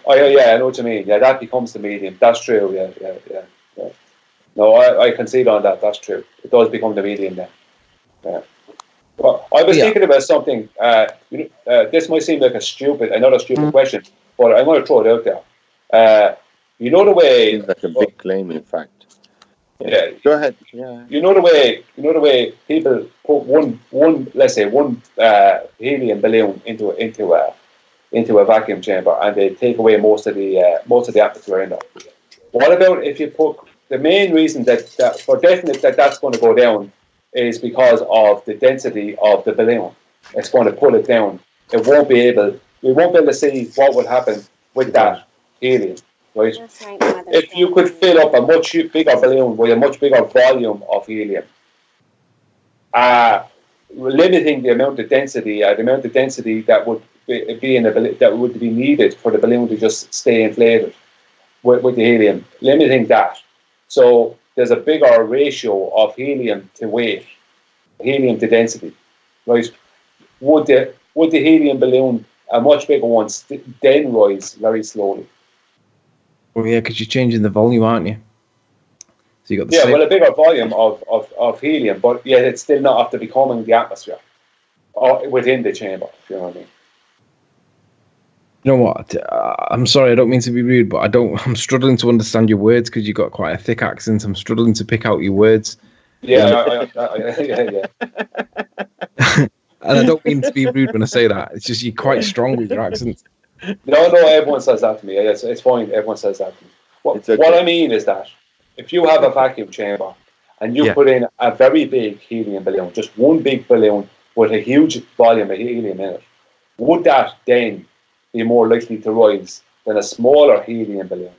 Oh yeah, I know what you mean. Yeah, that becomes the medium. That's true. Yeah. No, I concede on that. That's true. It does become the medium then. Yeah. Well, I was thinking about something. This might seem like another stupid question, but I'm going to throw it out there. You know the way. It's like a big claim, in fact. Yeah. Go ahead. Yeah. You know the way people put one helium balloon into a vacuum chamber, and they take away most of the atmosphere in there. What about if you put the main reason that for definite that's going to go down is because of the density of the balloon. It's going to pull it down. We won't be able to see what would happen with that helium, right? If you could fill up a much bigger balloon with a much bigger volume of helium, limiting the amount of density that would be that would be needed for the balloon to just stay inflated, with the helium, limiting that. So there's a bigger ratio of helium to weight, helium to density, right? Would the helium balloon, a much bigger one, then rise very slowly? Well, yeah, because you're changing the volume, aren't you? So you got the same. Well, a bigger volume of helium, but yet it's still not after becoming the atmosphere or within the chamber, if you know what I mean. You know what? I'm sorry, I don't mean to be rude, but I'm struggling to understand your words because you've got quite a thick accent. I'm struggling to pick out your words. Yeah. And I don't mean to be rude when I say that. It's just you're quite strong with your accent. No, everyone says that to me. It's fine. Everyone says that to me. What I mean is that if you have a vacuum chamber and you put in a very big helium balloon, just one big balloon with a huge volume of helium in it, would that then be more likely to rise than a smaller helium balloon?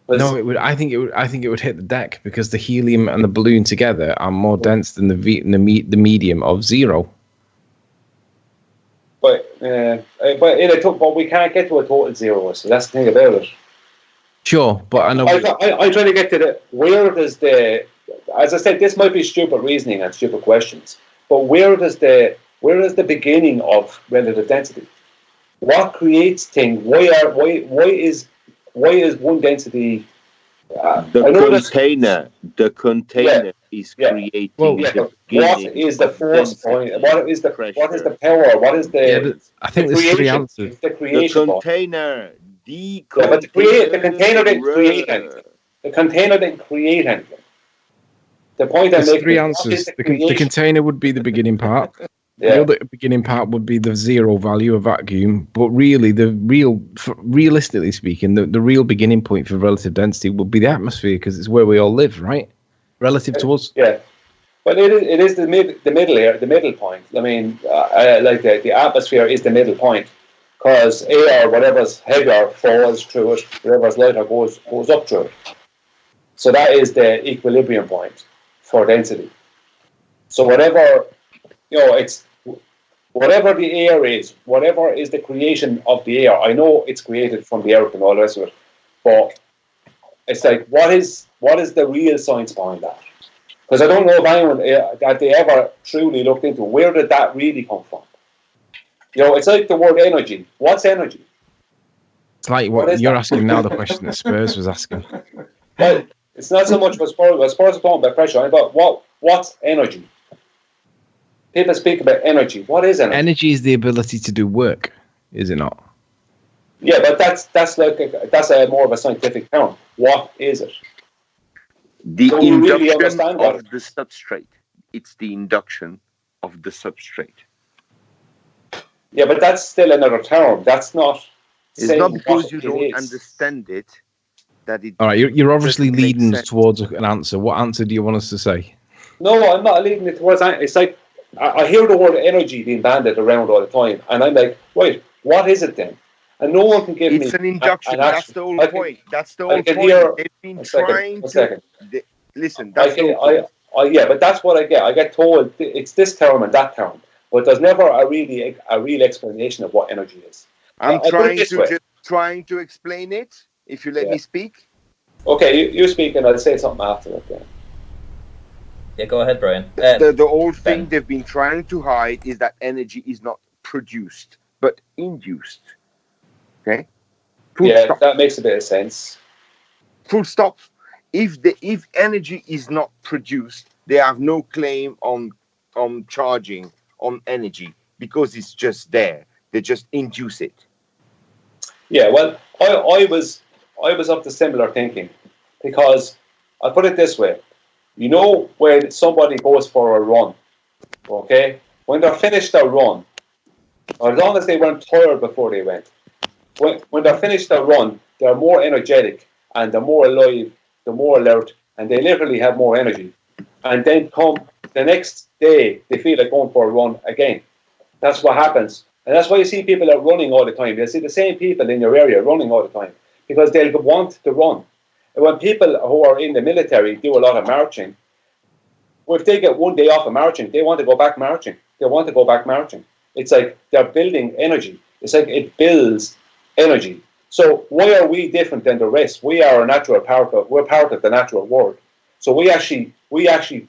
No, it would. I think it would hit the deck because the helium and the balloon together are more dense than the medium of zero. But we can't get to a total zero, so that's the thing about it. Sure, but I know. I'm trying to get to where does the, as I said, this might be stupid reasoning and stupid questions, but where is the beginning of relative density? What creates things? Why is one density? The container is creating. What is the force point? What is the power? What is the? I think there's three answers. The container. But the container didn't create anything. The container didn't create anything. The point I'm making. Three answers. The container would be the beginning part. The other beginning part would be the zero value of vacuum, but really, realistically speaking, the real beginning point for relative density would be the atmosphere because it's where we all live, right? Relative to us. Yeah, but it is the middle point. I mean, like the atmosphere is the middle point because air, whatever's heavier, falls through it. Whatever's lighter goes up through it. So that is the equilibrium point for density. So whatever. It's whatever the air is, whatever is the creation of the air. I know it's created from the earth and all the rest of it, but it's like, what is the real science behind that? Because I don't know if anyone that they ever truly looked into where did that really come from. It's like the word energy. What's energy? It's like what you're asking now. The question that Spurs was asking. Well, it's not so much what Spurs are talking about pressure. But what's energy? People speak about energy. What is energy? Energy is the ability to do work, is it not? Yeah, but that's a more of a scientific term. What is it? The induction of the substrate. It's the induction of the substrate. Yeah, but that's still another term. That's not. It's not because you don't understand it that it. All right, you're obviously leading us towards an answer. What answer do you want us to say? No, I'm not leading it towards. It's like I hear the word energy being bandied around all the time, and I'm like, right, what is it then? And no one can give me. It's an induction. That's the whole point. That's the whole point. They've been trying to. Listen, that's the whole point. Yeah, but that's what I get. I get told it's this term and that term, but there's never a real explanation of what energy is. I'm trying to explain it. If you let me speak. Okay, you speak, and I'll say something after that. Then. Yeah, go ahead, Brian. The whole thing they've been trying to hide is that energy is not produced, but induced. Okay? Stop. That makes a bit of sense. Full stop. If energy is not produced, they have no claim on charging on energy because it's just there. They just induce it. Yeah, well, I was up to similar thinking because I'll put it this way. When somebody goes for a run, okay? When they're finished their run, or as long as they weren't tired before they went, when they're finished their run, they're more energetic and they're more alive, they're more alert, and they literally have more energy. And then come the next day, they feel like going for a run again. That's what happens. And that's why you see people are running all the time. You see the same people in your area running all the time because they'll want to run. And when people who are in the military do a lot of marching, well, if they get one day off of marching, they want to go back marching. It's like they're building energy. It's like it builds energy. So why are we different than the rest? We are a natural part of. We're part of the natural world. So we actually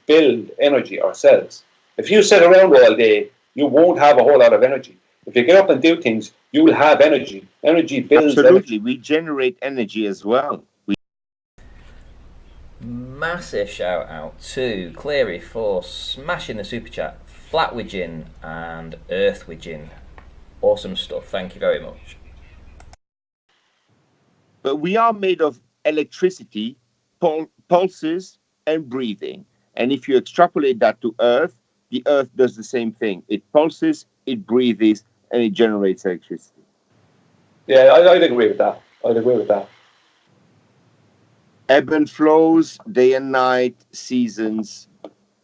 build energy ourselves. If you sit around all day, you won't have a whole lot of energy. If you get up and do things, you will have energy. Energy builds. Absolutely, energy. we generate energy as well. Massive shout out to Cleary for smashing the super chat, Flat Widgin and Earth Widgin. Awesome stuff. Thank you very much. But we are made of electricity, pulses, and breathing. And if you extrapolate that to Earth, the Earth does the same thing. It pulses, it breathes, and it generates electricity. Yeah, I'd agree with that. Ebb and flows, day and night, seasons.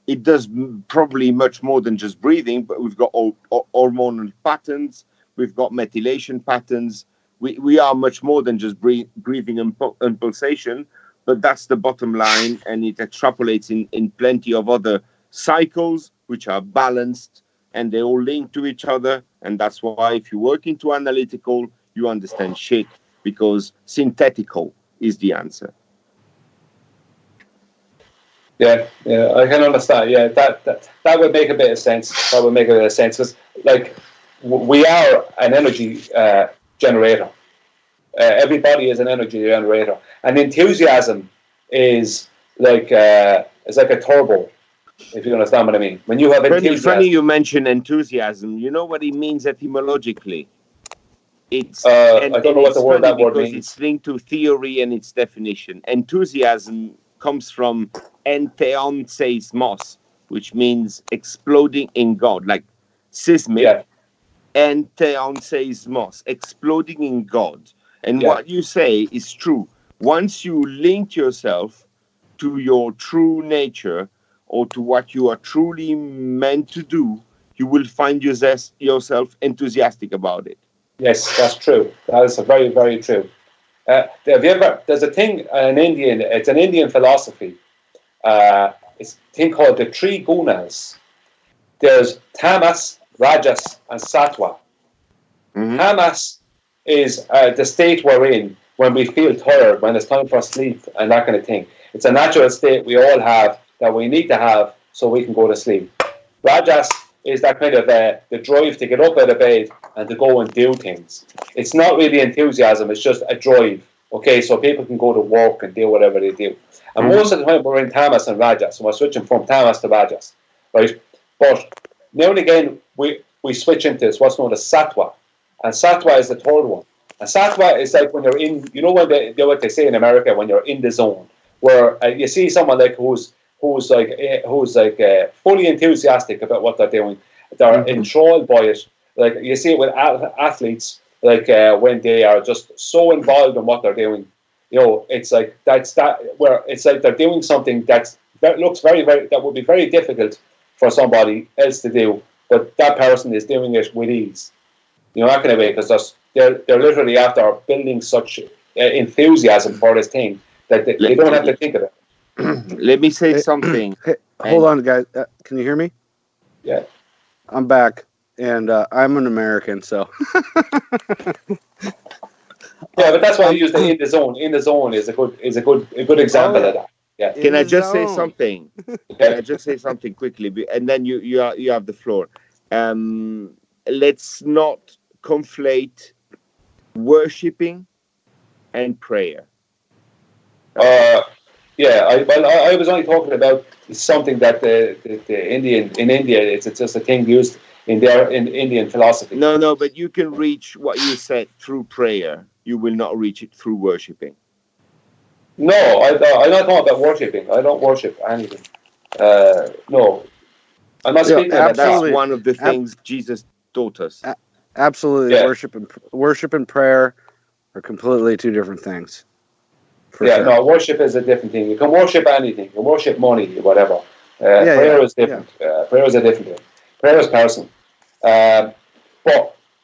It does probably much more than just breathing, but we've got hormonal patterns, we've got methylation patterns. We are much more than just breathing and pulsation, but that's the bottom line, and it extrapolates in plenty of other cycles which are balanced, and they all link to each other. And that's why if you work into analytical, you understand shit, because synthetical is the answer. Yeah, I can understand. Yeah, that would make a bit of sense. Because, like, we are an energy generator. Everybody is an energy generator, and enthusiasm is like a turbo. If you understand what I mean. When you have enthusiasm. Funny you mention enthusiasm. You know what it means etymologically? It's I don't know what the word that word means. It's linked to theory and its definition. Enthusiasm comes from entheonseismos, which means exploding in God, like seismic. Yeah. Entheonseismos, exploding in God. And what you say is true. Once you link yourself to your true nature or to what you are truly meant to do, you will find yourself enthusiastic about it. Yes, that's true. That is very, very true. There's a thing in Indian, it's an Indian philosophy. It's a thing called the three gunas. There's tamas, rajas, and sattva. Mm-hmm. Tamas is the state we're in when we feel tired, when it's time for sleep, and that kind of thing. It's a natural state we all have that we need to have so we can go to sleep. Rajas is that kind of the drive to get up out of bed and to go and do things. It's not really enthusiasm, it's just a drive. Okay, so people can go to work and do whatever they do. And most of the time we're in tamas and rajas, and we're switching from tamas to rajas, right? But now and again we switch into what's known as sattva. And sattva is the third one. And sattva is like when you're in, you know what they say in America, when you're in the zone, where you see someone like who's fully enthusiastic about what they're doing. They're enthralled by it. Like you see it with athletes, like when they are just so involved in what they're doing. You know, it's like where it's like they're doing something that looks very, very, that would be very difficult for somebody else to do, but that person is doing it with ease. You know, that kind of way, because they're literally after building such enthusiasm for this thing that they don't have to think of it. Let me say something. Hey, hold on, guys. Can you hear me? Yeah. I'm back, and I'm an American, so. Yeah, but that's why I use the in the zone. In the zone is a good example of that. Yeah. Can I just say something? Can I just say something quickly, and then you have the floor. Let's not conflate worshipping and prayer. Yeah, I was only talking about something that the Indian in India it's just a thing used in Indian philosophy. No, but you can reach what you said through prayer. You will not reach it through worshipping. No, I'm not talking about worshipping. I don't worship anything. No, I'm not speaking about that. That's one of the things Jesus taught us. Absolutely, yeah. Worship and prayer are completely two different things. Sure. No, worship is a different thing. You can worship anything. You can worship money, whatever. Prayer is different. Yeah. Prayer is a different thing. Prayer is personal. But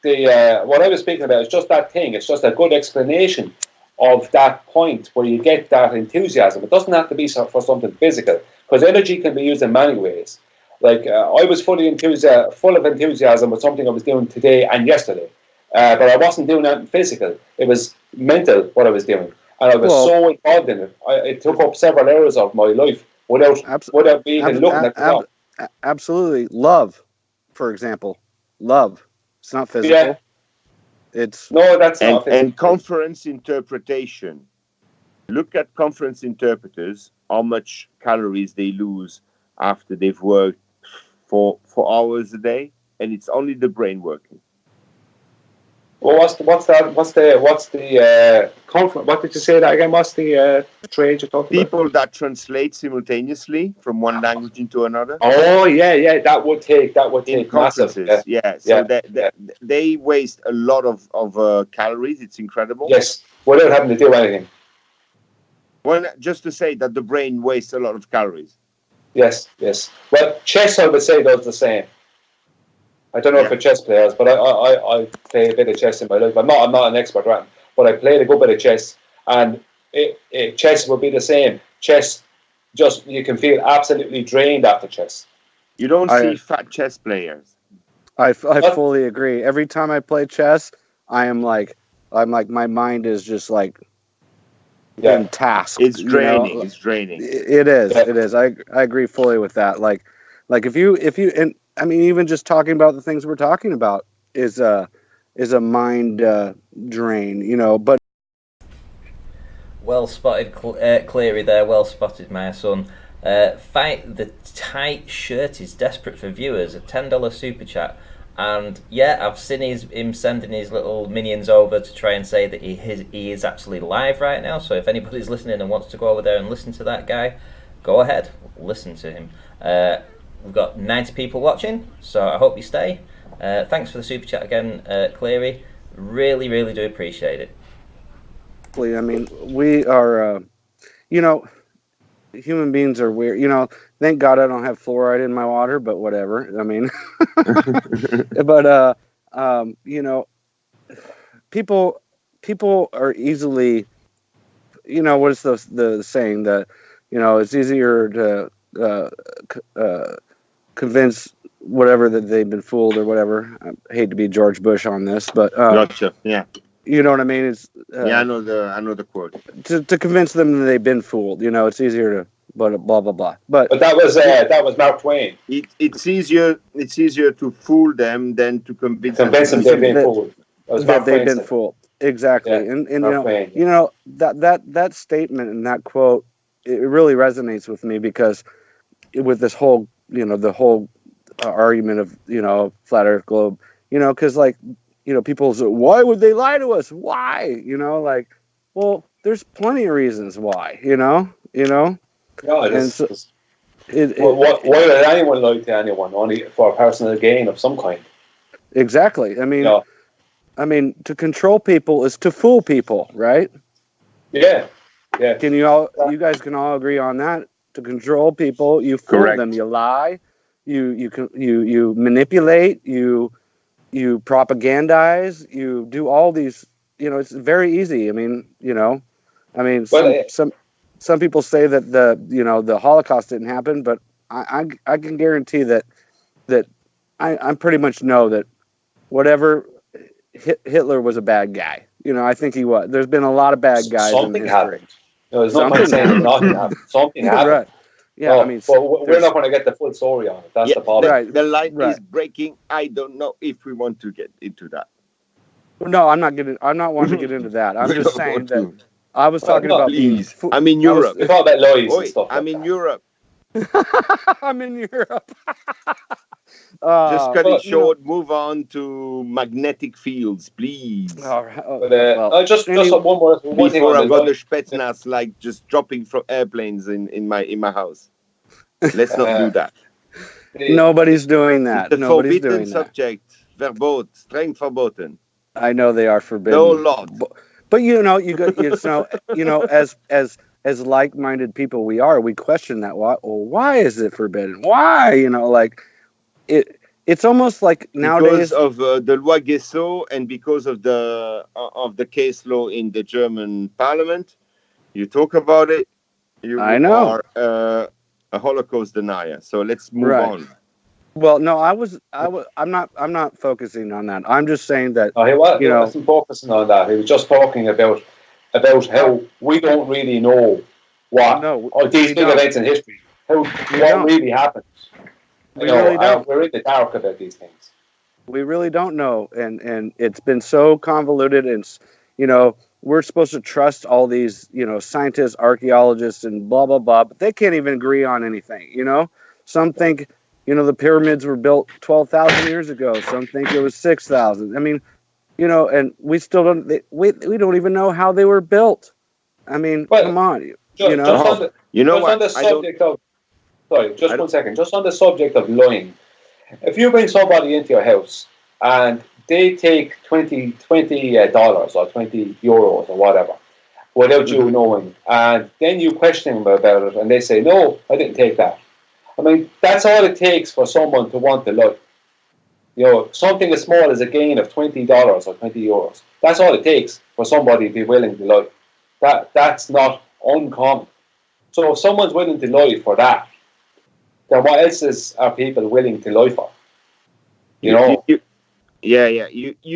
what I was speaking about is just that thing. It's just a good explanation of that point where you get that enthusiasm. It doesn't have to be for something physical, because energy can be used in many ways. Like I was full of enthusiasm with something I was doing today and yesterday. but I wasn't doing anything physical. It was mental what I was doing, and I was so involved in it. It took up several hours of my life without even looking at the clock. Absolutely. Love, for example. Love. It's not physical. Yeah. It's that's not physical. And conference interpretation. Look at conference interpreters, how much calories they lose after they've worked for hours a day, and it's only the brain working. Well, what's the conference? What did you say that again? What's the trade you're talking about? People that translate simultaneously from one language into another. Oh yeah, that would take conferences. massive. So they waste a lot of calories. It's incredible. Yes, without having to do anything. Well, just to say that the brain wastes a lot of calories. Yes. Well, chess, I would say, does the same. I don't know if for chess players, but I play a bit of chess in my life. I'm not an expert at it, but I played a good bit of chess, and chess would be the same. Chess, just you can feel absolutely drained after chess. You don't see fat chess players. I fully agree. Every time I play chess, I'm like my mind is just like in task. It's draining. It's draining. It is. It is. I agree fully with that. Like if you and I mean, even just talking about the things we're talking about is a mind drain, But well spotted, Cleary there. Well spotted, my son. Fight the tight shirt is desperate for viewers. A $10 super chat, and I've seen him sending his little minions over to try and say that he is actually live right now. So if anybody's listening and wants to go over there and listen to that guy, go ahead, listen to him. We've got 90 people watching, so I hope you stay. Thanks for the super chat again, Cleary. Really, really do appreciate it. I mean, we are, human beings are weird. Thank God I don't have fluoride in my water, but whatever. I mean, but people are easily, what is the saying that, it's easier to convince whatever that they've been fooled or whatever. I hate to be George Bush on this, but gotcha. Yeah. You know what I mean? It's I know the quote. To convince them that they've been fooled. It's easier to blah blah blah. But that was Mark Twain. It's easier to fool them than to convince them they've been fooled. That they've been fooled. Exactly. Yeah. And that statement and that quote, it really resonates with me because with this whole the whole argument of flat Earth globe, because people say, why would they lie to us? Why? Well, there's plenty of reasons why. Yeah, why would anyone lie to anyone? Only for personal gain of some kind. Exactly. I mean, to control people is to fool people, right? Yeah. Can you guys can all agree on that? To control people, you fool them, you lie, you manipulate, you propagandize, you do all these. It's very easy. Some people say that the Holocaust didn't happen, but I can guarantee that I pretty much know that whatever Hitler was a bad guy. I think he was. There's been a lot of bad guys in history. Happened. Something happened. Something happened. Right. Yeah, we're not going to get the full story on it. That's the problem. Right. The line is breaking. I don't know if we want to get into that. No, I'm not wanting to get into that. I'm just saying that I was talking about. Please. I'm in Europe. It's all about lies and stuff. I'm in Europe. I'm in Europe. Just cut it short. Move on to magnetic fields, please. All right. Just one more thing. Before I got the Spetsnaz just dropping from airplanes in my house. Let's not do that. Nobody's doing that. The Nobody's forbidden doing subject. Verbot, streng verboten. I know they are forbidden. No lot. But as like-minded people we question that. Why is it forbidden? Why? It's almost like nowadays because of the loi Guesso and because of the case law in the German parliament. You talk about it. You I know. are a Holocaust denier. So let's move on. Well, no, I'm not focusing on that. I'm just saying that. No, he wasn't focusing on that. He was just talking about how we don't really know these big events in history, what really happens. Really don't. We're in the dark about these things. We really don't know, and it's been so convoluted, and we're supposed to trust all these scientists, archaeologists, and blah blah blah, but they can't even agree on anything. Some think the pyramids were built 12,000 years ago. Some think it was 6,000. I mean, and we still don't. We don't even know how they were built. I mean, come on. One second. Just on the subject of lying. If you bring somebody into your house and they take $20 or 20 euros or whatever without you knowing, and then you question them about it, and they say, "No, I didn't take that." I mean, that's all it takes for someone to want to lie. Something as small as a gain of $20 or 20 euros. That's all it takes for somebody to be willing to lie. That's not uncommon. So if someone's willing to lie for that, then what else are people willing to lie for? You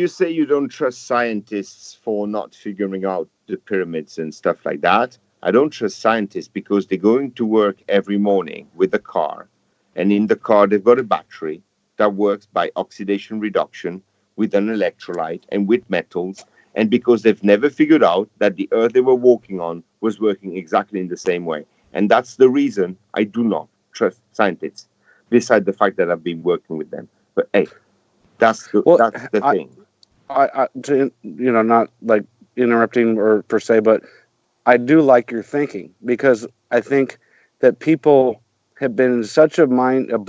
say you don't trust scientists for not figuring out the pyramids and stuff like that. I don't trust scientists because they're going to work every morning with a car, and in the car they've got a battery that works by oxidation reduction with an electrolyte and with metals, and because they've never figured out that the earth they were walking on was working exactly in the same way. And that's the reason I do not trust scientists, besides the fact that I've been working with them. But hey, that's the thing. Not like interrupting or per se, but I do like your thinking, because I think that people have been in such a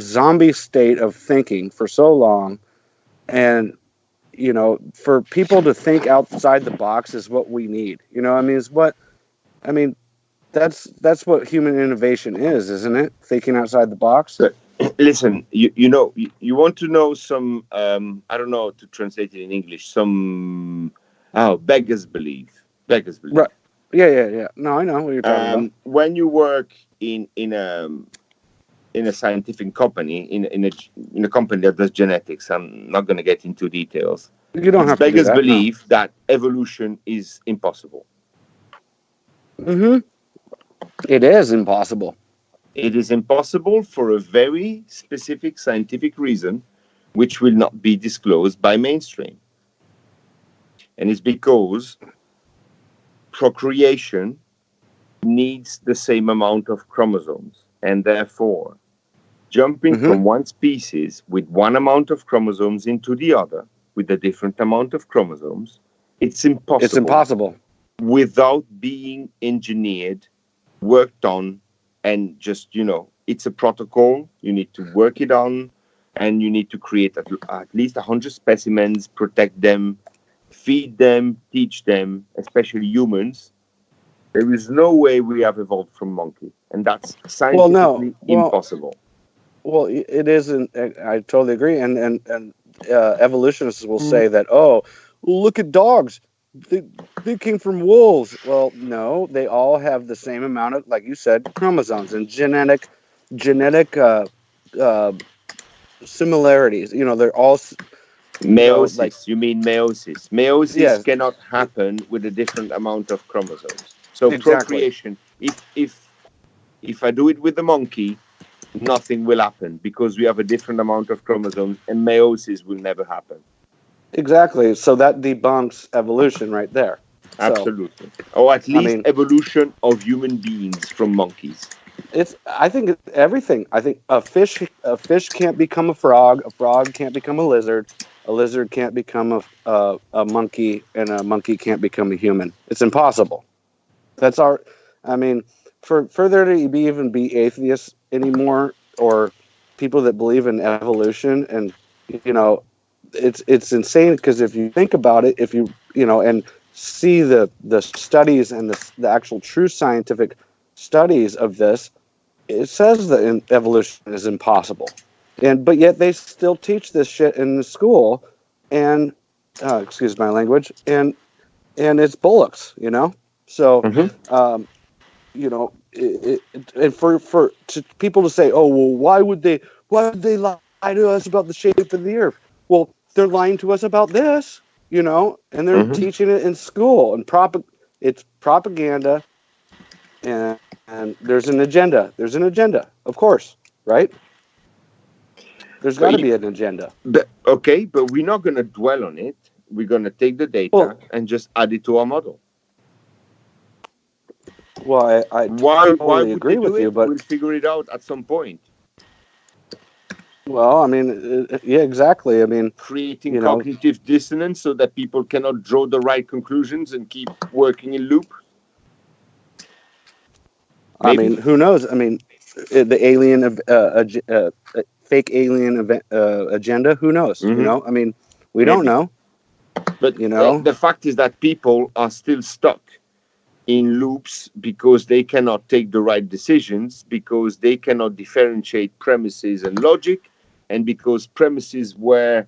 zombie state of thinking for so long, and for people to think outside the box is what we need. That's what human innovation is, isn't it? Thinking outside the box. Listen, you want to know some, I don't know how to translate it in English, some, beggars belief. Right. Yeah. No, I know what you're talking about. When you work in a scientific company, in a company that does genetics, I'm not going to get into details. You don't have to do that. Beggars believe that evolution is impossible. Mm-hmm. It is impossible. It is impossible for a very specific scientific reason, which will not be disclosed by mainstream. And it's because procreation needs the same amount of chromosomes, and therefore jumping from one species with one amount of chromosomes into the other with a different amount of chromosomes, it's impossible. It's impossible. Without being engineered, worked on, and just, it's a protocol. You need to work it on, and you need to create at least 100 specimens, protect them, feed them, teach them, especially humans. There is no way we have evolved from monkey, and that's scientifically impossible. Well, it isn't. I totally agree, and evolutionists will say that, look at dogs. They came from wolves. Well, no, they all have the same amount of, like you said, chromosomes and genetic similarities. They're all meiosis. You mean meiosis? Meiosis cannot happen with a different amount of chromosomes. So procreation. If I do it with the monkey, nothing will happen because we have a different amount of chromosomes, and meiosis will never happen. Exactly. So that debunks evolution right there. Absolutely. Or at least evolution of human beings from monkeys. I think it's everything. I think a fish can't become a frog can't become a lizard can't become a monkey, and a monkey can't become a human. It's impossible. That's for there to be atheists anymore, or people that believe in evolution, and it's insane, because if you think about it, if you and see the studies and the actual true scientific studies of this, it says that evolution is impossible, but yet they still teach this shit in the school, and excuse my language, and it's bullocks, so and for people to say, oh well, why would they lie to us about the shape of the earth. Well, they're lying to us about this, you know, and they're teaching it in school, and it's propaganda, and there's an agenda. There's an agenda, of course, right? There's got to be an agenda. But we're not going to dwell on it. We're going to take the data and just add it to our model. Well, I totally agree with you, but we'll figure it out at some point. Well, I mean, yeah, exactly. I mean, creating cognitive dissonance so that people cannot draw the right conclusions and keep working in loop. Maybe. I mean, who knows? I mean, the alien, fake alien agenda. Who knows? You know, I mean, we don't know. But the fact is that people are still stuck in loops because they cannot take the right decisions, because they cannot differentiate premises and logic, and because premises were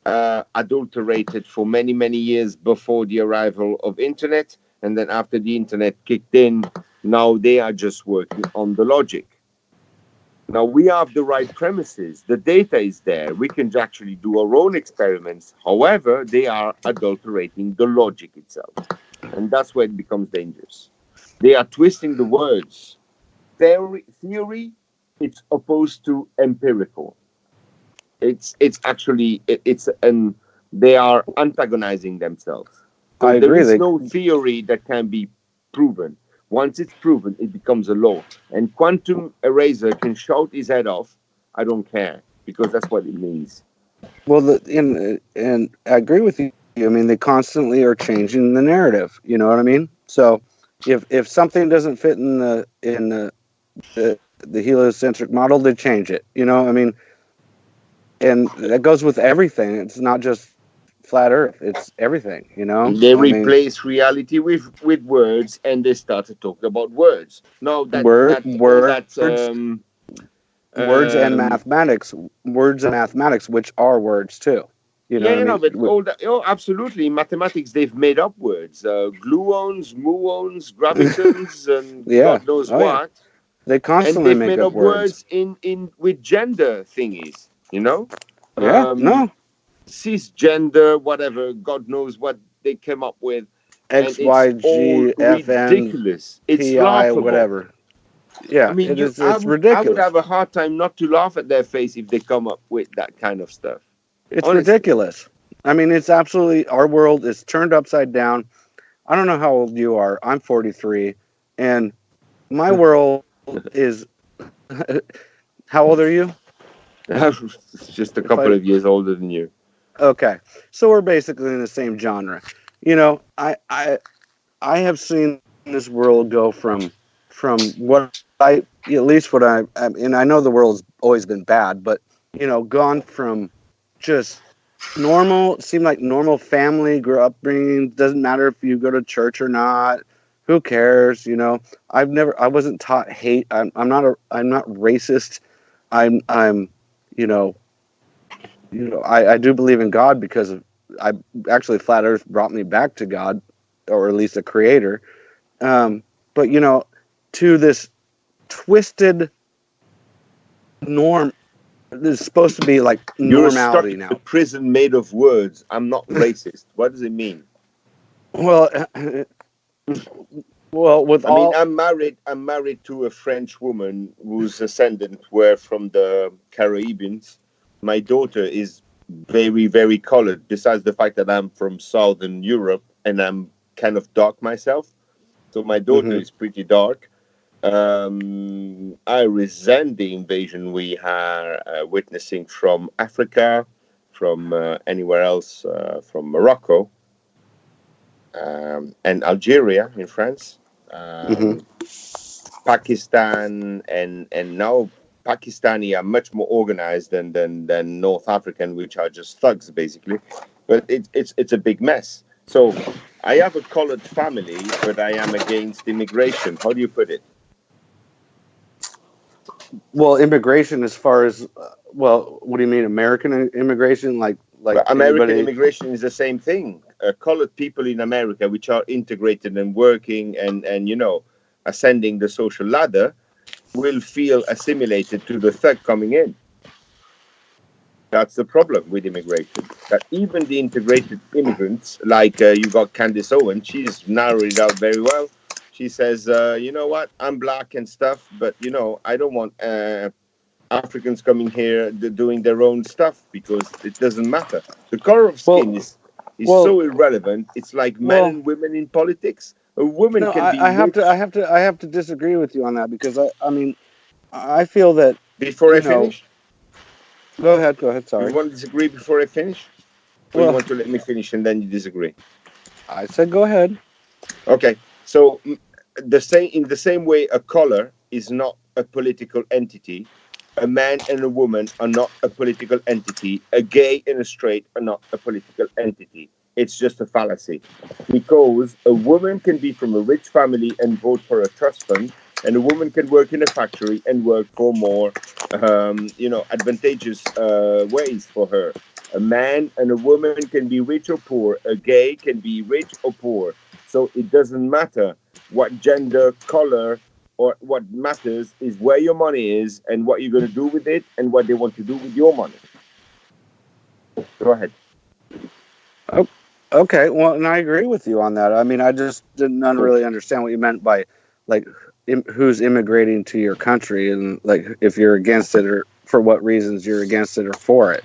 adulterated for many, many years before the arrival of internet, and then after the internet kicked in, now they are just working on the logic. Now we have the right premises, the data is there, we can actually do our own experiments. However, they are adulterating the logic itself. And that's where it becomes dangerous. They are twisting the words. Theory, it's opposed to empirical. They are antagonizing themselves. I agree. There is no theory that can be proven. Once it's proven, it becomes a law. And Quantum Eraser can shout his head off. I don't care, because that's what it means. Well, and I agree with you. I mean, they constantly are changing the narrative. You know what I mean? So, if something doesn't fit in the heliocentric model, they change it. You know, I mean, and that goes with everything. It's not just flat Earth; it's everything. You know, they replace reality with words, and they started talking about words. No, words and mathematics. Words and mathematics, which are words too. You know but all that, absolutely. In mathematics, they've made up words: gluons, muons, gravitons, and God knows what. Yeah. They constantly made up words in with gender thingies. You know? Yeah. Cisgender, whatever. God knows what they came up with. X, Y, G, F, N, ridiculous. It's P, I, whatever. Yeah, I mean, it's ridiculous. I would have a hard time not to laugh at their face if they come up with that kind of stuff. It's ridiculous. I mean, it's absolutely, our world is turned upside down. I don't know how old you are. I'm 43, and my world is. How old are you? Just a couple of years older than you. Okay, so we're basically in the same genre. You know, I have seen this world go from what and I know the world's always been bad, but you know, gone from just normal, seemed like normal family upbringing. Doesn't matter if you go to church or not. Who cares? You know, I wasn't taught hate. I'm not racist. I'm I do believe in God because Flat Earth brought me back to God, or at least a creator. But you know, to this twisted norm. This is supposed to be like normality now. A prison made of words. I'm not racist. What does it mean? Well, I'm married to a French woman whose descendants were from the Caribbean. My daughter is very, very colored. Besides the fact that I'm from Southern Europe and I'm kind of dark myself, so my daughter is pretty dark. I resent the invasion we are witnessing from Africa, from anywhere else, from Morocco, and Algeria in France, Pakistan, and now Pakistani are much more organized than North African, which are just thugs basically. But it's a big mess. So I have a colored family, but I am against immigration. How do you put it? Well, immigration, as far as what do you mean, American immigration? Like American immigration is the same thing. Colored people in America, which are integrated and working and you know, ascending the social ladder, will feel assimilated to the thug coming in. That's the problem with immigration. That even the integrated immigrants, like you got Candace Owen, she's narrowed it out very well. She says, you know what, I'm black and stuff, but, you know, I don't want Africans coming here doing their own stuff because it doesn't matter. The color of skin is so irrelevant. It's like men and women in politics. A woman can be I have to disagree with you on that because I mean, I feel that before I finish. Go ahead. Sorry. You want to disagree before I finish? Or you want to let me finish and then you disagree? I said go ahead. Okay. So in the same way, a color is not a political entity. A man and a woman are not a political entity. A gay and a straight are not a political entity. It's just a fallacy. Because a woman can be from a rich family and vote for a trust fund, and a woman can work in a factory and work for more, advantageous ways for her. A man and a woman can be rich or poor. A gay can be rich or poor. So it doesn't matter what gender, color, or what matters is where your money is and what you're going to do with it and what they want to do with your money. Go ahead. Oh, okay. Well, and I agree with you on that. I mean, I just didn't really understand what you meant by, like, who's immigrating to your country and, like, if you're against it or for what reasons you're against it or for it.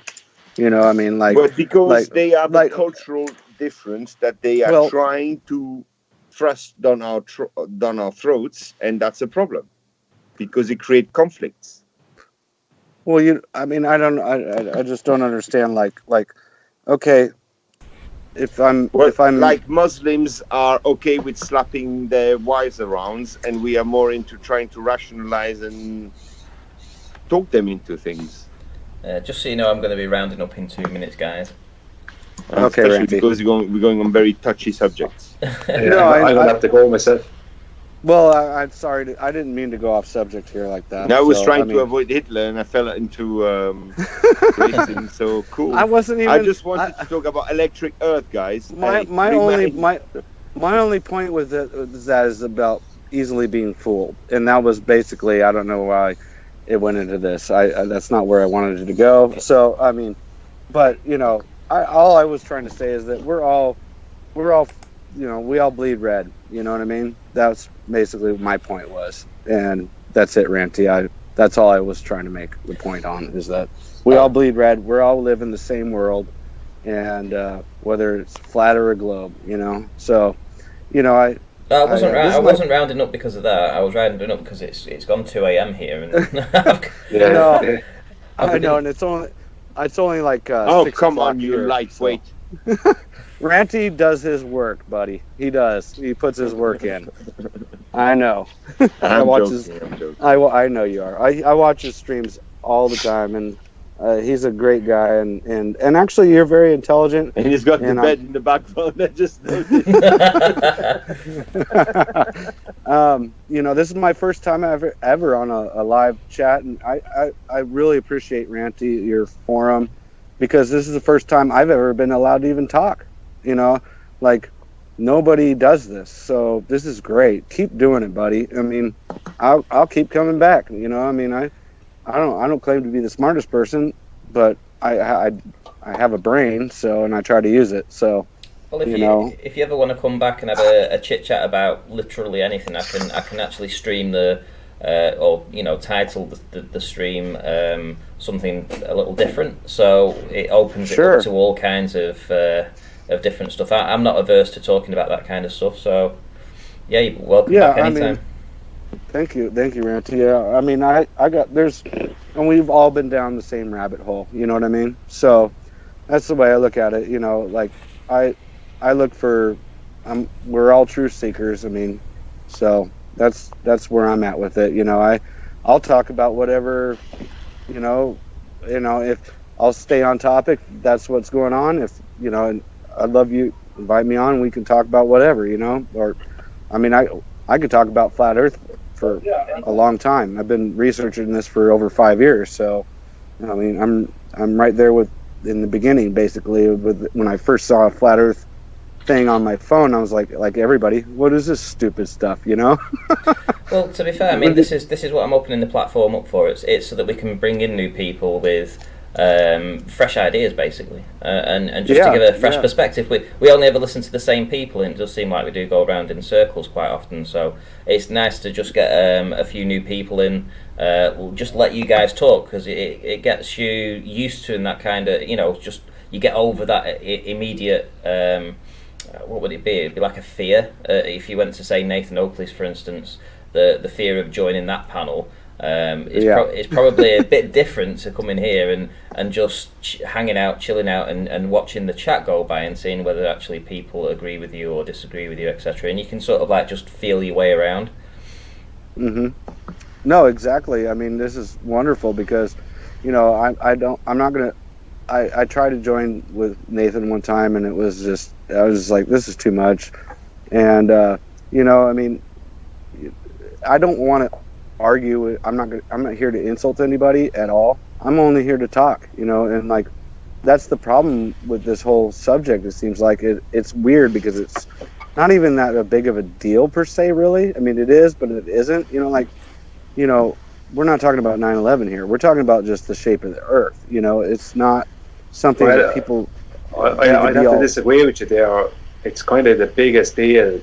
You know, I mean, like... But because they have a cultural difference that they are trying to thrust down our throats, and that's a problem because it creates conflicts. Well, I just don't understand. Like, okay, if I'm like Muslims are okay with slapping their wives around, and we are more into trying to rationalize and talk them into things. Just so you know, I'm going to be rounding up in 2 minutes, guys. Okay, especially Randy. Because we're going on very touchy subjects. No, I don't have to go myself. Well, I'm sorry. I didn't mean to go off subject here like that. I was trying to avoid Hitler, and I fell into racing. So cool. I wasn't even. I just wanted to talk about electric Earth, guys. My only point with that is about easily being fooled, and that was basically, I don't know why it went into this. That's not where I wanted it to go. So I mean, but you know, all I was trying to say is that we're all, you know, we all bleed red. You know what I mean? That's basically what my point was, and that's it, Ranty. That's all I was trying to make the point on, is that we all bleed red. We all live in the same world, and whether it's flat or a globe, you know. So, you know, I wasn't rounding up because of that. I was rounding up because it's gone 2 a.m. here, and I know, and it's only like. Oh, 6 come on, o'clock you here, lightweight. So. Ranty does his work, buddy. He does. He puts his work in. I know. I know you are. I watch his streams all the time, and he's a great guy. And actually, you're very intelligent. And he's got the bed in the background. I just noticed. You know, this is my first time ever on a live chat, and I really appreciate Ranty, your forum, because this is the first time I've ever been allowed to even talk. You know, like, nobody does this, so this is great. Keep doing it, buddy. I mean, I'll keep coming back. You know, I mean, I don't claim to be the smartest person, but I have a brain, so, and I try to use it. So, well, if you ever want to come back and have a chit chat about literally anything, I can actually stream or you know, title the stream something a little different, so it opens it up to all kinds of different stuff. I'm not averse to talking about that kind of stuff, so yeah, you're welcome back anytime. I mean, thank you, Ranty. Yeah, I mean, and we've all been down the same rabbit hole. You know what I mean? So that's the way I look at it. You know, like I look for, we're all truth seekers. I mean, so that's where I'm at with it. You know, I'll talk about whatever, you know, if I'll stay on topic, that's what's going on. If, you know, and I'd love you, invite me on, we can talk about whatever, you know, or, I mean, I could talk about flat Earth for a long time. I've been researching this for over 5 years, so, I mean, I'm right there in the beginning, basically, when I first saw a flat Earth thing on my phone, I was like everybody, what is this stupid stuff, you know? Well, to be fair, I mean, this is what I'm opening the platform up for. It's so that we can bring in new people with fresh ideas, basically, and just to give a fresh perspective. We only ever listen to the same people, and it does seem like we do go around in circles quite often. So it's nice to just get a few new people in. We'll just let you guys talk, because it gets you used to, in that kind of, just you get over that immediate. What would it be? It'd be like a fear. If you went to, say, Nathan Oakley's, for instance, the fear of joining that panel. It's probably a bit different to come in here and just hanging out, chilling out, and watching the chat go by and seeing whether actually people agree with you or disagree with you, etc. And you can sort of like just feel your way around. No, exactly. I mean, this is wonderful because, I tried to join with Nathan one time, and I was just like, this is too much. And, I mean, I don't want to argue. I'm not here to insult anybody at all. I'm only here to talk, and like, that's the problem with this whole subject. It seems like it's weird because it's not even that big of a deal per se, really. I mean, it is, but it isn't. We're not talking about 9/11 here. We're talking about just the shape of the Earth. It's not something that people. I have to disagree with you there. It's kind of the biggest deal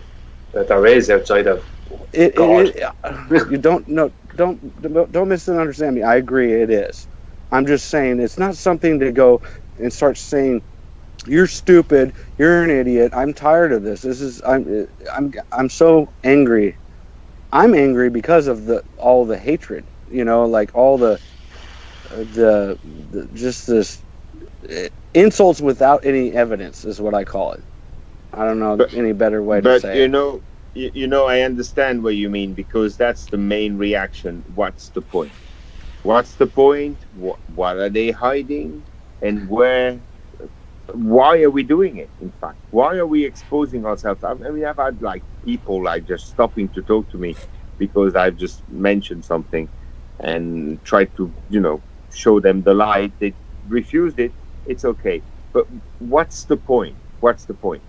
that there is outside of God. You don't misunderstand me. I agree, it is. I'm just saying it's not something to go and start saying, "You're stupid. You're an idiot. I'm tired of this. I'm so angry. I'm angry because of all the hatred. Like all the just this insults without any evidence is what I call it. I don't know any better way to say it. I understand what you mean, because that's the main reaction. What's the point? What's the point? What are they hiding? And why are we doing it? In fact, why are we exposing ourselves? I mean, I've had like people like just stopping to talk to me because I've just mentioned something and tried to, show them the light. They refused it. It's okay. But what's the point? What's the point?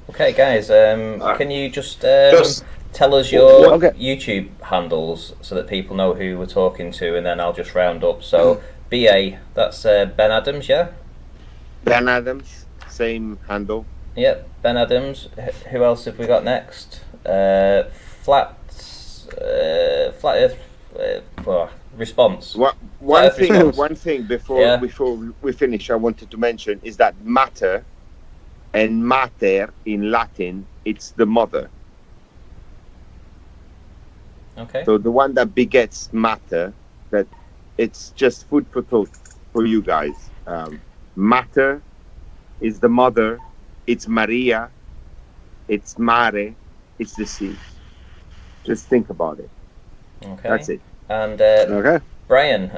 Okay, guys, can you just tell us your YouTube handles so that people know who we're talking to, and then I'll just round up. So, BA, that's Ben Adams, yeah? Ben Adams, same handle. Yep, Ben Adams. Who else have we got next? Flat Earth Response. One thing before we finish, I wanted to mention is that matter, and mater in Latin, it's the mother. Okay. So the one that begets matter, that it's just food for thought for you guys. Matter is the mother. It's Maria. It's mare. It's the sea. Just think about it. Okay. That's it. And okay. Brian,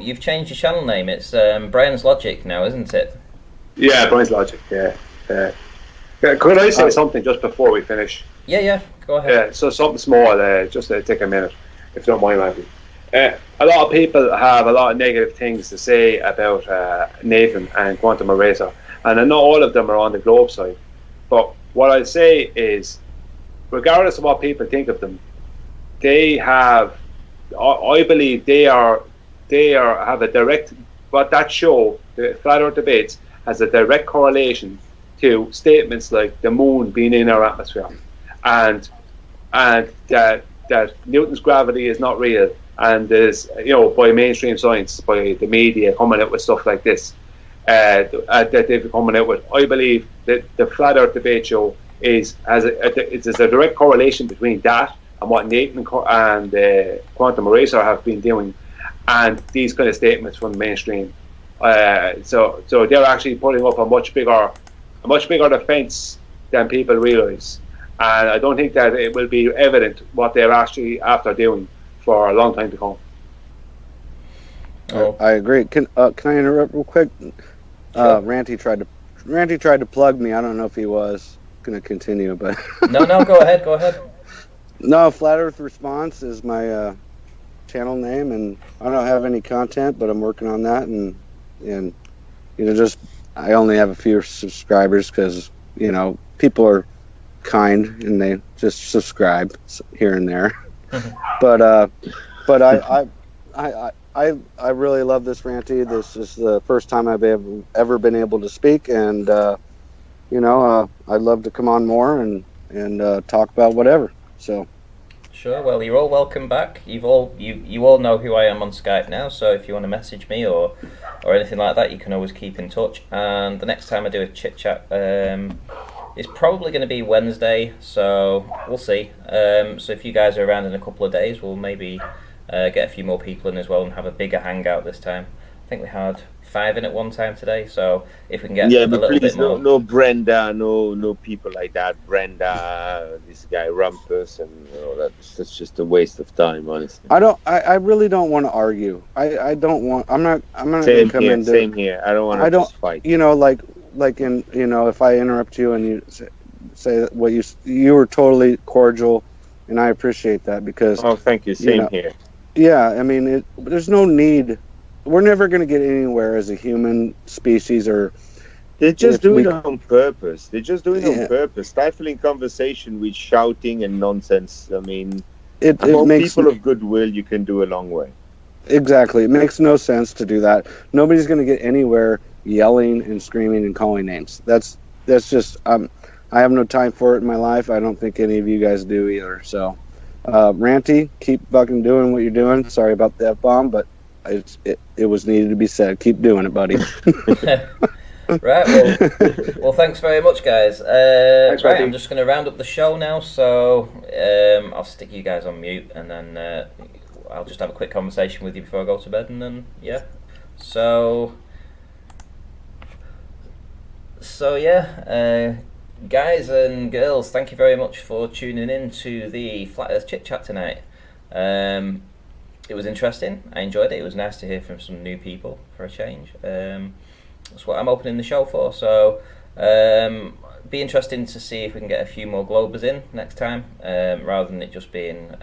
you've changed your channel name. It's Brian's Logic now, isn't it? Yeah, Brian's Logic. Yeah. Could I say something just before we finish? Yeah. Go ahead. Yeah. So something small. Just to take a minute, if you don't mind, Matthew. A lot of people have a lot of negative things to say about Nathan and Quantum Eraser, and I know all of them are on the globe side. But what I say is, regardless of what people think of them, they have. I believe they have a direct. But that show, the Flat Earth Debates, has a direct correlation to statements like the moon being in our atmosphere, and that Newton's gravity is not real, and there's by mainstream science, by the media coming out with stuff like this, that they've been coming out with. I believe that the Flat Earth Debate show has a direct correlation between that and what Nathan and Quantum Eraser have been doing, and these kind of statements from the mainstream. So they're actually putting up a much bigger defense than people realize, and I don't think that it will be evident what they're actually after doing for a long time to come. I agree. Can I interrupt real quick? Sure. Ranty tried to plug me. I don't know if he was going to continue, but no, go ahead. No, Flat Earth Response is my channel name, and I don't have any content, but I'm working on that, and just I only have a few subscribers because people are kind and they just subscribe here and there. But I I really love this, Ranty. This is the first time I've ever been able to speak, and I'd love to come on more and talk about whatever. So. Sure. Well, you're all welcome back. You all know who I am on Skype now. So if you want to message me or anything like that, you can always keep in touch. And the next time I do a chit chat, it's probably going to be Wednesday. So we'll see. So if you guys are around in a couple of days, we'll maybe get a few more people in as well and have a bigger hangout this time. I think we had 5 in at one time today, so if we can get a but little please, bit more. no Brenda, no people like that. Brenda, this guy Rumpus, and that's just a waste of time, honestly. I really don't want to argue. I'm not Same gonna come here, in. Same here. I don't want to fight. If I interrupt you and you say what you were totally cordial, and I appreciate that because. Oh, thank you. Same here. Yeah, I mean, there's no need. We're never going to get anywhere as a human species, or they're just doing it on purpose. They're just doing it on purpose, stifling conversation with shouting and nonsense. I mean, it makes people of goodwill, you can do a long way. Exactly, it makes no sense to do that. Nobody's going to get anywhere yelling and screaming and calling names. That's just I have no time for it in my life. I don't think any of you guys do either. So, Ranty, keep fucking doing what you're doing. Sorry about the F-bomb, but it was needed to be said. Keep doing it, buddy. Right, well, thanks very much, guys. Thanks, right, Ranty. I'm just going to round up the show now, so I'll stick you guys on mute, and then I'll just have a quick conversation with you before I go to bed, and then, yeah. So yeah, guys and girls, thank you very much for tuning in to the Flat Earth Chit Chat tonight. It was interesting. I enjoyed it. It was nice to hear from some new people for a change. That's what I'm opening the show for. So, be interesting to see if we can get a few more Globers in next time, rather than it just being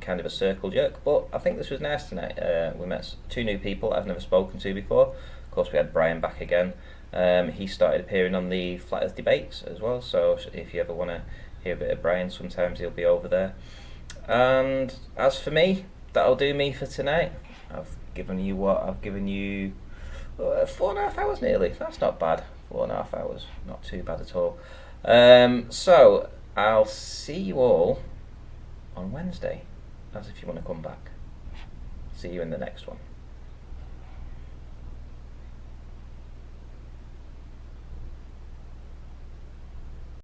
kind of a circle jerk. But I think this was nice tonight. We met 2 new people I've never spoken to before. Of course, we had Brian back again. He started appearing on the Flat Earth debates as well. So if you ever want to hear a bit of Brian, sometimes he'll be over there. And as for me, that'll do me for tonight. I've given you 4.5 hours nearly. That's not bad. 4.5 hours. Not too bad at all. So, I'll see you all on Wednesday. As if you want to come back. See you in the next one.